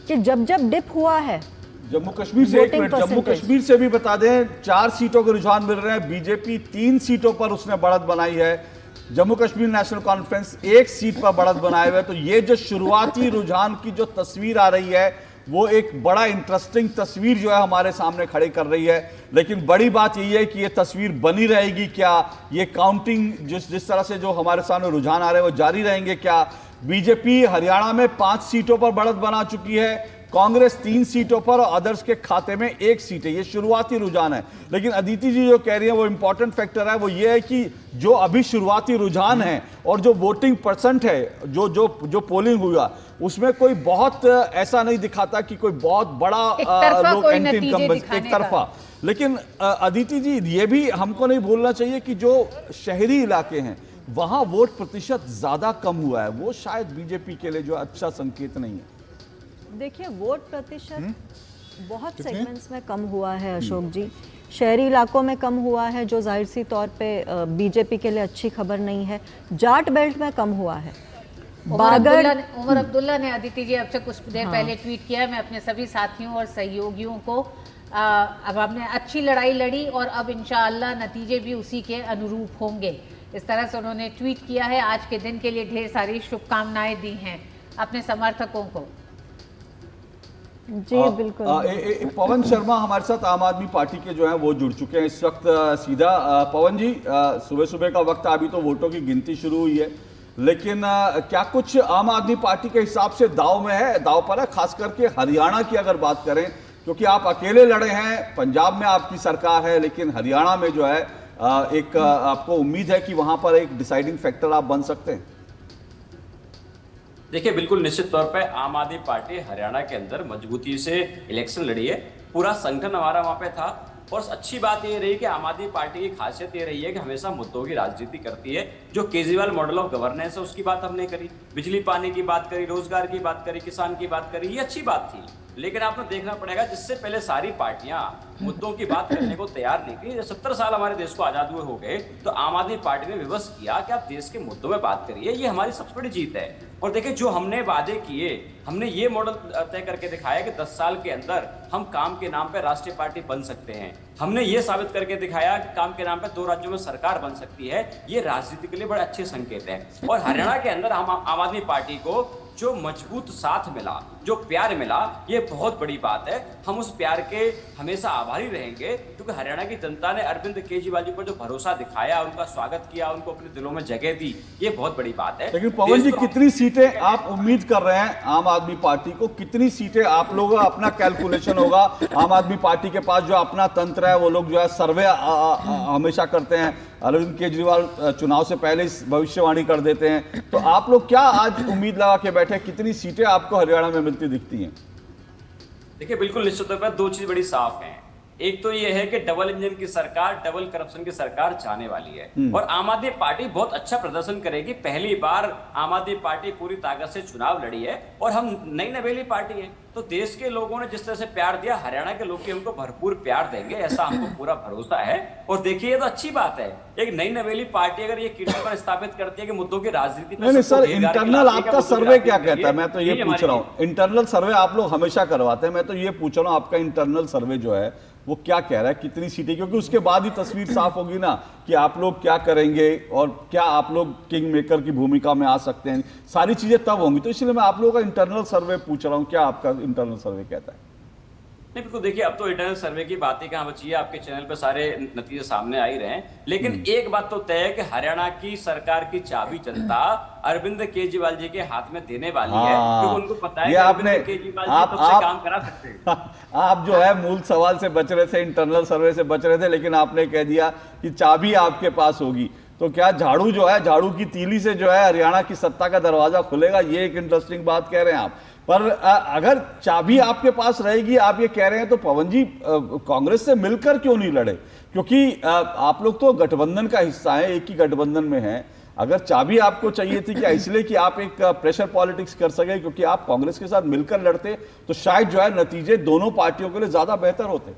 कि जब जब डिप हुआ है जम्मू कश्मीर से, एक मिनट, जम्मू कश्मीर से भी बता दें 4 सीटों के रुझान मिल रहे हैं। बीजेपी 3 सीटों पर उसने बढ़त बनाई है। Jammu Kashmir national conference 1 seat पर बढ़त बनाए हुए। तो ये जो शुरुआती रुझान की जो तस्वीर आ रही है वो एक बड़ा इंटरेस्टिंग तस्वीर जो है हमारे सामने खड़ी कर रही है। लेकिन बड़ी बात यही है कि ये तस्वीर बनी रहेगी क्या? ये काउंटिंग जिस तरह से जो हमारे सामने रुझान आ रहे हैं वो जारी रहेंगे क्या? बीजेपी हरियाणा में 5 सीटों पर बढ़त बना चुकी है, कांग्रेस 3 सीटों पर और अदर्स के खाते में 1 सीट है। ये शुरुआती रुझान है, लेकिन अदिति जी जो कह रही है वो इंपॉर्टेंट फैक्टर है, वो ये है कि जो अभी शुरुआती रुझान है और जो वोटिंग परसेंट है, जो पोलिंग हुआ, उसमें कोई बहुत ऐसा नहीं दिखाता कि कोई बहुत बड़ा लोग एंटी इनकम्बेंट एक तरफा। लेकिन अदिति जी ये भी हमको नहीं भूलना चाहिए कि जो शहरी इलाके हैं वहां वोट प्रतिशत ज्यादा कम हुआ है, वो शायद बीजेपी के लिए जो अच्छा संकेत नहीं है। देखिए, वोट प्रतिशत बहुत सेगमेंट्स में कम हुआ है अशोक जी। शहरी इलाकों में कम हुआ है, जो जाहिर सी तौर पे बीजेपी के लिए अच्छी खबर नहीं है। जाट बेल्ट में कम हुआ है। उमर अब्दुल्ला ने अदिति जी अब से कुछ देर पहले ट्वीट किया है, मैं अपने सभी साथियों और सहयोगियों को अब आपने अच्छी लड़ाई लड़ी और अब इंशाअल्लाह नतीजे भी उसी के अनुरूप होंगे। इस तरह से उन्होंने ट्वीट किया है। आज के दिन के लिए ढेर सारी शुभकामनाएं दी हैं अपने समर्थकों को। जी बिल्कुल। पवन शर्मा हमारे साथ आम आदमी पार्टी के जो हैं वो जुड़ चुके हैं इस वक्त सीधा। पवन जी, सुबह सुबह का वक्त, अभी तो वोटों की गिनती शुरू हुई है, लेकिन क्या कुछ आम आदमी पार्टी के हिसाब से दाव में है, दाव पर है, खास करके हरियाणा की अगर बात करें, क्योंकि आप अकेले लड़े हैं, पंजाब में आपकी सरकार है, लेकिन हरियाणा में जो है एक आपको उम्मीद है कि वहां पर एक डिसाइडिंग फैक्टर आप बन सकते हैं? देखिए, बिल्कुल निश्चित तौर पे आम आदमी पार्टी हरियाणा के अंदर मजबूती से इलेक्शन लड़ी है। पूरा संगठन हमारा वहां पे था और अच्छी बात ये रही कि आम आदमी पार्टी की खासियत ये रही है कि हमेशा मुद्दों की राजनीति करती है। जो केजरीवाल मॉडल ऑफ गवर्नेंस है उसकी बात हमने करी, बिजली पानी की बात करी, रोजगार की बात करी, किसान की बात करी, ये अच्छी बात थी। लेकिन आपने देखना पड़ेगा, जिससे पहले सारी पार्टियां मुद्दों की बात करने को तैयार नहीं थी। 70 साल हमारे देश को आजाद हुए हो गए, तो आम आदमी पार्टी ने विवश किया कि आप देश के मुद्दों में बात करिए, ये हमारी सबसे बड़ी जीत है। और देखिए, जो हमने वादे किए, हमने ये मॉडल तय करके दिखाया कि 10 साल के अंदर हम काम के नाम पे राष्ट्रीय पार्टी बन सकते हैं। हमने ये साबित करके दिखाया कि काम के नाम पे 2 राज्यों में सरकार बन सकती है। ये राजनीति के लिए बड़े अच्छे संकेत हैं। और हरियाणा के अंदर हम आम आदमी पार्टी को जो मजबूत साथ मिला, जो प्यार मिला, ये बहुत बड़ी बात है। हम उस प्यार के हमेशा आभारी रहेंगे, क्योंकि हरियाणा की जनता ने अरविंद केजरीवाल जी पर जो भरोसा दिखाया, उनका स्वागत किया, उनको अपने दिलों में जगह दी, ये बहुत बड़ी बात है। लेकिन पवन जी, कितनी सीटें आप उम्मीद कर रहे हैं आम आदमी पार्टी को, कितनी सीटें आप लोगों का अपना कैलकुलेशन होगा? आम आदमी पार्टी के पास जो अपना तंत्र है, वो लोग जो है सर्वे हमेशा करते हैं। अरविंद केजरीवाल चुनाव से पहले भविष्यवाणी कर देते हैं। तो आप लोग क्या आज उम्मीद लगा के बैठे, कितनी सीटें आपको हरियाणा में मिलती दिखती हैं? देखिए, बिल्कुल निश्चित तौर पर दो चीज बड़ी साफ हैं। एक तो ये है कि डबल इंजन की सरकार, डबल करप्शन की सरकार चाहने वाली है और आम आदमी पार्टी बहुत अच्छा प्रदर्शन करेगी। पहली बार आम आदमी पार्टी पूरी ताकत से चुनाव लड़ी है और हम नई नवेली पार्टी है, तो देश के लोगों ने जिस तरह से प्यार दिया, हरियाणा के लोग भी हमको भरपूर प्यार देंगे, ऐसा हमको पूरा भरोसा है। और देखिए, ये तो अच्छी बात है, एक नई नवेली पार्टी अगर ये कीर्तिमान स्थापित करती है कि मुद्दों की राजनीति नहीं सर, इंटरनल आपका सर्वे क्या कहता है? मैं तो ये पूछ रहा हूँ, इंटरनल सर्वे आप लोग हमेशा करवाते हैं, मैं तो ये पूछ रहा हूँ आपका इंटरनल सर्वे जो है वो क्या कह रहा है, कितनी सीटें? क्योंकि उसके बाद ही तस्वीर साफ होगी ना कि आप लोग क्या करेंगे और क्या आप लोग किंग मेकर की भूमिका में आ सकते हैं, सारी चीजें तब होंगी। तो इसलिए मैं आप लोगों का इंटरनल सर्वे पूछ रहा हूं, क्या आपका इंटरनल सर्वे कहता है? नहीं, बिल्कुल देखिए, अब तो इंटरनल सर्वे की बातें कहाँ बची है, आपके चैनल पे सारे नतीजे सामने आ ही रहे हैं। लेकिन एक बात तो तय है कि हरियाणा की सरकार की चाबी जनता अरविंद केजरीवाल जी के हाथ में देने वाली है, क्योंकि उनको पता है कि अरविंद केजरीवाल जी तब से काम करा सकते हैं। आप जो है मूल सवाल से बच रहे थे, इंटरनल सर्वे से बच रहे थे, लेकिन आपने कह दिया कि चाबी आपके पास होगी। तो क्या झाड़ू जो है, झाड़ू की तीली से जो है हरियाणा की सत्ता का दरवाजा खुलेगा? ये एक इंटरेस्टिंग बात कह रहे हैं आप। पर अगर चाबी आपके पास रहेगी, आप ये कह रहे हैं, तो पवन जी कांग्रेस से मिलकर क्यों नहीं लड़े? क्योंकि आप लोग तो गठबंधन का हिस्सा है, एक ही गठबंधन में है। अगर चाबी आपको चाहिए थी क्या इसलिए कि आप एक प्रेशर पॉलिटिक्स कर सके? क्योंकि आप कांग्रेस के साथ मिलकर लड़ते तो शायद जो है नतीजे दोनों पार्टियों के लिए ज्यादा बेहतर होते।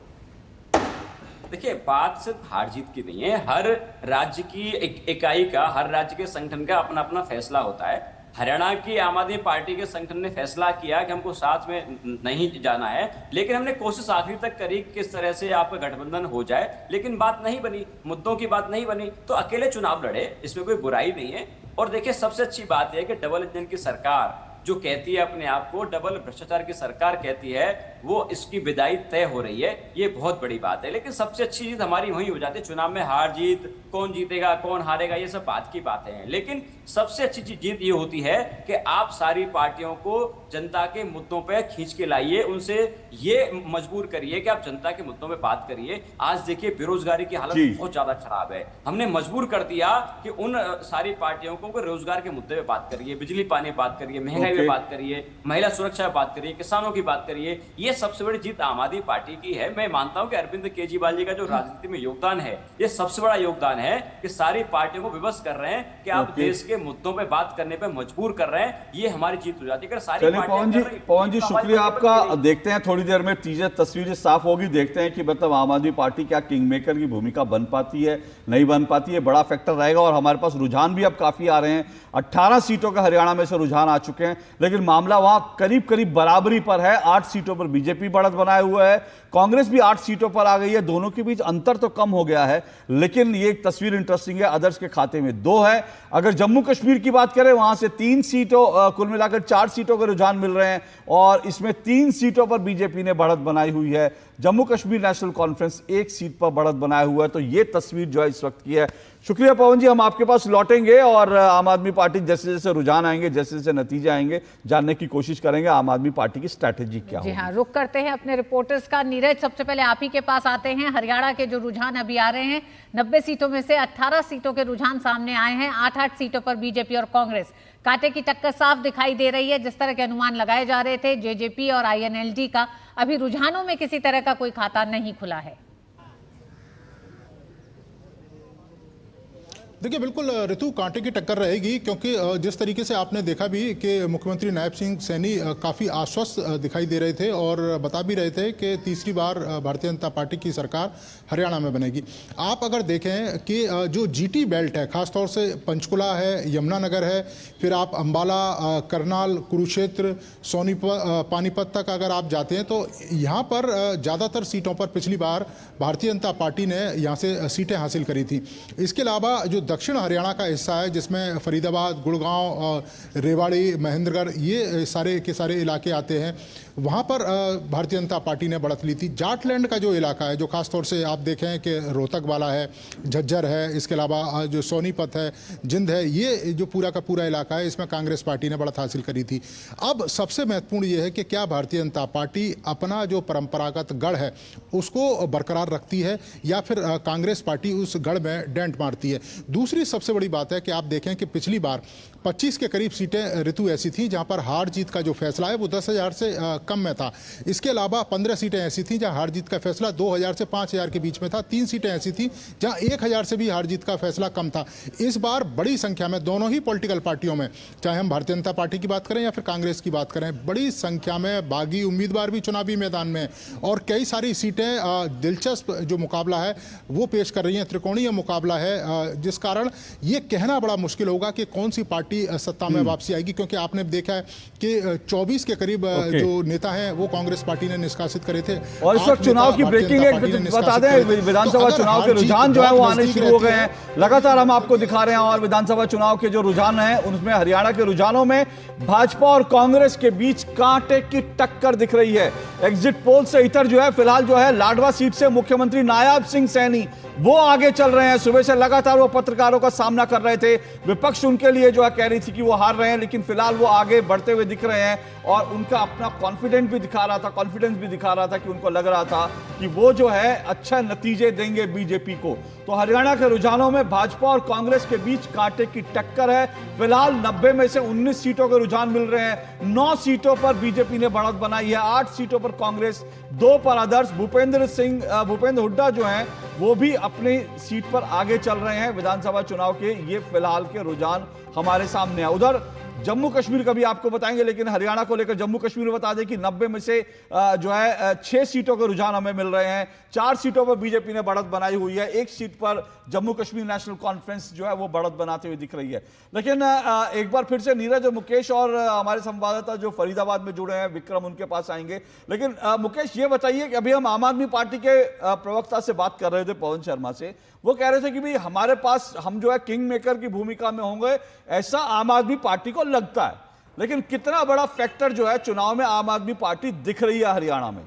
देखिए, बात सिर्फ हार जीत की नहीं है, हर राज्य की इकाई का, हर राज्य के संगठन का अपना अपना फैसला होता है। हरियाणा की आम आदमी पार्टी के संगठन ने फैसला किया कि हमको साथ में नहीं जाना है, लेकिन हमने कोशिश आखिर तक करी किस तरह से आपका गठबंधन हो जाए, लेकिन बात नहीं बनी, मुद्दों की बात नहीं बनी, तो अकेले चुनाव लड़े, इसमें कोई बुराई नहीं है। और देखिए, सबसे अच्छी बात यह है कि डबल इंजन की सरकार जो कहती है अपने आप को डबल भ्रष्टाचार की सरकार कहती है, वो इसकी विदाई तय हो रही है, ये बहुत बड़ी बात है। लेकिन सबसे अच्छी चीज हमारी वही हो जाती है, चुनाव में हार जीत, कौन जीतेगा कौन हारेगा, ये सब बात की बातें हैं। लेकिन सबसे अच्छी चीज जीत ये होती है कि आप सारी पार्टियों को जनता के मुद्दों पे खींच के लाइए, उनसे ये मजबूर करिए कि आप जनता के मुद्दों पे बात करिए। आज देखिए, बेरोजगारी की हालत बहुत ज्यादा खराब है, हमने मजबूर कर दिया कि उन सारी पार्टियों को रोजगार के मुद्दे पे बात करिए, बिजली पानी बात करिए, महंगाई पे बात करिए, महिला सुरक्षा पे बात करिए, किसानों की बात करिए। ये सबसे बड़ी जीत आम आदमी पार्टी की है। मैं मानता हूं कि अरविंद केजरीवाल जी का जो राजनीति में योगदान है, ये सबसे बड़ा योगदान है कि सारी पार्टियों को विवश कर रहे हैं कि आप देश के मुद्दों पे बात करने पे मजबूर कर रहे हैं। ये हमारी जीत हो जाती है। सारी पवन जी शुक्रिया आपका। देखते हैं थोड़ी देर में तस्वीरें साफ होगी, देखते हैं कि मतलब आम आदमी पार्टी क्या किंग मेकर की भूमिका बन पाती है, नहीं बन पाती है, बड़ा फैक्टर रहेगा। और हमारे पास रुझान भी अब काफी आ रहे हैं, 18 सीटों का हरियाणा में से रुझान आ चुके हैं, लेकिन मामला वहां करीब करीब बराबरी पर है। 8 सीटों पर बीजेपी बढ़त बनाए हुआ है, कांग्रेस भी 8 सीटों पर आ गई है, दोनों के बीच अंतर तो कम हो गया है, लेकिन ये एक तस्वीर इंटरेस्टिंग है, अदर्स के खाते में 2 है। अगर जम्मू कश्मीर की बात करें, वहां से 3 सीटों, कुल मिलाकर 4 सीटों के रुझान मिल रहे हैं और इसमें 3 सीटों पर बीजेपी ने बढ़त बनाई हुई है। Jammu Kashmir national conference 1 seat पर बढ़त बनाया हुआ है। तो ये तस्वीर जो है इस वक्त की है। शुक्रिया पवन जी, हम आपके पास लौटेंगे और आम आदमी पार्टी जैसे जैसे रुझान आएंगे, जैसे जैसे नतीजे आएंगे, जानने की कोशिश करेंगे आम आदमी पार्टी की स्ट्रैटेजी क्या है। हाँ, रुक करते हैं अपने रिपोर्टर्स का। नीरज, सबसे पहले आप ही के पास आते हैं। हरियाणा के जो रुझान अभी आ रहे हैं, 90 सीटों में से 18 सीटों के रुझान सामने आए हैं। 8-8 सीटों पर बीजेपी और कांग्रेस कांटे की टक्कर साफ दिखाई दे रही है। जिस तरह के अनुमान लगाए जा रहे थे जेजेपी और आईएनएलडी का, अभी रुझानों में किसी तरह का कोई खाता नहीं खुला है। देखिए, बिल्कुल ऋतु, कांटे की टक्कर रहेगी, क्योंकि जिस तरीके से आपने देखा भी कि मुख्यमंत्री नायब सिंह सैनी काफ़ी आश्वस्त दिखाई दे रहे थे और बता भी रहे थे कि तीसरी बार भारतीय जनता पार्टी की सरकार हरियाणा में बनेगी। आप अगर देखें कि जो जीटी बेल्ट है, खासतौर से पंचकुला है, यमुनानगर है, फिर आप अंबाला, करनाल, कुरुक्षेत्र, पानीपत तक अगर आप जाते हैं तो यहाँ पर ज़्यादातर सीटों पर पिछली बार भारतीय जनता पार्टी ने यहाँ से सीटें हासिल करी थी। इसके अलावा जो दक्षिण हरियाणा का हिस्सा है, जिसमें फरीदाबाद, गुड़गांव, रेवाड़ी, महेंद्रगढ़, ये सारे के सारे इलाके आते हैं, वहाँ पर भारतीय जनता पार्टी ने बढ़त ली थी। जाटलैंड का जो इलाका है, जो खासतौर से आप देखें कि रोहतक वाला है, झज्जर है, इसके अलावा जो सोनीपत है, जिंद है, ये जो पूरा का पूरा इलाका है, इसमें कांग्रेस पार्टी ने बढ़त हासिल करी थी। अब सबसे महत्वपूर्ण ये है कि क्या भारतीय जनता पार्टी अपना जो परंपरागत गढ़ है उसको बरकरार रखती है या फिर कांग्रेस पार्टी उस गढ़ में डेंट मारती है। दूसरी सबसे बड़ी बात है कि आप देखें कि पिछली बार 25 के करीब सीटें ऋतु ऐसी थी जहां पर हार जीत का जो फैसला है वो 10,000 से कम में था। इसके अलावा 15 सीटें ऐसी थी जहां हार जीत का फैसला 2,000 से 5,000 के बीच में था। 3 सीटें ऐसी थी जहां 1,000 से भी हार जीत का फैसला कम था। इस बार बड़ी संख्या में दोनों ही पॉलिटिकल पार्टियों में, चाहे हम भारतीय जनता पार्टी की बात करें या फिर कांग्रेस की बात करें, बड़ी संख्या में बागी उम्मीदवार भी चुनावी मैदान में और कई सारी सीटें दिलचस्प जो मुकाबला है वो पेश कर रही हैं। त्रिकोणीय मुकाबला है, जिस कारण ये कहना बड़ा मुश्किल होगा कि कौन सी पार्टी सत्ता में वापसी आएगी, क्योंकि आपने देखा है कि 24 के करीब जो नेता हैं वो कांग्रेस पार्टी ने निष्कासित करे थे। और इस वक्त चुनाव की ब्रेकिंग बता दें, विधानसभा चुनाव के रुझान जो है वो आने शुरू हो गए हैं। लगातार हम आपको दिखा रहे हैं और विधानसभा चुनाव के जो रुझान हैं उनमें हरियाणा के रुझानों में भाजपा और कांग्रेस के बीच कांटे की टक्कर दिख रही है। एग्जिट पोल से इधर जो है फिलहाल जो है लाडवा सीट से मुख्यमंत्री नायब सिंह सैनी वो आगे चल रहे हैं। सुबह से लगातार वो पत्रकारों का सामना कर रहे थे, विपक्ष उनके लिए जो है कह रही थी कि वो हार रहे हैं, लेकिन फिलहाल वो आगे बढ़ते हुए दिख रहे हैं और उनका अपना कॉन्फिडेंस भी दिखा रहा था कि उनको लग रहा था कि वो जो है अच्छा नतीजे देंगे बीजेपी को। तो हरियाणा के रुझानों में भाजपा और कांग्रेस के बीच कांटे की टक्कर है। फिलहाल 90 में से 19 सीटों के रुझान मिल रहे हैं। 9 सीटों पर बीजेपी ने बढ़त बनाई है, 8 सीटों पर कांग्रेस, 2 पर अदर्स। भूपेंद्र हुड्डा जो हैं वो भी अपनी सीट पर आगे चल रहे हैं। विधानसभा चुनाव के ये फिलहाल के रुझान हमारे सामने है। उधर जम्मू कश्मीर का भी आपको बताएंगे, लेकिन हरियाणा को लेकर जम्मू कश्मीर में बता दें कि 90 में से जो है 6 सीटों के रुझान हमें मिल रहे हैं। 4 सीटों पर बीजेपी ने बढ़त बनाई हुई है, 1 सीट पर जम्मू कश्मीर नेशनल कॉन्फ्रेंस जो है वो बढ़त बनाते हुए दिख रही है। लेकिन एक बार फिर से नीरज और मुकेश और हमारे संवाददाता जो फरीदाबाद में जुड़े हैं विक्रम, उनके पास आएंगे। लेकिन मुकेश, ये बताइए कि अभी हम आम आदमी पार्टी के प्रवक्ता से बात कर रहे थे, पवन शर्मा से, वो कह रहे थे कि भाई हमारे पास हम जो है किंग मेकर की भूमिका में होंगे, ऐसा आम आदमी पार्टी को लगता है। लेकिन कितना बड़ा फैक्टर जो है चुनाव में आम आदमी पार्टी दिख रही है हरियाणा में?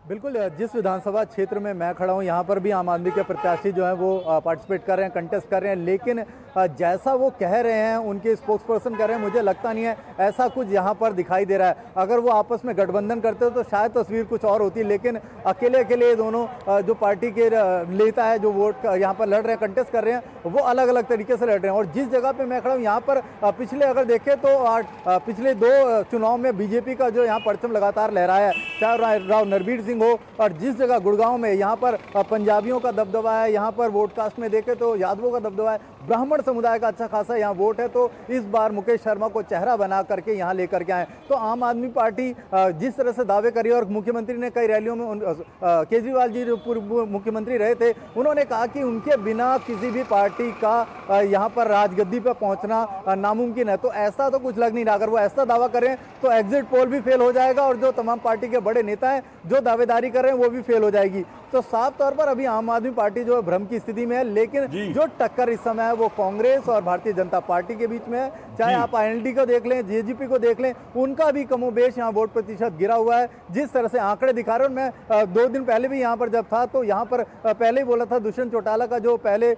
बिल्कुल, जिस विधानसभा क्षेत्र में मैं खड़ा हूं यहाँ पर भी आम आदमी के प्रत्याशी जो हैं वो पार्टिसिपेट कर रहे हैं, कंटेस्ट कर रहे हैं, लेकिन जैसा वो कह रहे हैं, उनके स्पोक्स पर्सन कह रहे हैं, मुझे लगता नहीं है ऐसा कुछ यहाँ पर दिखाई दे रहा है। अगर वो आपस में गठबंधन करते हो तो शायद तस्वीर कुछ और होती, लेकिन अकेले अकेले ये दोनों जो पार्टी के नेता है जो वोट यहाँ पर लड़ रहे हैं, कंटेस्ट कर रहे हैं, वो अलग अलग तरीके से लड़ रहे हैं। और जिस जगह पर मैं खड़ा हूँ यहाँ पर पिछले अगर देखें तो पिछले 2 चुनाव में बीजेपी का जो यहाँ परचम लगातार लहराया है, चाहे राव नरबीर सिंह हो, और जिस जगह गुड़गांव में यहाँ पर पंजाबियों का दबदबा है, यहाँ पर वोट कास्ट में देखें तो यादवों का दबदबा है, ब्राह्मण समुदाय का अच्छा खासा यहाँ वोट है। तो इस बार मुकेश शर्मा को चेहरा बना करके यहाँ लेकर के आए। तो आम आदमी पार्टी जिस तरह से दावे करी, और मुख्यमंत्री ने कई रैलियों में केजरीवाल जी जो पूर्व मुख्यमंत्री रहे थे, उन्होंने कहा कि उनके बिना किसी भी पार्टी का यहाँ पर राजगद्दी पर पहुँचना नामुमकिन है। तो ऐसा तो कुछ लग नहीं रहा। अगर वो ऐसा दावा करें तो एग्जिट पोल भी फेल हो जाएगा और जो तमाम पार्टी के बड़े नेता हैं जो दावेदारी कर रहे हैं वो भी फेल हो जाएगी। तो साफ तौर पर अभी आम आदमी पार्टी जो है भ्रम की स्थिति में है, लेकिन जो टक्कर इस समय है वो कांग्रेस और भारतीय जनता पार्टी के बीच में है। चाहे आप आईएनएलडी को देख लें, जेजेपी को देख लें, उनका भी कमोबेश यहाँ वोट प्रतिशत गिरा हुआ है। जिस तरह से आंकड़े दिखा रहे हैं, मैं 2 दिन पहले भी यहाँ पर जब था तो यहाँ पर पहले ही बोला था, दुष्यंत चौटाला का जो पहले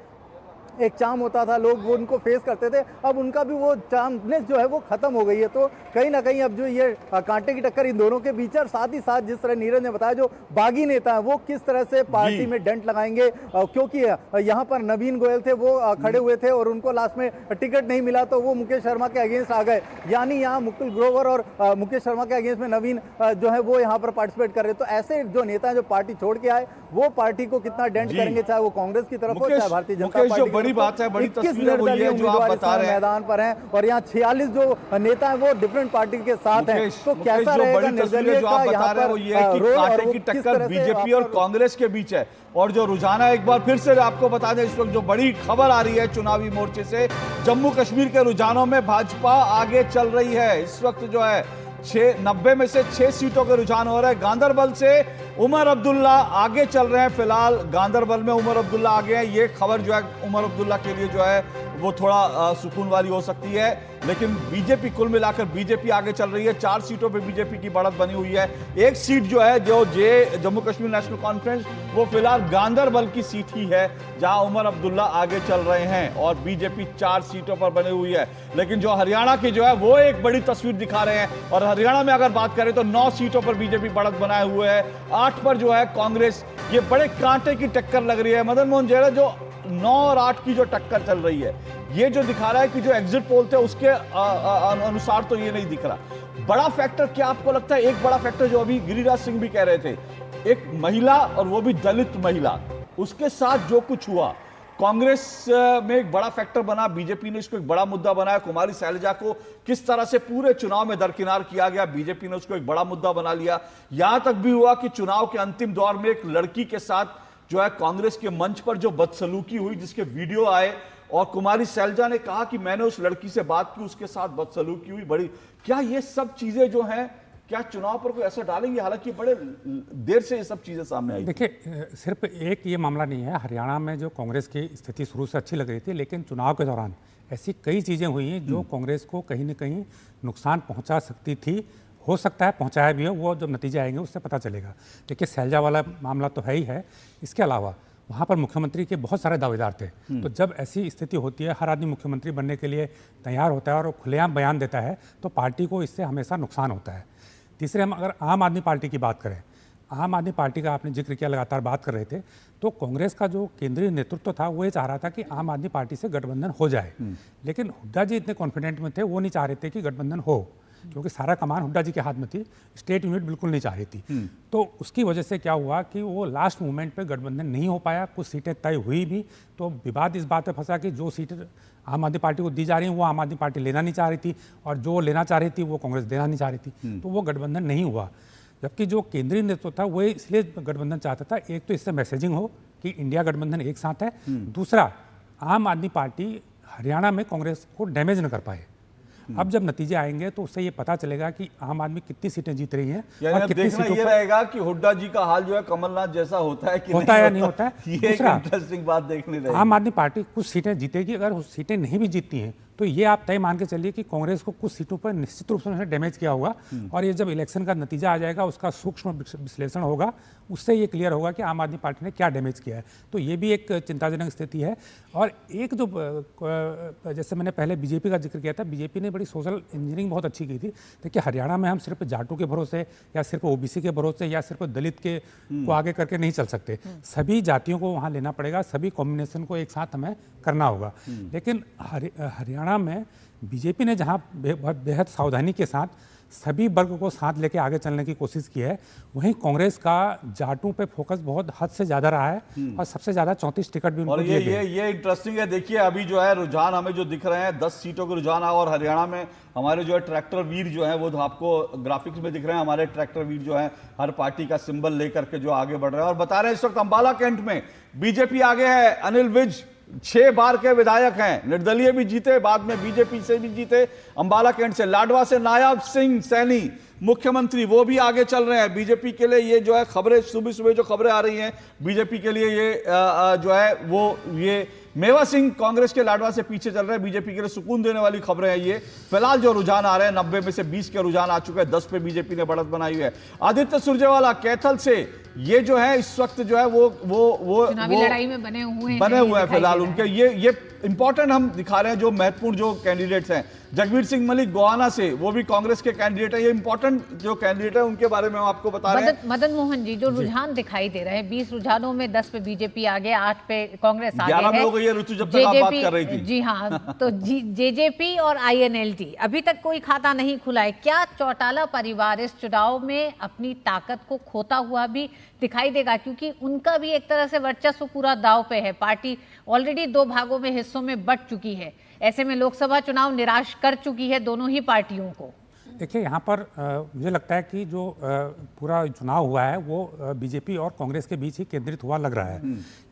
एक चाम होता था, लोग वो उनको फेस करते थे, अब उनका भी वो चामनेस जो है वो खत्म हो गई है। तो कहीं ना कहीं अब जो ये कांटे की टक्कर इन दोनों के बीच है, और साथ ही साथ जिस तरह नीरज ने बताया जो बागी नेता है वो किस तरह से पार्टी में डेंट लगाएंगे, क्योंकि यहाँ पर नवीन गोयल थे वो खड़े हुए थे और उनको लास्ट में टिकट नहीं मिला तो वो मुकेश शर्मा के अगेंस्ट आ गए। यानी यहाँ मुकुल ग्रोवर और मुकेश शर्मा के अगेंस्ट में नवीन जो है वो यहाँ पर पार्टिसिपेट कर रहे। तो ऐसे जो नेता है जो पार्टी छोड़ के आए वो पार्टी को कितना डेंट करेंगे, चाहे वो कांग्रेस की तरफ हो चाहे भारतीय जनता पार्टी। बड़ी बात है, बड़ी तस्वीर वही है जो आप बता रहे हैं, मैदान पर हैं और यहाँ 46 जो नेता हैं वो डिफरेंट पार्टी के साथ हैं। तो कैसा रहेगा निर्दलीय जो आप बता रहे हैं वो ये है कि कांटे की टक्कर बीजेपी और कांग्रेस के बीच है। और जो रुझान है, एक बार फिर से आपको बता दें, इस वक्त जो बड़ी खबर आ रही है चुनावी मोर्चे से, जम्मू कश्मीर के रुझानों में भाजपा आगे चल रही है। इस वक्त जो है 90 में से 6 सीटों के रुझान हो रहे हैं। गांदरबल से उमर अब्दुल्ला आगे चल रहे हैं। फिलहाल गांदरबल में उमर अब्दुल्ला आगे हैं। ये खबर जो है उमर अब्दुल्ला के लिए जो है वो थोड़ा सुकून वाली हो सकती है। लेकिन बीजेपी, कुल मिलाकर बीजेपी आगे चल रही है। 4 सीटों पे बीजेपी की बढ़त बनी हुई है। एक सीट जो है, जो जम्मू कश्मीर नेशनल कॉन्फ्रेंस, वो फिलहाल गांदरबल की सीट ही है जहां उमर अब्दुल्ला आगे चल रहे हैं और बीजेपी 4 सीटों पर बनी हुई है। लेकिन जो हरियाणा की जो है वो एक बड़ी तस्वीर दिखा रहे हैं और हरियाणा में अगर बात करें तो 9 सीटों पर बीजेपी बढ़त बनाए हुए है, 8 पर जो है कांग्रेस। ये बड़े कांटे की टक्कर लग रही है मदन मोहन जयरा। जो 9 और 8 की जो टक्कर चल रही है, ये जो दिखा रहा है कि जो एग्जिट पोल थे उसके अनुसार तो ये नहीं दिख रहा। बड़ा फैक्टर क्या आपको लगता है? एक बड़ा फैक्टर जो अभी गिरिराज सिंह भी कह रहे थे, एक महिला और वो भी दलित महिला, उसके साथ जो कुछ हुआ कांग्रेस में एक बड़ा फैक्टर बना। बीजेपी ने इसको एक बड़ा मुद्दा बनाया। कुमारी शैलजा को किस तरह से पूरे चुनाव में दरकिनार किया गया, बीजेपी ने उसको एक बड़ा मुद्दा बना लिया। यहां तक भी हुआ कि चुनाव के अंतिम दौर में एक लड़की के साथ जो है कांग्रेस के मंच पर जो बदसलूकी हुई, जिसके वीडियो आए और कुमारी शैलजा ने कहा कि मैंने उस लड़की से बात की, उसके साथ बदसलूकी हुई। बड़ी क्या ये सब चीजें जो हैं क्या चुनाव पर कोई असर डालेंगी? हालांकि बड़े देर से ये सब चीजें सामने आई। देखिए, सिर्फ एक ये मामला नहीं है। हरियाणा में जो कांग्रेस की स्थिति शुरू से अच्छी लग रही थी, लेकिन चुनाव के दौरान ऐसी कई चीजें हुई हैं जो कांग्रेस को कहीं ना कहीं नुकसान पहुंचा सकती थी। हो सकता है पहुंचाया भी हो, वो जब नतीजे आएंगे उससे पता चलेगा। देखिए, शैलजा वाला मामला तो है ही है। इसके अलावा वहाँ पर मुख्यमंत्री के बहुत सारे दावेदार थे। तो जब ऐसी स्थिति होती है, हर आदमी मुख्यमंत्री बनने के लिए तैयार होता है और खुलेआम बयान देता है, तो पार्टी को इससे हमेशा नुकसान होता है। तीसरे, हम अगर आम आदमी पार्टी की बात करें, आम आदमी पार्टी का आपने जिक्र किया, लगातार बात कर रहे थे, तो कांग्रेस का जो केंद्रीय नेतृत्व था वो ये चाह रहा था कि आम आदमी पार्टी से गठबंधन हो जाए। लेकिन हुड्डा जी इतने कॉन्फिडेंट में थे, वो नहीं चाह रहे थे कि गठबंधन हो, क्योंकि सारा कमान हुड्डा जी के हाथ में थी। स्टेट यूनिट बिल्कुल नहीं चाह रही थी। तो उसकी वजह से क्या हुआ कि वो लास्ट मोमेंट पे गठबंधन नहीं हो पाया। कुछ सीटें तय हुई भी, तो विवाद इस बात पे फंसा कि जो सीटें आम आदमी पार्टी को दी जा रही हैं वो आम आदमी पार्टी लेना नहीं चाह रही थी, और जो लेना चाह रही थी वो कांग्रेस देना नहीं चाह रही थी। तो वो गठबंधन नहीं हुआ। जबकि जो केंद्रीय नेतृत्व था वो इसलिए गठबंधन चाहता था, एक तो इससे मैसेजिंग हो कि इंडिया गठबंधन एक साथ है, दूसरा आम आदमी पार्टी हरियाणा में कांग्रेस को डैमेज न कर पाए। अब जब नतीजे आएंगे तो उससे ये पता चलेगा कि आम आदमी कितनी सीटें जीत रही हैं और कितनी सीटों ये रहेगा कि हुड्डा जी का हाल जो है कमलनाथ जैसा होता है कि होता है या नहीं होता है। ये एक इंटरेस्टिंग बात देखने रहेगी। आम आदमी पार्टी कुछ सीटें जीतेगी, अगर उस सीटें नहीं भी जीतती हैं तो ये आप तय मान के चलिए कि कांग्रेस को कुछ सीटों पर निश्चित रूप से डैमेज किया होगा। और ये जब इलेक्शन का नतीजा आ जाएगा, उसका सूक्ष्म विश्लेषण होगा, उससे ये क्लियर होगा कि आम आदमी पार्टी ने क्या डैमेज किया है। तो ये भी एक चिंताजनक स्थिति है। और एक जो जैसे मैंने पहले बीजेपी का जिक्र किया था, बीजेपी ने बड़ी सोशल इंजीनियरिंग बहुत अच्छी की थी। देखिए, हरियाणा में हम सिर्फ जाटों के भरोसे या सिर्फ ओबीसी के भरोसे या सिर्फ दलित के को आगे करके नहीं चल सकते। सभी जातियों को वहाँ लेना पड़ेगा, सभी कॉम्बिनेशन को एक साथ हमें करना होगा। लेकिन हरियाणा में बीजेपी ने जहाँ बेहद सावधानी के साथ सभी वर्ग को साथ लेके आगे चलने की कोशिश की है, वहीं कांग्रेस का जाटों पे फोकस बहुत हद से ज्यादा रहा है और सबसे ज्यादा 34 टिकट भी उनको दिए गए। ये इंटरेस्टिंग है। देखिए, अभी जो है रुझान हमें जो दिख रहे हैं 10 सीटों के रुझान, और हरियाणा में हमारे जो है ट्रैक्टर वीर जो है वो आपको ग्राफिक्स में दिख रहे हैं। हमारे ट्रैक्टर वीर जो है हर पार्टी का सिंबल लेकर के जो आगे बढ़ रहे हैं और बता रहे हैं इस वक्त अंबाला कैंट में बीजेपी आगे है। अनिल विज 6 बार के विधायक हैं, निर्दलीय भी जीते, बाद में बीजेपी से भी जीते। अंबाला कैंट से लाडवा से नायब सिंह सैनी मुख्यमंत्री, वो भी आगे चल रहे हैं। बीजेपी के लिए ये जो है खबरें, सुबह सुबह जो खबरें आ रही हैं बीजेपी के लिए, ये जो है वो ये मेवा सिंह कांग्रेस के लाडवा से पीछे चल रहे हैं। बीजेपी के लिए सुकून देने वाली खबरें हैं ये। फिलहाल जो रुझान आ रहे हैं 90 में से 20 के रुझान आ चुके हैं, 10 पे बीजेपी ने बढ़त बनाई हुई है। आदित्य सुरजेवाला कैथल से ये जो है इस वक्त जो है वो चुनावी लड़ाई में बने हुए हैं फिलहाल उनके। ये इंपॉर्टेंट हम दिखा रहे हैं जो महत्वपूर्ण जो कैंडिडेट्स हैं। जगवीर सिंह मलिक गोहाना से, वो भी कांग्रेस के कैंडिडेट है। ये इंपॉर्टेंट जो कैंडिडेट है उनके बारे में हम आपको बता रहे हैं। मदन मोहन जी, जो रुझान दिखाई दे रहे हैं 20 रुझानों में 10 पे बीजेपी आगे, 8 पे कांग्रेस आगे है। 11 में हो गई है ऋतु जब तक आप बात कर रही थी। जी हाँ, तो जेजेपी और INLD अभी तक कोई खाता नहीं खुला है। क्या चौटाला परिवार इस चुनाव में अपनी ताकत को खोता हुआ भी दिखाई देगा? क्योंकि उनका भी एक तरह से वर्चस्व पूरा दांव पे है। पार्टी ऑलरेडी 2 भागों में हिस्सों में बंट चुकी है। ऐसे में लोकसभा चुनाव निराश कर चुकी है दोनों ही पार्टियों को। देखिए, यहाँ पर मुझे लगता है कि जो पूरा चुनाव हुआ है वो बीजेपी और कांग्रेस के बीच ही केंद्रित हुआ लग रहा है।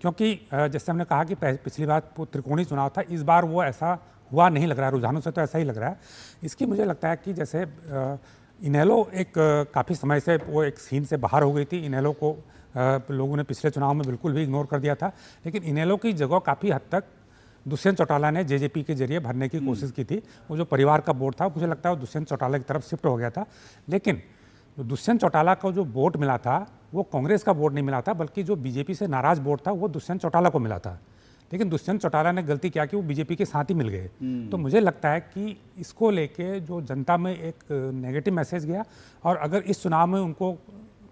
क्योंकि जैसे हमने कहा कि पिछली बार त्रिकोणीय चुनाव था, इस बार वो ऐसा हुआ नहीं लग रहा है। रुझानों से तो ऐसा ही लग रहा है। इसकी मुझे लगता है कि जैसे इनेलो एक काफ़ी समय से वो एक सीन से बाहर हो गई थी। इनेलो को लोगों ने पिछले चुनाव में बिल्कुल भी इग्नोर कर दिया था, लेकिन इनेलो की जगह काफ़ी हद तक दुष्यंत चौटाला ने जेजेपी के जरिए भरने की कोशिश की थी। वो जो परिवार का वोट था मुझे लगता है वो दुष्यंत चौटाला की तरफ शिफ्ट हो गया था, लेकिन दुष्यंत चौटाला को जो वोट मिला था वो कांग्रेस का वोट नहीं मिला था, बल्कि जो बीजेपी से नाराज वोट था वो दुष्यंत चौटाला को मिला था। लेकिन दुष्यंत चौटाला ने गलती क्या कि वो बीजेपी के साथ ही मिल गए। तो मुझे लगता है कि इसको लेके जो जनता में एक नेगेटिव मैसेज गया, और अगर इस चुनाव में उनको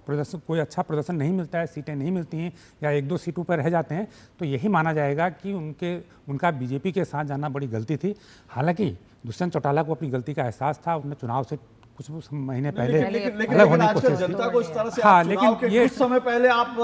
प्रदर्शन कोई अच्छा प्रदर्शन नहीं मिलता है, सीटें नहीं मिलती हैं या 1-2 सीटों पर रह जाते हैं, तो यही माना जाएगा कि उनका बीजेपी के साथ जाना बड़ी गलती थी। हालांकि दुष्यंत चौटाला को अपनी गलती का एहसास था, उन्होंने चुनाव से कुछ महीने पहले अलग होने की कोशिश जनता को इस तरह से हाँ, लेकिन ये कुछ समय पहले आप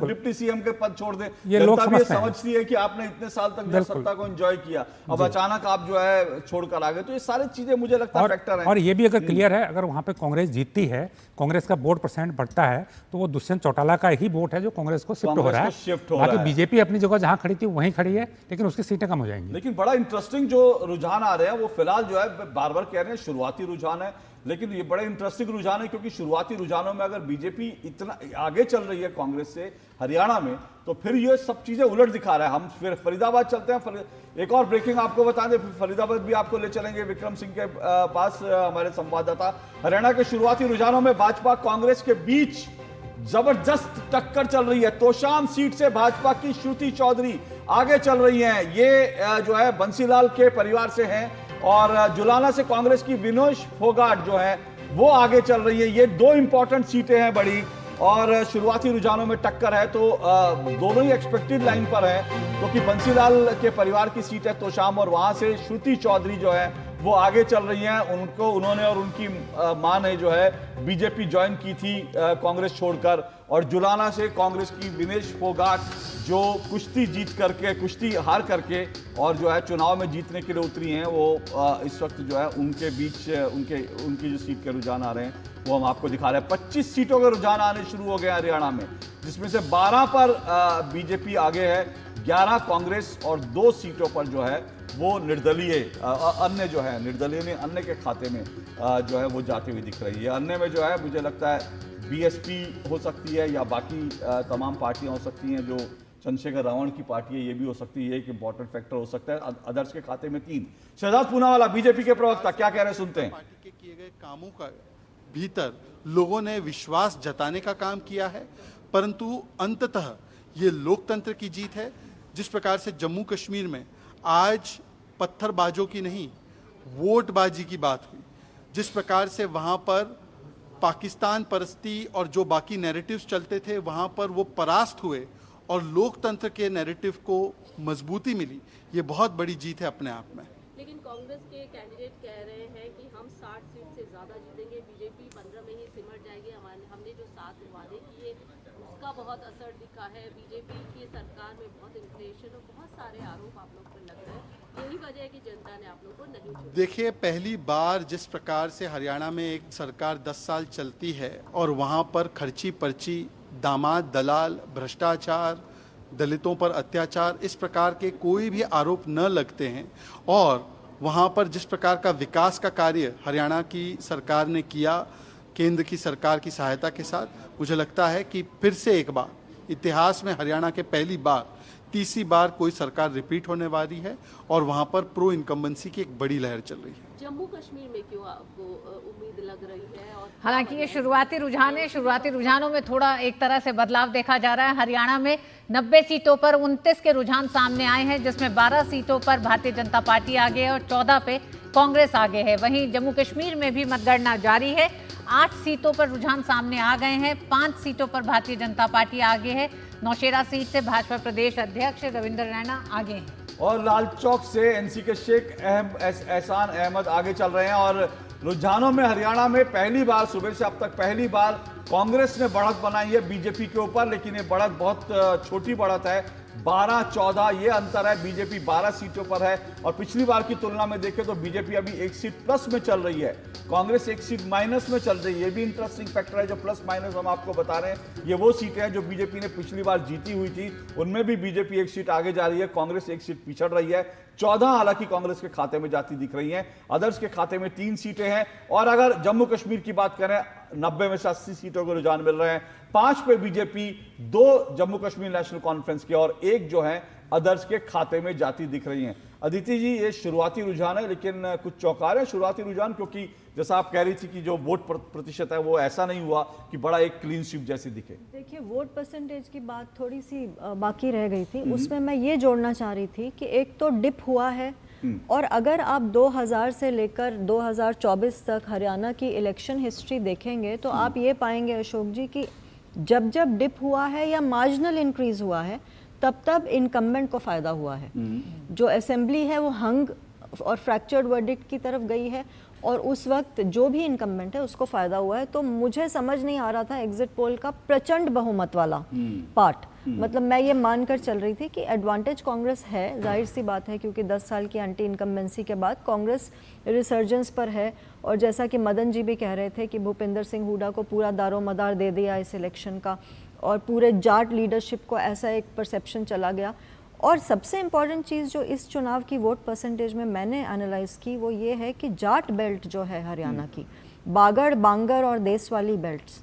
डिप्टी सीएम के पद छोड़ दें, ये लोग समझती है कि आपने इतने साल तक जो सत्ता को एंजॉय किया, अब अचानक आप जो है छोड़कर आ गए, तो ये सारी चीजें मुझे लगता है फैक्टर है। और ये भी अगर क्लियर है, अगर वहां पे कांग्रेस जीतती है, कांग्रेस का वोट % बढ़ता है, तो वो दुष्यंत चौटाला का ही वोट है जो कांग्रेस को शिफ्ट हो रहा है। बाकी बीजेपी अपनी जगह जहां खड़ी थी वहीं खड़ी है, लेकिन उसकी सीटें कम हो जाएंगी। लेकिन बड़ा इंटरेस्टिंग जो रुझान आ रहे हैं वो फिलहाल जो है बार बार कह रहे हैं शुरुआती रुझान है, लेकिन ये बड़े इंटरेस्टिंग रुझान है, क्योंकि शुरुआती रुझानों में अगर बीजेपी इतना आगे चल रही है कांग्रेस से हरियाणा में, तो फिर ये सब चीजें उलट दिखा रहा है। हम फिर फरीदाबाद चलते हैं, एक और ब्रेकिंग आपको बता दें, फिर फरीदाबाद भी आपको ले चलेंगे विक्रम सिंह के पास, हमारे संवाददाता। हरियाणा के शुरुआती रुझानों में भाजपा कांग्रेस के बीच जबरदस्त टक्कर चल रही है। तोशाम सीट से भाजपा की श्रुति चौधरी आगे चल रही हैं, ये जो है बंसीलाल के परिवार से हैं, और जुलाना से कांग्रेस की विनोश फोगाट जो है वो आगे चल रही है। ये 2 इंपॉर्टेंट सीटें हैं बड़ी, और शुरुआती रुझानों में टक्कर है, तो दोनों ही एक्सपेक्टेड लाइन पर है, क्योंकि बंसीलाल के परिवार की सीट है तोशाम, और वहां से श्रुति चौधरी जो है वो आगे चल रही हैं। उन्होंने और उनकी मां ने जो है बीजेपी ज्वाइन की थी कांग्रेस छोड़कर, और जुलाना से कांग्रेस की विनेश फोगाट जो कुश्ती हार करके और जो है चुनाव में जीतने के लिए उतरी हैं, वो इस वक्त जो है उनके बीच उनकी जो सीट के रुझान आ रहे हैं वो हम आपको दिखा रहे हैं। 25 सीटों के रुझान आने शुरू हो गए हरियाणा में, जिसमें से 12 पर बीजेपी आगे है, 11 कांग्रेस, और 2 सीटों पर जो है वो निर्दलीय अन्य जो है निर्दलीय ने अन्य के खाते में जो है वो जाती हुई दिख रही है। अन्य में जो है मुझे लगता है बीएसपी हो सकती है, या बाकी तमाम पार्टियां हो सकती हैं, जो चंद्रशेखर रावण की पार्टी है ये भी हो सकती है, एक इंपॉर्टेंट फैक्टर हो सकता है। अदर्स के खाते में 3। शहजाद पूनावाला बीजेपी के प्रवक्ता क्या कह रहे हैं, सुनते हैं। पार्टी के किए गए कामों का भीतर लोगों ने विश्वास जताने का काम किया है, परंतु अंततः ये लोकतंत्र की जीत है। जिस प्रकार से जम्मू कश्मीर में आज पत्थरबाजों की नहीं वोटबाजी की बात हुई, जिस प्रकार से वहां पर पाकिस्तान परस्ती और जो बाकी नैरेटिव्स चलते थे वहां पर वो परास्त हुए और लोकतंत्र के नैरेटिव को मजबूती मिली, ये बहुत बड़ी जीत है अपने आप में। लेकिन कांग्रेस के कैंडिडेट कह रहे हैं कि हम 60 सीट से ज्यादा जीतेंगे, बीजेपी 15 में ही सिमट जाएगी। हमने जो 7 वादे किए उसका बहुत असर दिखा है। बीजेपी की सरकार में बहुत इन्फ्लेशन और बहुत सारे आरोप आप लोग पर लग रहे हैं, यही वजह है कि जनता ने आप लोग को नहीं छोड़ा। देखिए, पहली बार जिस प्रकार से हरियाणा में एक सरकार 10 साल चलती है और वहाँ पर खर्ची पर्ची, दामाद दलाल, भ्रष्टाचार, दलितों पर अत्याचार, इस प्रकार के कोई भी आरोप न लगते हैं, और वहाँ पर जिस प्रकार का विकास का कार्य हरियाणा की सरकार ने किया केंद्र की सरकार की सहायता के साथ, मुझे लगता है कि फिर से एक बार इतिहास में हरियाणा के पहली बार तीसरी बार कोई सरकार रिपीट होने वाली है, और वहाँ पर प्रो इनकम्बेंसी की एक बड़ी लहर चल रही है। जम्मू कश्मीर में क्यों आपको उम्मीद लग रही है? और हालांकि ये शुरुआती रुझान है, शुरुआती रुझानों में थोड़ा एक तरह से बदलाव देखा जा रहा है। हरियाणा में 90 सीटों पर 29 के रुझान सामने आए हैं, जिसमें 12 सीटों पर भारतीय जनता पार्टी आगे है और 14 पे कांग्रेस आगे है। वहीं जम्मू कश्मीर में भी मतगणना जारी है, 8 सीटों पर रुझान सामने आ गए हैं, 5 सीटों पर भारतीय जनता पार्टी आगे है। नौशेरा सीट से भाजपा प्रदेश अध्यक्ष रविंद्र रैना आगे हैं, और लाल चौक से एनसी के शेख एहसान अहमद आगे चल रहे हैं। और रुझानों में हरियाणा में पहली बार सुबह से अब तक पहली बार कांग्रेस ने बढ़त बनाई है बीजेपी के ऊपर, लेकिन ये बढ़त बहुत छोटी बढ़त है, 12-14 ये अंतर है। बीजेपी 12 सीटों पर है, और पिछली बार की तुलना में देखें तो बीजेपी अभी 1 सीट प्लस में चल रही है, कांग्रेस 1 सीट माइनस में चल रही है। ये भी इंटरेस्टिंग फैक्टर है, जो प्लस माइनस हम आपको बता रहे हैं। ये वो सीटें हैं जो बीजेपी ने पिछली बार जीती हुई थी, उनमें भी बीजेपी 1 सीट आगे जा रही है, कांग्रेस 1 सीट पिछड़ रही है। 14 हालांकि कांग्रेस के खाते में जाती दिख रही हैं, अदर्स के खाते में 3 सीटें हैं। और अगर जम्मू कश्मीर की बात करें, 90 में से 80 सीटों के रुझान मिल रहे हैं, 5 पे BJP, 2 Jammu Kashmir national conference के, और 1 जो है अदर्स के खाते में जाती दिख रही हैं। अदिति जी, ये शुरुआती रुझान है, लेकिन कुछ चौंका रहे हैं शुरुआती रुझान, क्योंकि जैसा आप कह रही थी कि जो वोट प्रतिशत है वो ऐसा नहीं हुआ कि बड़ा एक क्लीन स्वीप जैसी दिखे। देखिए, वोट परसेंटेज की बात थोड़ी सी बाकी रह गई थी, उसमें मैं ये जोड़ना चाह रही थी कि एक तो डिप हुआ है, और अगर आप 2000 से लेकर 2024 तक हरियाणा की इलेक्शन हिस्ट्री देखेंगे तो आप ये पाएंगे अशोक जी कि जब जब डिप हुआ है या मार्जिनल इंक्रीज हुआ है तब तब इनकम्बेंट को फ़ायदा हुआ है। जो असेंबली है वो हंग और फ्रैक्चर्ड वर्डिक्ट की तरफ गई है, और उस वक्त जो भी इनकम्बेंट है उसको फ़ायदा हुआ है। तो मुझे समझ नहीं आ रहा था एग्जिट पोल का प्रचंड बहुमत वाला पार्ट, मतलब मैं ये मानकर चल रही थी कि एडवांटेज कांग्रेस है, जाहिर सी बात है, क्योंकि 10 साल की एंटी इनकम्बेंसी के बाद कांग्रेस रिसर्जेंस पर है। और जैसा कि मदन जी भी कह रहे थे कि भूपिंदर सिंह हुड्डा को पूरा दारोमदार दे दिया इस इलेक्शन का, और पूरे जाट लीडरशिप को ऐसा एक परसेप्शन चला गया। और सबसे इम्पॉर्टेंट चीज़ जो इस चुनाव की वोट परसेंटेज में मैंने एनालाइज की वो ये है कि जाट बेल्ट जो है हरियाणा की, बागड़, बांगर और देश वाली बेल्ट्स,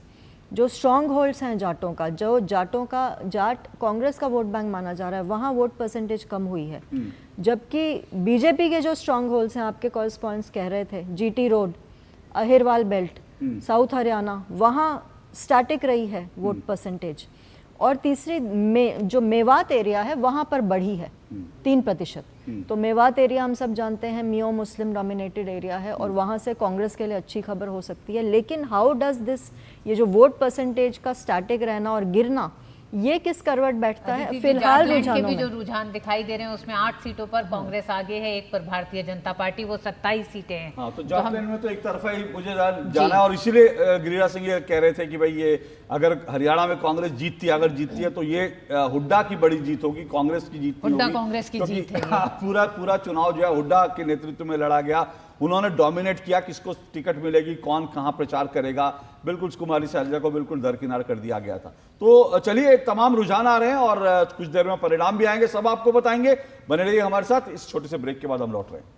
जो स्ट्रॉन्ग होल्ड्स हैं जाटों का, जो जाट कांग्रेस का वोट बैंक माना जा रहा है, वहाँ वोट परसेंटेज कम हुई है। जबकि बीजेपी के जो स्ट्रॉन्ग होल्ड्स हैं, आपके कॉरेस्पॉन्डेंट्स कह रहे थे, GT road, Ahirwal belt, south Haryana, वहाँ स्टैटिक रही है वोट परसेंटेज। और तीसरी जो मेवात एरिया है वहाँ पर बढ़ी है 3%। तो मेवात एरिया हम सब जानते हैं मियो मुस्लिम डोमिनेटेड एरिया है, और वहाँ से कांग्रेस के लिए अच्छी खबर हो सकती है। लेकिन हाउ डज दिस, ये जो वोट परसेंटेज का स्टैटिक रहना और गिरना, ये किस करवट बैठता है फिलहाल रुझानों के भी में? जो रुझान दिखाई दे रहे हैं उसमें 8 सीटों पर कांग्रेस आगे है, 1 पर भारतीय जनता पार्टी, वो 27 सीटें हैं। हाँ, तो झारखंड में तो एक तरफा ही मुझे जाना है, और इसीलिए गिरिराज सिंह ये कह रहे थे कि भाई ये अगर हरियाणा में कांग्रेस जीतती है तो ये हुड्डा की बड़ी जीत होगी, कांग्रेस की जीत हुड्डा कांग्रेस की जीत है। पूरा चुनाव जो है हुड्डा के नेतृत्व में लड़ा गया, उन्होंने डोमिनेट किया, किसको टिकट मिलेगी, कौन कहां प्रचार करेगा, बिल्कुल कुमारी शैलजा को बिल्कुल दरकिनार कर दिया गया था। तो चलिए, तमाम रुझान आ रहे हैं और कुछ देर में परिणाम भी आएंगे, सब आपको बताएंगे। बने रहिए हमारे साथ। इस छोटे से ब्रेक के बाद हम लौट रहे हैं।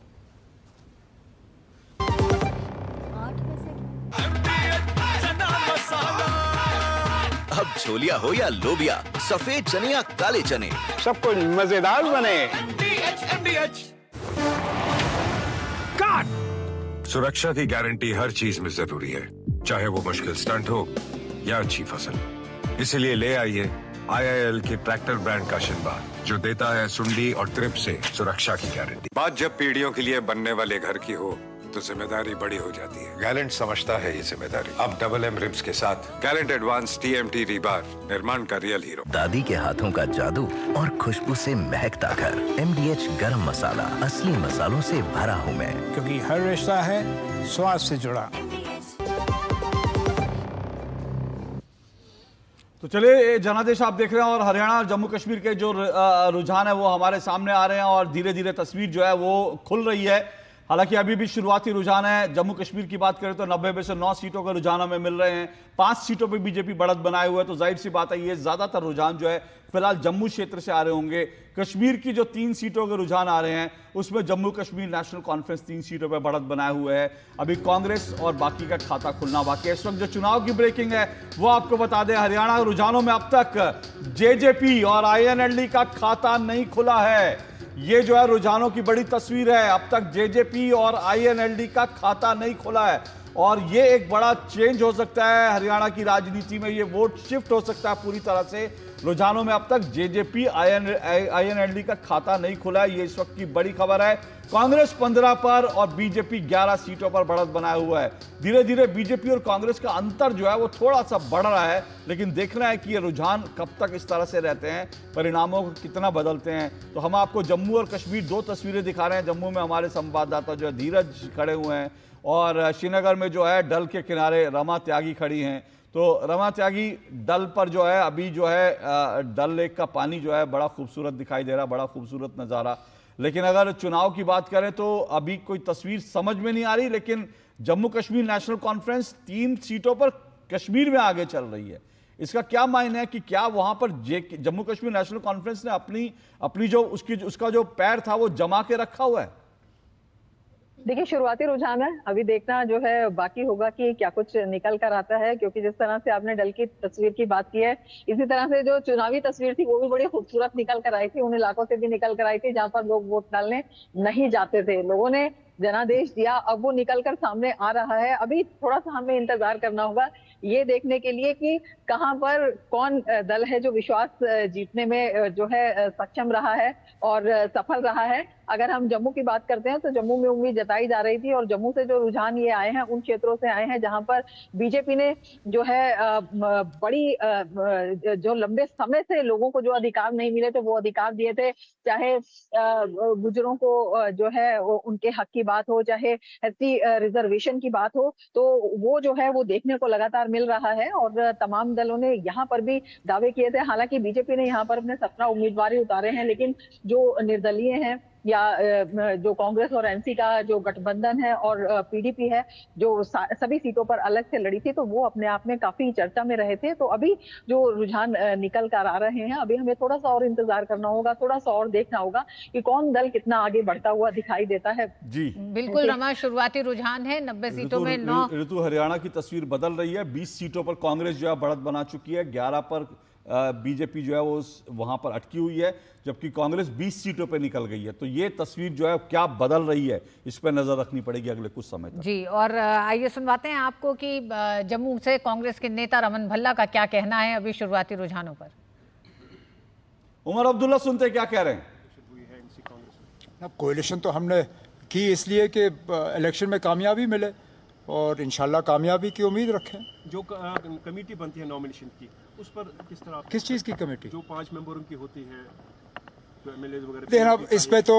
अब छोलिया हो या लोबिया, सफेद चने या काले चने, सब कुछ मजेदार बने। सुरक्षा की गारंटी हर चीज में जरूरी है, चाहे वो मुश्किल स्टंट हो या अच्छी फसल। इसलिए ले आइए IIL के ट्रैक्टर ब्रांड का शिनबा, जो देता है सुंडी और ट्रिप से सुरक्षा की गारंटी। बात जब पीढ़ियों के लिए बनने वाले घर की हो तो जिम्मेदारी बड़ी हो जाती है। गैलेंट समझता है ये जिम्मेदारी। अब डबल M रिब्स के साथ गैलेंट एडवांस TMT रीबार, निर्माण का रियल हीरो। दादी के हाथों का जादू और खुशबू से महकता घर। MDH गरम मसाला, असली मसालों से भरा हूँ मैं, क्योंकि हर रिश्ता है स्वाद से जुड़ा। तो चलिए, जनादेश आप देख रहे हैं और हरियाणा और जम्मू कश्मीर के जो रुझान है वो हमारे सामने आ रहे हैं और धीरे धीरे तस्वीर जो है वो खुल रही है। हालांकि अभी भी शुरुआती रुझान है। जम्मू कश्मीर की बात करें तो 90 में से 9 सीटों का रुझान हमें मिल रहे हैं। 5 सीटों पे बीजेपी बढ़त बनाए हुए है, तो जाहिर सी बात है ये ज्यादातर रुझान जो है फिलहाल जम्मू क्षेत्र से आ रहे होंगे। कश्मीर की जो 3 सीटों के रुझान आ रहे हैं उसमें जम्मू कश्मीर नेशनल कॉन्फ्रेंस 3 सीटों पर बढ़त बनाए हुए है। अभी कांग्रेस और बाकी का खाता खुलना बाकी है। इस वक्त जो चुनाव की ब्रेकिंग है वो आपको बता दें, हरियाणा रुझानों में अब तक जेजेपी और INLD का खाता नहीं खुला है। ये जो है रुझानों की बड़ी तस्वीर है। अब तक जेजेपी और INLD का खाता नहीं खुला है और ये एक बड़ा चेंज हो सकता है हरियाणा की राजनीति में। ये वोट शिफ्ट हो सकता है पूरी तरह से। रुझानों में अब तक जेजेपी INLD का खाता नहीं खुला है, ये इस वक्त की बड़ी खबर है। कांग्रेस 15 पर और बीजेपी 11 सीटों पर बढ़त बनाया हुआ है। धीरे धीरे बीजेपी और कांग्रेस का अंतर जो है वो थोड़ा सा बढ़ रहा है, लेकिन देखना है कि ये रुझान कब तक इस तरह से रहते हैं, परिणामों को कितना बदलते हैं। तो हम आपको जम्मू और कश्मीर 2 तस्वीरें दिखा रहे हैं। जम्मू में हमारे संवाददाता जो है धीरज खड़े हुए हैं और श्रीनगर में जो है डल के किनारे रमा त्यागी खड़ी हैं। तो रमा त्यागी, डल पर जो है अभी जो है डल लेक का पानी जो है बड़ा खूबसूरत दिखाई दे रहा, बड़ा खूबसूरत नज़ारा। लेकिन अगर चुनाव की बात करें तो अभी कोई तस्वीर समझ में नहीं आ रही। लेकिन जम्मू कश्मीर नेशनल कॉन्फ्रेंस 3 सीटों पर कश्मीर में आगे चल रही है। इसका क्या मायने है कि क्या वहां पर जम्मू कश्मीर नेशनल कॉन्फ्रेंस ने अपनी जो उसका जो पैर था वो जमा के रखा हुआ है? देखिए शुरुआती रुझान है, अभी देखना जो है बाकी होगा कि क्या कुछ निकल कर आता है, क्योंकि जिस तरह से आपने डल की तस्वीर की बात की है, इसी तरह से जो चुनावी तस्वीर थी वो भी बड़ी खूबसूरत निकल कर आई थी, उन इलाकों से भी निकल कर आई थी जहां पर लोग वोट डालने नहीं जाते थे। लोगों ने जनादेश दिया, अब वो निकल कर सामने आ रहा है। अभी थोड़ा सा हमें इंतजार करना होगा ये देखने के लिए कि कहां पर कौन दल है जो विश्वास जीतने में जो है सक्षम रहा है और सफल रहा है। अगर हम जम्मू की बात करते हैं तो जम्मू में उम्मीद जताई जा रही थी, और जम्मू से जो रुझान ये आए हैं उन क्षेत्रों से आए हैं जहां पर बीजेपी ने जो है बड़ी जो लंबे समय से लोगों को जो अधिकार नहीं मिले थे वो अधिकार दिए थे, चाहे गुजरों को जो है उनके हक की बात हो, चाहे एसटी रिजर्वेशन की बात हो, तो वो जो है वो देखने को लगातार मिल रहा है। और तमाम दलों ने यहाँ पर भी दावे किए थे, हालांकि बीजेपी ने यहाँ पर अपने 17 उम्मीदवार ही उतारे हैं, लेकिन जो निर्दलीय हैं या जो कांग्रेस और एनसी का जो गठबंधन है और पीडीपी है जो सभी सीटों पर अलग से लड़ी थी, तो वो अपने आप में काफी चर्चा में रहे थे। तो अभी जो रुझान निकल कर आ रहे हैं, अभी हमें थोड़ा सा और इंतजार करना होगा, थोड़ा सा और देखना होगा कि कौन दल कितना आगे बढ़ता हुआ दिखाई देता है। जी बिल्कुल रमा, शुरुआती रुझान है 90 सीटों में 9। ऋतु, हरियाणा की तस्वीर बदल रही है। 20 सीटों पर कांग्रेस जो है बढ़त बना चुकी है, 11 पर बीजेपी जो है वो वहां पर अटकी हुई है, जबकि कांग्रेस 20 सीटों पर निकल गई है। तो ये तस्वीर जो है क्या बदल रही है, इस पर नजर रखनी पड़ेगी अगले कुछ समय तक। जी, और आइए सुनवाते हैं आपको कि जम्मू से कांग्रेस के नेता रमन भल्ला का क्या कहना है अभी शुरुआती रुझानों पर। उमर अब्दुल्ला सुनते क्या कह रहे हैं। कोalition तो हमने की इसलिए कि इलेक्शन में कामयाबी मिले, और इंशाल्लाह कामयाबी की उम्मीद रखें। जो कमेटी बनती है नॉमिनेशन की, उस पर किस तरह, किस चीज़ की कमेटी? जो 5 मेंबरों की होती है, जो एमएलए वगैरह। देखना, इस पे तो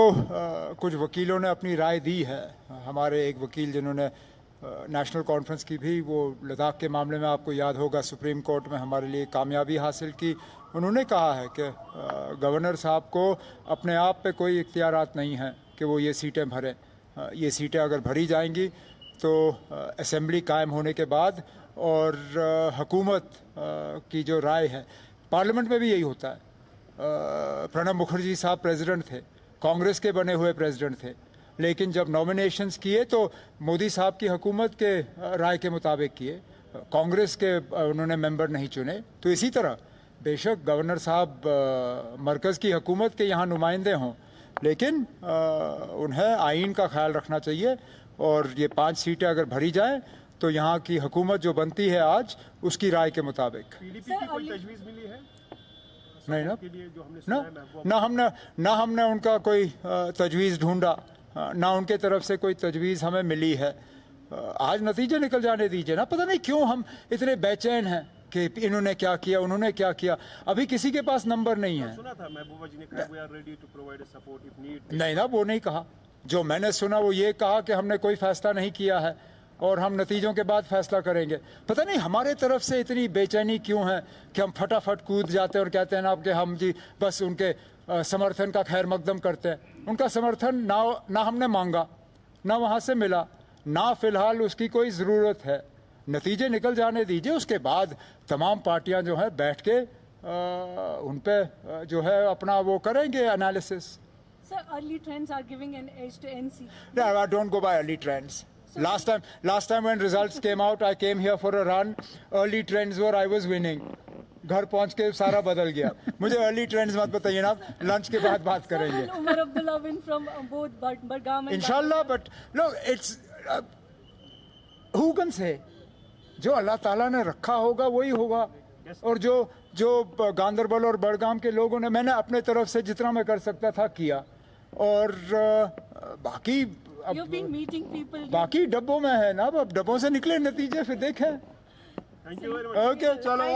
कुछ वकीलों ने अपनी राय दी है। हमारे एक वकील जिन्होंने नेशनल कॉन्फ्रेंस की भी, वो लद्दाख के मामले में आपको याद होगा सुप्रीम कोर्ट में हमारे लिए कामयाबी हासिल की, उन्होंने कहा है कि गवर्नर साहब को अपने आप पे कोई इख्तियारात नहीं है कि वो ये सीटें भरें। ये सीटें अगर भरी जाएंगी तो असेंबली कायम होने के बाद और हुकूमत की जो राय है, पार्लियामेंट में भी यही होता है। प्रणब मुखर्जी साहब प्रेसिडेंट थे, कांग्रेस के बने हुए प्रेसिडेंट थे, लेकिन जब नॉमिनेशंस किए तो मोदी साहब की हुकूमत के राय के मुताबिक किए, कांग्रेस के उन्होंने मेंबर नहीं चुने। तो इसी तरह बेशक गवर्नर साहब मरकज़ की हुकूमत के यहाँ नुमाइंदे हों, लेकिन उन्हें आइन का ख्याल रखना चाहिए, और ये 5 सीटें अगर भरी जाएं तो यहाँ की हुकूमत जो बनती है आज, उसकी राय के मुताबिक। पीडीपी की कोई तजवीज़ मिली है? नहीं ना हमने उनका कोई तजवीज़ ढूंढा, ना उनके तरफ से कोई तजवीज़ हमें मिली है। आज नतीजे निकल जाने दीजिए ना। पता नहीं क्यों हम इतने बेचैन हैं कि इन्होंने क्या किया, उन्होंने क्या किया। अभी किसी के पास नंबर नहीं है। सुना था महबूबा जी ने कहा we are ready to provide support if need. नहीं ना, वो नहीं कहा। जो मैंने सुना वो ये कहा कि हमने कोई फैसला नहीं किया है और हम नतीजों के बाद फैसला करेंगे। पता नहीं हमारे तरफ से इतनी बेचैनी क्यों है कि हम फटाफट कूद जाते हैं और कहते हैं ना कि हम जी बस उनके समर्थन का खैर मकदम करते हैं। उनका समर्थन ना हमने मांगा, ना वहाँ से मिला, ना फिलहाल उसकी कोई ज़रूरत है। नतीजे निकल जाने दीजिए, उसके बाद तमाम पार्टियां जो है बैठ के उन पे जो है अपना वो करेंगे analysis. Sir, early trends are giving an edge to NC. No, I don't go by early trends. Last time when results came out, I came here for a run. Early trends were I was winning. घर पहुंच के सारा बदल गया। मुझे early trends मत बताइए ना, लंच के बाद बात करेंगे। Sir, Umar Abdullah win from both Budgam and इंशाल्लाह, but look, it's who can say? जो अल्लाह ताला ने रखा होगा वही होगा। और जो गांदरबल और बड़गाम के लोगों ने, मैंने अपने तरफ से जितना मैं कर सकता था किया, और बाकी बाकी डब्बों में है ना। अब डब्बों से निकले नतीजे, फिर देखें। ओके, चलो।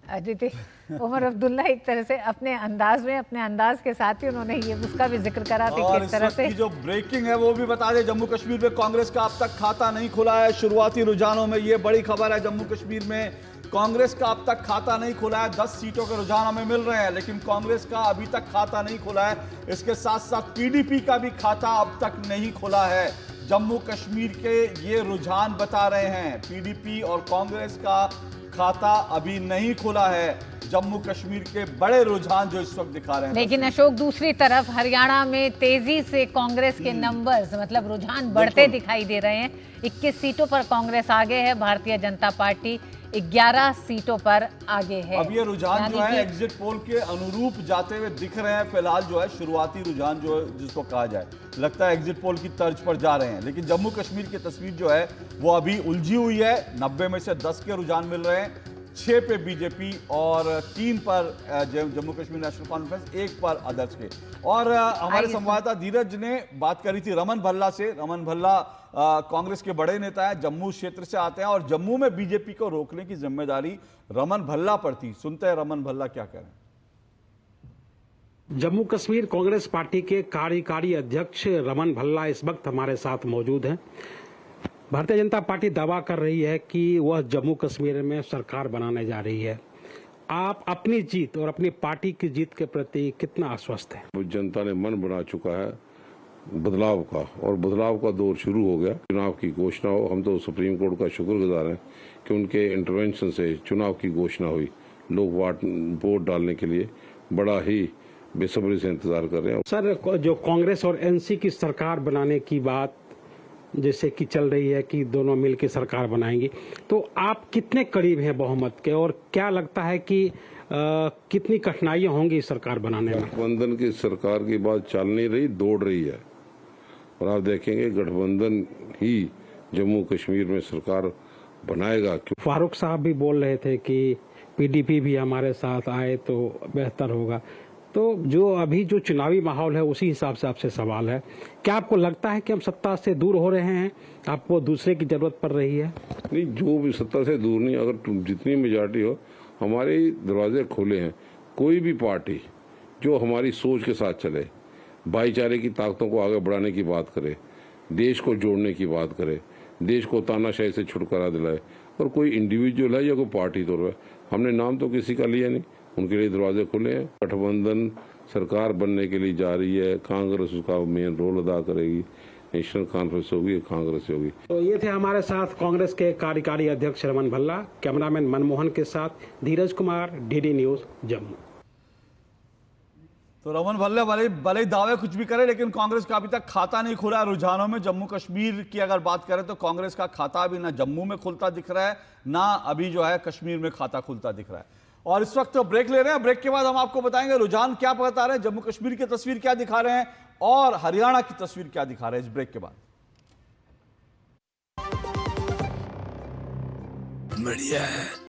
अदिति, उमर अब्दुल्ला एक तरह से अपने अंदाज के साथ ही उन्होंने ये उसका भी जिक्र करा कि किस तरह से जो ब्रेकिंग है वो भी बता दें। जम्मू कश्मीर में कांग्रेस का अब तक खाता नहीं खुला है। शुरुआती रुझानों में ये बड़ी खबर है, जम्मू कश्मीर में कांग्रेस का अब तक खाता नहीं खुला है। 10 सीटों के रुझान हमें मिल रहे हैं, लेकिन कांग्रेस का अभी तक खाता नहीं खुला है। इसके साथ साथ पीडीपी का भी खाता अब तक नहीं खुला है। जम्मू कश्मीर के ये रुझान बता रहे हैं। पीडीपी और कांग्रेस का खाता अभी नहीं खुला है। जम्मू कश्मीर के बड़े रुझान जो इस वक्त दिखा रहे हैं। लेकिन अशोक, दूसरी तरफ हरियाणा में तेजी से कांग्रेस के नंबर्स मतलब रुझान बढ़ते दिखाई दे रहे हैं। 21 सीटों पर कांग्रेस आगे है, भारतीय जनता पार्टी 11 सीटों पर आगे है। अब ये रुझान जो है एग्जिट पोल के अनुरूप जाते हुए दिख रहे हैं। फिलहाल जो है शुरुआती रुझान जो है जिसको कहा जाए, लगता है एग्जिट पोल की तर्ज पर जा रहे हैं। लेकिन जम्मू कश्मीर की तस्वीर जो है वो अभी उलझी हुई है। 90 में से 10 के रुझान मिल रहे हैं, 6 पे बीजेपी और 3 पर जम्मू कश्मीर नेशनल कॉन्फ्रेंस, 1 पर अदर्स के। और हमारे संवाददाता धीरज ने बात करी थी रमन भल्ला से। रमन भल्ला कांग्रेस के बड़े नेता हैं, जम्मू क्षेत्र से आते हैं और जम्मू में बीजेपी को रोकने की जिम्मेदारी रमन भल्ला पर थी। सुनते हैं रमन भल्ला क्या कह रहे हैं। जम्मू कश्मीर कांग्रेस पार्टी के कार्यकारी अध्यक्ष रमन भल्ला इस वक्त हमारे साथ मौजूद हैं। भारतीय जनता पार्टी दावा कर रही है कि वह जम्मू कश्मीर में सरकार बनाने जा रही है। आप अपनी जीत और अपनी पार्टी की जीत के प्रति कितना आश्वस्त हैं? जनता ने मन बना चुका है बदलाव का, और बदलाव का दौर शुरू हो गया। चुनाव की घोषणा हो, हम तो सुप्रीम कोर्ट का शुक्रगुजार हैं कि उनके इंटरवेंशन से चुनाव की घोषणा हुई। लोग वोट डालने के लिए बड़ा ही बेसब्री से इंतजार कर रहे हैं। सर, जो कांग्रेस और एनसी की सरकार बनाने की बात जैसे कि चल रही है कि दोनों मिलकर सरकार बनाएंगी, तो आप कितने करीब हैं बहुमत के, और क्या लगता है कि कितनी कठिनाइयां होंगी सरकार बनाने में? गठबंधन की सरकार की बात चल नहीं रही, दौड़ रही है, और आप देखेंगे गठबंधन ही जम्मू कश्मीर में सरकार बनाएगा। फारूक साहब भी बोल रहे थे कि पीडीपी भी हमारे साथ आए तो बेहतर होगा। तो जो चुनावी माहौल है उसी हिसाब से आपसे सवाल है, क्या आपको लगता है कि हम सत्ता से दूर हो रहे हैं, आपको दूसरे की जरूरत पड़ रही है? नहीं, जो भी सत्ता से दूर नहीं, अगर जितनी मेजॉरिटी हो, हमारे दरवाजे खुले हैं। कोई भी पार्टी जो हमारी सोच के साथ चले, भाईचारे की ताकतों को आगे बढ़ाने की बात करे, देश को जोड़ने की बात करे, देश को तानाशाही से छुटकारा दिलाए, और कोई इंडिविजुअल है या कोई पार्टी तौर पर, हमने नाम तो किसी का लिया नहीं, उनके लिए दरवाजे खुले हैं। गठबंधन सरकार बनने के लिए जा रही है, कांग्रेस उसका मेन रोल अदा करेगी, नेशनल कॉन्फ्रेंस होगी, कांग्रेस होगी। तो ये थे हमारे साथ कांग्रेस के कार्यकारी अध्यक्ष रमन भल्ला। कैमरामैन मनमोहन के साथ धीरज कुमार, डीडी न्यूज, जम्मू। तो रमन भल्ला भले दावे कुछ भी करे, लेकिन कांग्रेस का अभी तक खाता नहीं खुला है रुझानों में। जम्मू कश्मीर की अगर बात करें तो कांग्रेस का खाता अभी ना जम्मू में खुलता दिख रहा है, ना अभी जो है कश्मीर में खाता खुलता दिख रहा है। और इस वक्त ब्रेक ले रहे हैं, ब्रेक के बाद हम आपको बताएंगे रुझान क्या बता रहे हैं, जम्मू कश्मीर की तस्वीर क्या दिखा रहे हैं और हरियाणा की तस्वीर क्या दिखा रहे हैं। इस ब्रेक के बाद बढ़िया है।